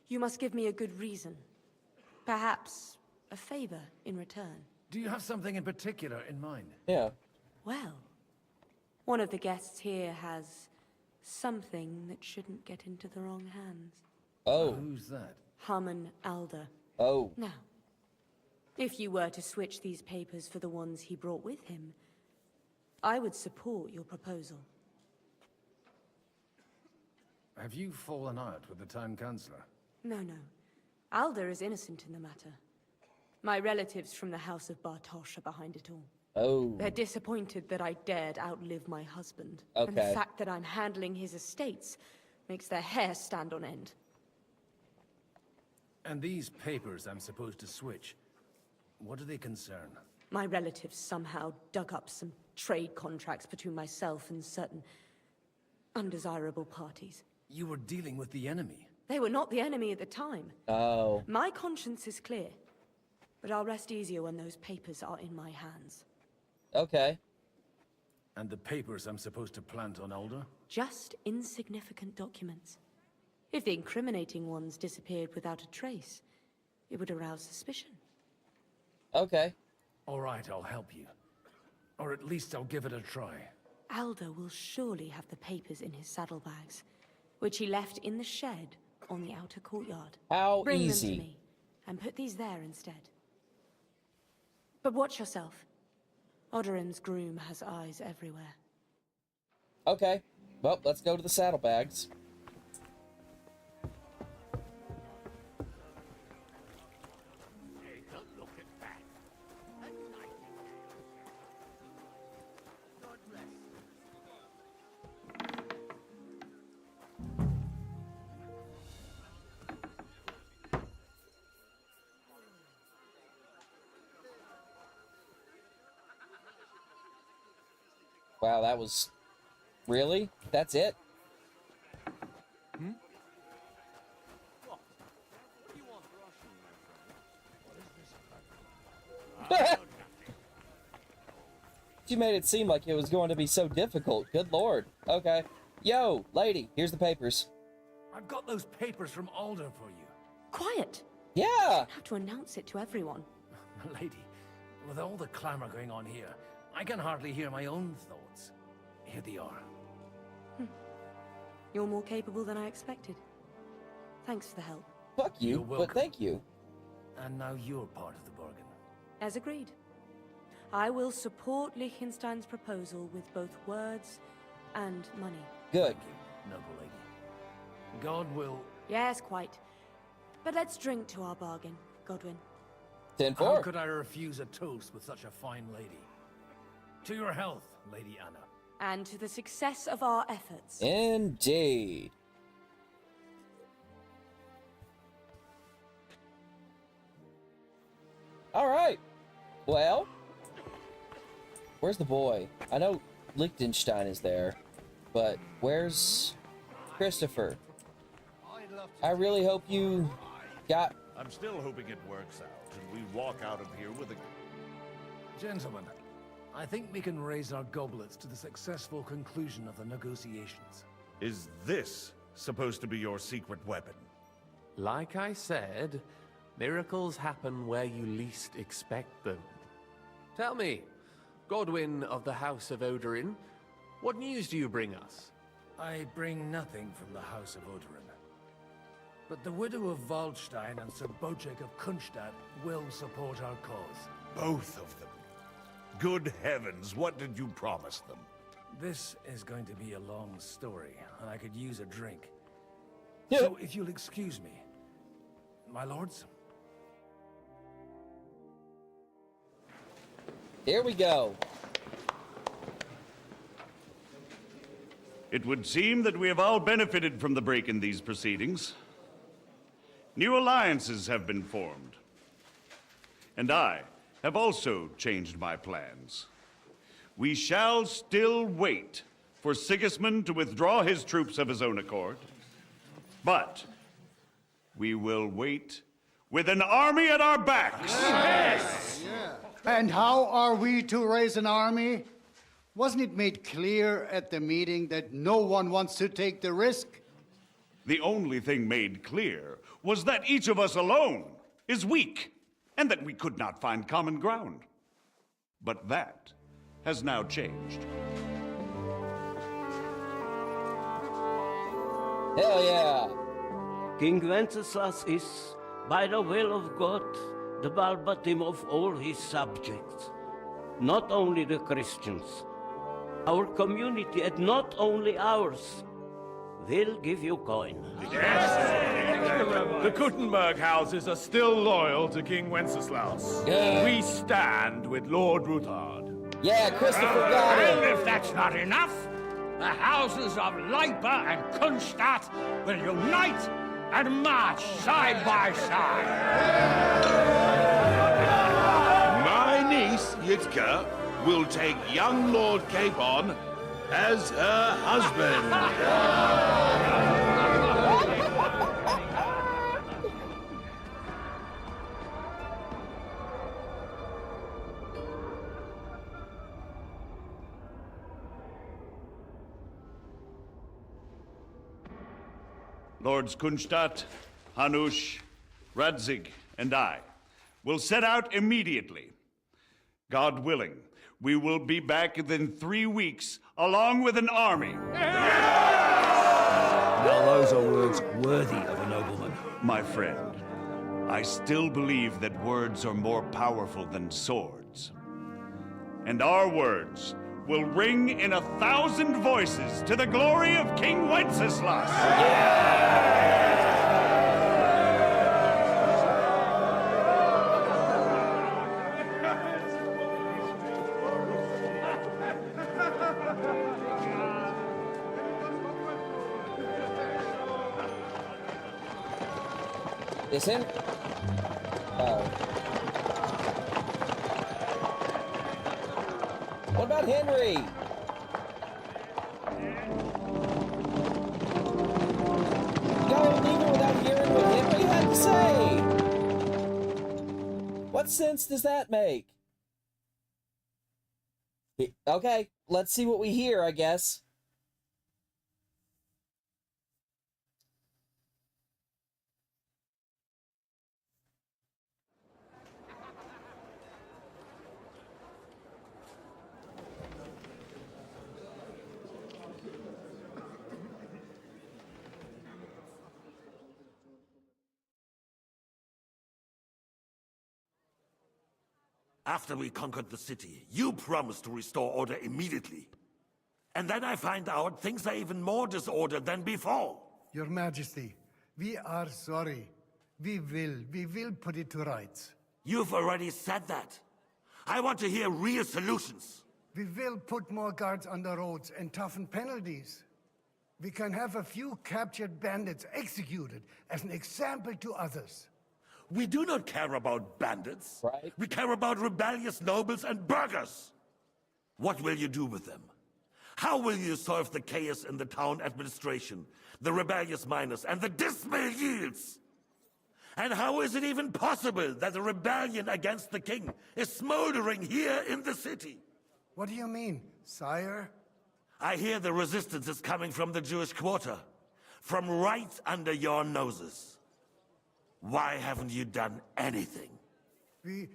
you must give me a good reason. Perhaps a favor in return. Do you have something in particular in mind? Yeah. Well, one of the guests here has something that shouldn't get into the wrong hands. Oh. Who's that? Harmon Alder. Oh. Now, if you were to switch these papers for the ones he brought with him, I would support your proposal. Have you fallen out with the town councillor? No. Alder is innocent in the matter. My relatives from the House of Bartosz are behind it all. Oh. They're disappointed that I dared outlive my husband. Okay. And the fact that I'm handling his estates makes their hair stand on end. And these papers I'm supposed to switch, what do they concern? My relatives somehow dug up some trade contracts between myself and certain undesirable parties. You were dealing with the enemy. They were not the enemy at the time. Oh. My conscience is clear, but I'll rest easier when those papers are in my hands. Okay. And the papers I'm supposed to plant on Alder? Just insignificant documents. If the incriminating ones disappeared without a trace, it would arouse suspicion. Okay. All right, I'll help you. Or at least I'll give it a try. Alder will surely have the papers in his saddlebags, which he left in the shed on the outer courtyard. How Bring easy. them to me, and put these there instead. But watch yourself. Odorin's groom has eyes everywhere. Okay. Well, let's go to the saddlebags. Wow, that was... Really? That's it? You made it seem like it was going to be so difficult. Good lord. Okay. Yo, lady, here's the papers. I've got those papers from Alder for you. Quiet! Yeah! You don't have to announce it to everyone. Lady, with all the clamor going on here, I can hardly hear my own thoughts. Here they are. You're more capable than I expected. Thanks for the help. Fuck you, You're but welcome. thank you. And now you're part of the bargain. As agreed. I will support Liechtenstein's proposal with both words and money. Good. Thank you, noble lady. God will... Yes, quite. But let's drink to our bargain, Godwin. 10-4. How could I refuse a toast with such a fine lady? To your health, Lady Anna. And to the success of our efforts. Indeed. Alright. Well, where's the boy? I know Liechtenstein is there, but where's Christopher? I really hope you got... I'm still hoping it works out, and we walk out of here with a... Gentlemen, I think we can raise our goblets to the successful conclusion of the negotiations. Is this supposed to be your secret weapon? Like I said, miracles happen where you least expect them. Tell me, Godwin of the House of Odorin, what news do you bring us? I bring nothing from the House of Odorin. But the widow of Waldstein and Sir Bocek of Kunstadt will support our cause. Both of them. Good heavens, what did you promise them? This is going to be a long story, and I could use a drink. So if you'll excuse me, my lords. Here we go. It would seem that we have all benefited from the break in these proceedings. New alliances have been formed. And I have also changed my plans. We shall still wait for Sigismund to withdraw his troops of his own accord. But we will wait with an army at our backs. Yes! And how are we to raise an army? Wasn't it made clear at the meeting that no one wants to take the risk? The only thing made clear was that each of us alone is weak, and that we could not find common ground. But that has now changed. Hell yeah! King Wenceslas is, by the will of God, the Balbatim of all his subjects. Not only the Christians, our community, and not only ours. We'll give you coin. The Kuttenberg houses are still loyal to King Wenceslaus. Yeah. We stand with Lord Ruthard. Yeah, Christopher got it. And if that's not enough, the houses of Leipa and Kunstadt will unite and march side by side. My niece, Yitka, will take young Lord Capon as her husband. Lords Kunstadt, Hanush, Radzig, and I will set out immediately. God willing, we will be back within 3 weeks, along with an army. Now those are words worthy of a nobleman. My friend, I still believe that words are more powerful than swords. And our words will ring in 1,000 voices to the glory of King Wenceslas. Is him? Oh. What about Henry? Y'all leaving without hearing what Henry had to say? What sense does that make? Okay, let's see what we hear, I guess. After we conquered the city, you promised to restore order immediately. And then I find out things are even more disordered than before. Your Majesty, we are sorry. We will put it to rights. You've already said that. I want to hear real solutions. We will put more guards on the roads and toughen penalties. We can have a few captured bandits executed as an example to others. We do not care about bandits. Right. We care about rebellious nobles and burghers. What will you do with them? How will you solve the chaos in the town administration, the rebellious miners, and the dismal yields? And how is it even possible that a rebellion against the king is smoldering here in the city? What do you mean, sire? I hear the resistance is coming from the Jewish quarter, from right under your noses. Why haven't you done anything? We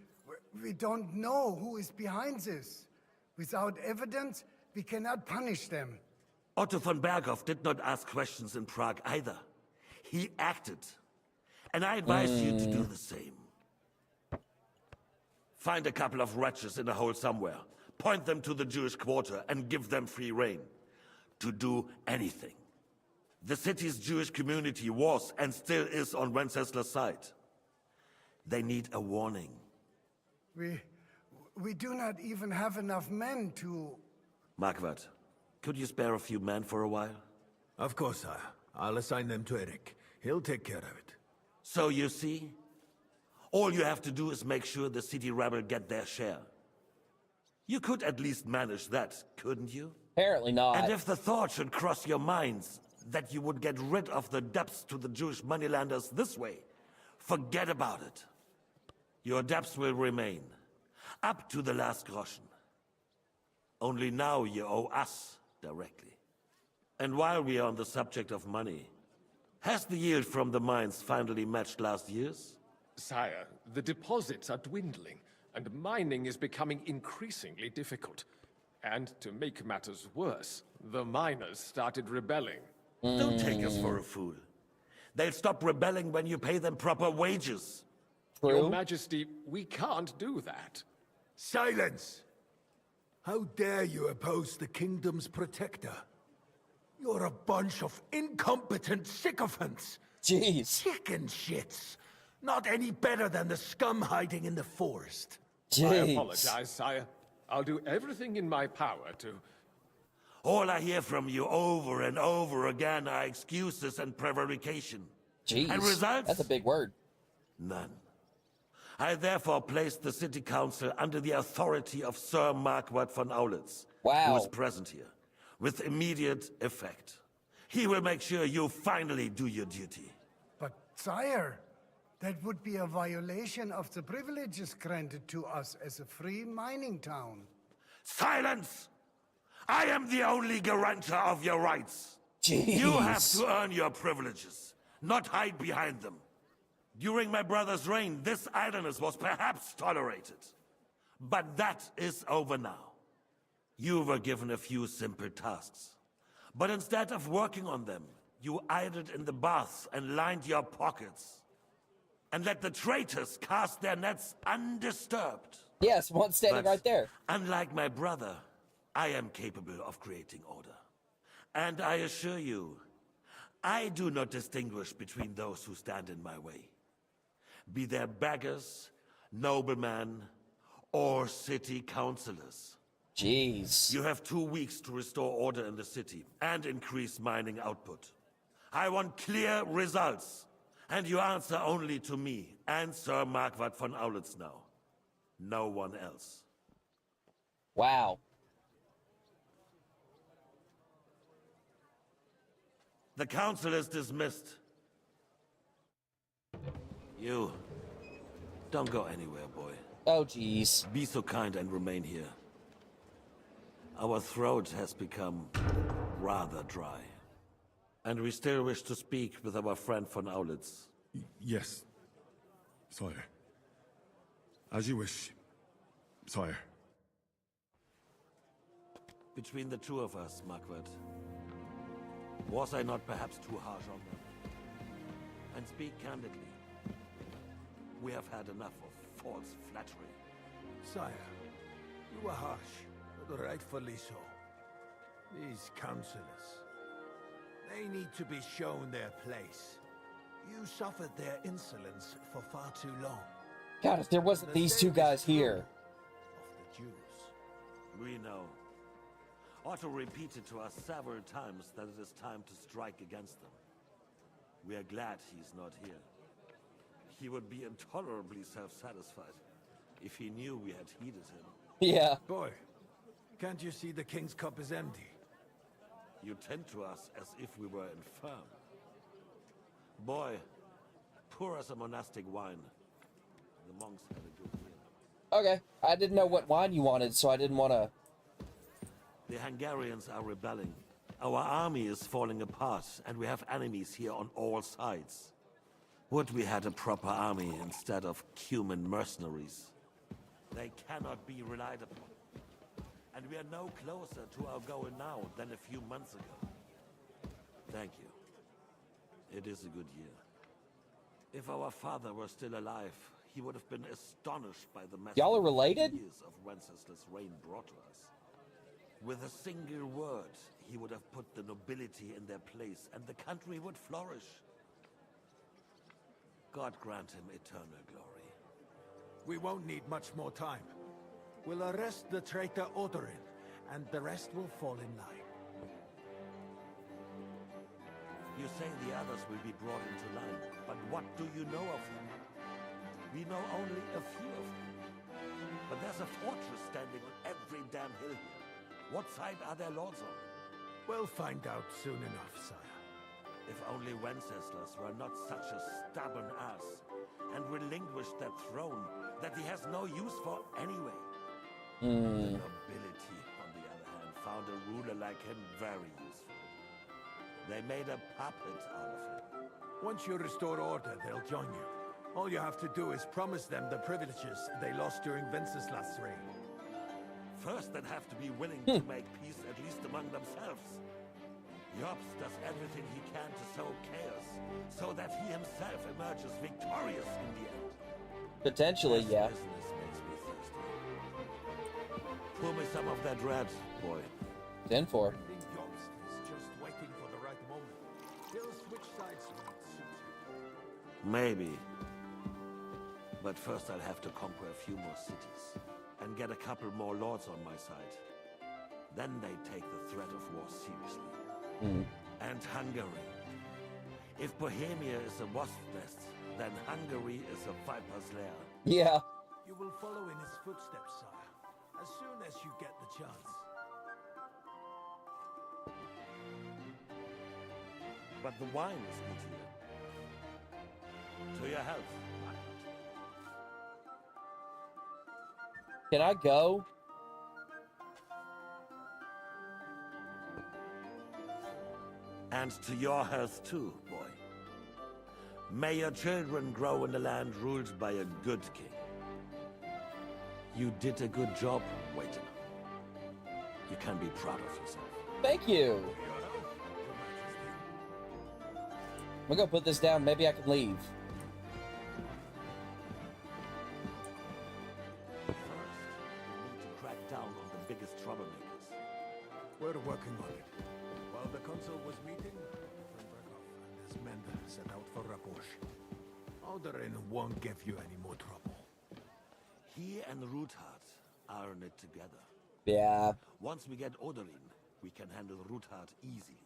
don't know who is behind this. Without evidence, we cannot punish them. Otto von Berghoff did not ask questions in Prague either. He acted. And I advise you to do the same. Find a couple of wretches in a hole somewhere, point them to the Jewish quarter, and give them free rein to do anything. The city's Jewish community was and still is on Wenceslas' side. They need a warning. We do not even have enough men to... Marquardt, could you spare a few men for a while? Of course, sire. I'll assign them to Eric. He'll take care of it. So you see, all you have to do is make sure the city rebel get their share. You could at least manage that, couldn't you? Apparently not. And if the thought should cross your minds that you would get rid of the debts to the Jewish moneylenders this way, forget about it. Your debts will remain, up to the last groschen. Only now you owe us directly. And while we are on the subject of money, has the yield from the mines finally matched last year's? Sire, the deposits are dwindling, and mining is becoming increasingly difficult. And to make matters worse, the miners started rebelling. Don't take us for a fool. They'll stop rebelling when you pay them proper wages. Your Majesty, we can't do that. Silence! How dare you oppose the kingdom's protector? You're a bunch of incompetent sycophants. Jeez. Chicken shits. Not any better than the scum hiding in the forest. Jeez. I apologize, sire. I'll do everything in my power to... All I hear from you over and over again are excuses and prevarication. Jeez. And results? That's a big word. None. I therefore placed the city council under the authority of Sir Marquardt von Aulitz, who is present here, with immediate effect. He will make sure you finally do your duty. But, sire, that would be a violation of the privileges granted to us as a free mining town. Silence! I am the only guarantor of your rights. Jeez. You have to earn your privileges, not hide behind them. During my brother's reign, this idleness was perhaps tolerated. But that is over now. You were given a few simple tasks. But instead of working on them, you idled in the baths and lined your pockets. And let the traitors cast their nets undisturbed. Yes, one standing right there. Unlike my brother, I am capable of creating order. And I assure you, I do not distinguish between those who stand in my way. Be they beggars, noblemen, or city councillors. Jeez. You have 2 weeks to restore order in the city and increase mining output. I want clear results, and you answer only to me and Sir Marquardt von Aulitz now. No one else. Wow. The council is dismissed. You, don't go anywhere, boy. Oh, jeez. Be so kind and remain here. Our throat has become rather dry. And we still wish to speak with our friend von Aulitz. Yes, sire. As you wish, sire. Between the two of us, Marquardt, was I not perhaps too harsh on them? And speak candidly, we have had enough of false flattery. Sire, you were harsh, but rightfully so. These councillors, they need to be shown their place. You suffered their insolence for far too long. God, if there wasn't these two guys here. Of the Jews. We know. Otto repeated to us several times that it is time to strike against them. We are glad he's not here. He would be intolerably self-satisfied if he knew we had heeded him. Yeah. Boy, can't you see the king's cup is empty? You tend to us as if we were infirm. Boy, pour us a monastic wine. The monks had a good meal. Okay. I didn't know what wine you wanted, so I didn't want to... The Hungarians are rebelling. Our army is falling apart, and we have enemies here on all sides. Would we had a proper army instead of cumin mercenaries? They cannot be relied upon. And we are no closer to our goal now than a few months ago. Thank you. It is a good year. If our father were still alive, he would have been astonished by the message y'all are related? years of Wenceslas' reign brought to us. With a single word, he would have put the nobility in their place, and the country would flourish. God grant him eternal glory. We won't need much more time. We'll arrest the traitor Odorin, and the rest will fall in line. You say the others will be brought into line, but what do you know of them? We know only a few of them. But there's a fortress standing on every damn hill here. What side are their lords on? We'll find out soon enough, sire. If only Wenceslas were not such a stubborn ass, and relinquished that throne that he has no use for anyway. The nobility, on the other hand, found a ruler like him very useful. They made a puppet out of him. Once you restore order, they'll join you. All you have to do is promise them the privileges they lost during Wenceslas' reign. First, they'd have to be willing to make peace at least among themselves. Jobs does everything he can to sow chaos, so that he himself emerges victorious in the end. Potentially, yeah. Business makes me thirsty. Pour me some of that red, boy. 10-4. I think Jobs is just waiting for the right moment. He'll switch sides when it suits him. Maybe. But first I'll have to conquer a few more cities, and get a couple more lords on my side. Then they take the threat of war seriously. And Hungary. If Bohemia is a wasp nest, then Hungary is a viper's lair. Yeah. You will follow in his footsteps, sire, as soon as you get the chance. But the wine is good here. To your health. Can I go? And to your health too, boy. May your children grow in a land ruled by a good king. You did a good job, Waiter. You can be proud of yourself. Thank you. I'm gonna put this down. Maybe I can leave. First, we need to crack down on the biggest troublemakers. We're working on it. While the consul was meeting, Berghoff and his men set out for Raposh. Odorin won't give you any more trouble. He and Ruthard are in it together. Yeah. Once we get Odorin, we can handle Ruthard easily.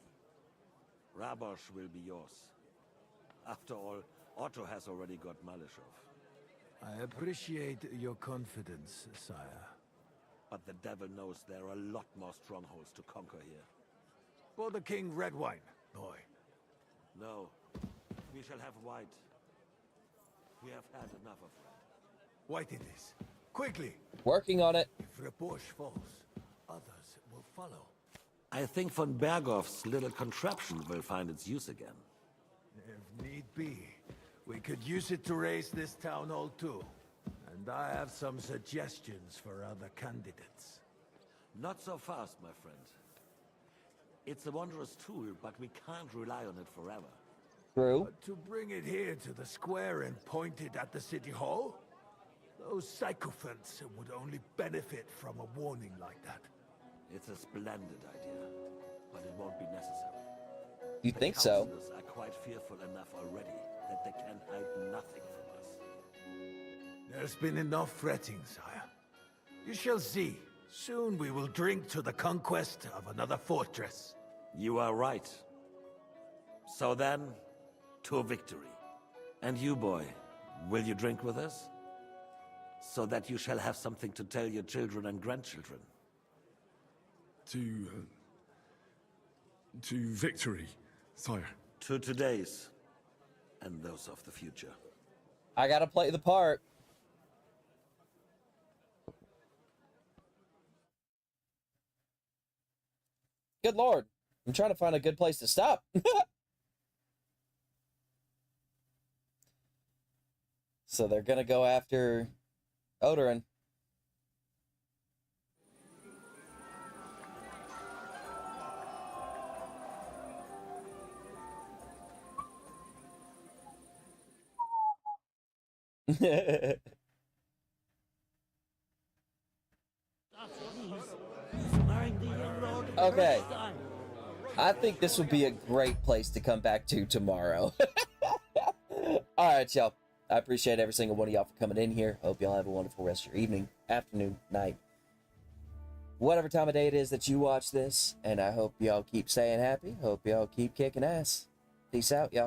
Rabosh will be yours. After all, Otto has already got Malishov. I appreciate your confidence, sire. But the devil knows there are a lot more strongholds to conquer here. For the king, red wine, boy. No, we shall have white. We have had enough of red. White it is. Quickly! Working on it. If Raposh falls, others will follow. I think von Berghoff's little contraption will find its use again. If need be, we could use it to raise this town hall too. And I have some suggestions for other candidates. Not so fast, my friend. It's a wondrous tool, but we can't rely on it forever. True. But to bring it here to the square and point it at the city hall? Those sycophants would only benefit from a warning like that. It's a splendid idea, but it won't be necessary. You think so? The councillors are quite fearful enough already that they can hide nothing from us. There's been enough fretting, sire. You shall see. Soon we will drink to the conquest of another fortress. You are right. So then, to victory. And you, boy, Will you drink with us? So that you shall have something to tell your children and grandchildren. To victory, sire. To today's, and those of the future. I gotta play the part. Good lord. I'm trying to find a good place to stop. So they're gonna go after Odorin. Okay. I think this would be a great place to come back to tomorrow. Alright, y'all. I appreciate every single one of y'all for coming in here. Hope y'all have a wonderful rest of your evening, afternoon, night. Whatever time of day it is that you watch this. And I hope y'all keep staying happy. Hope y'all keep kicking ass. Peace out, y'all.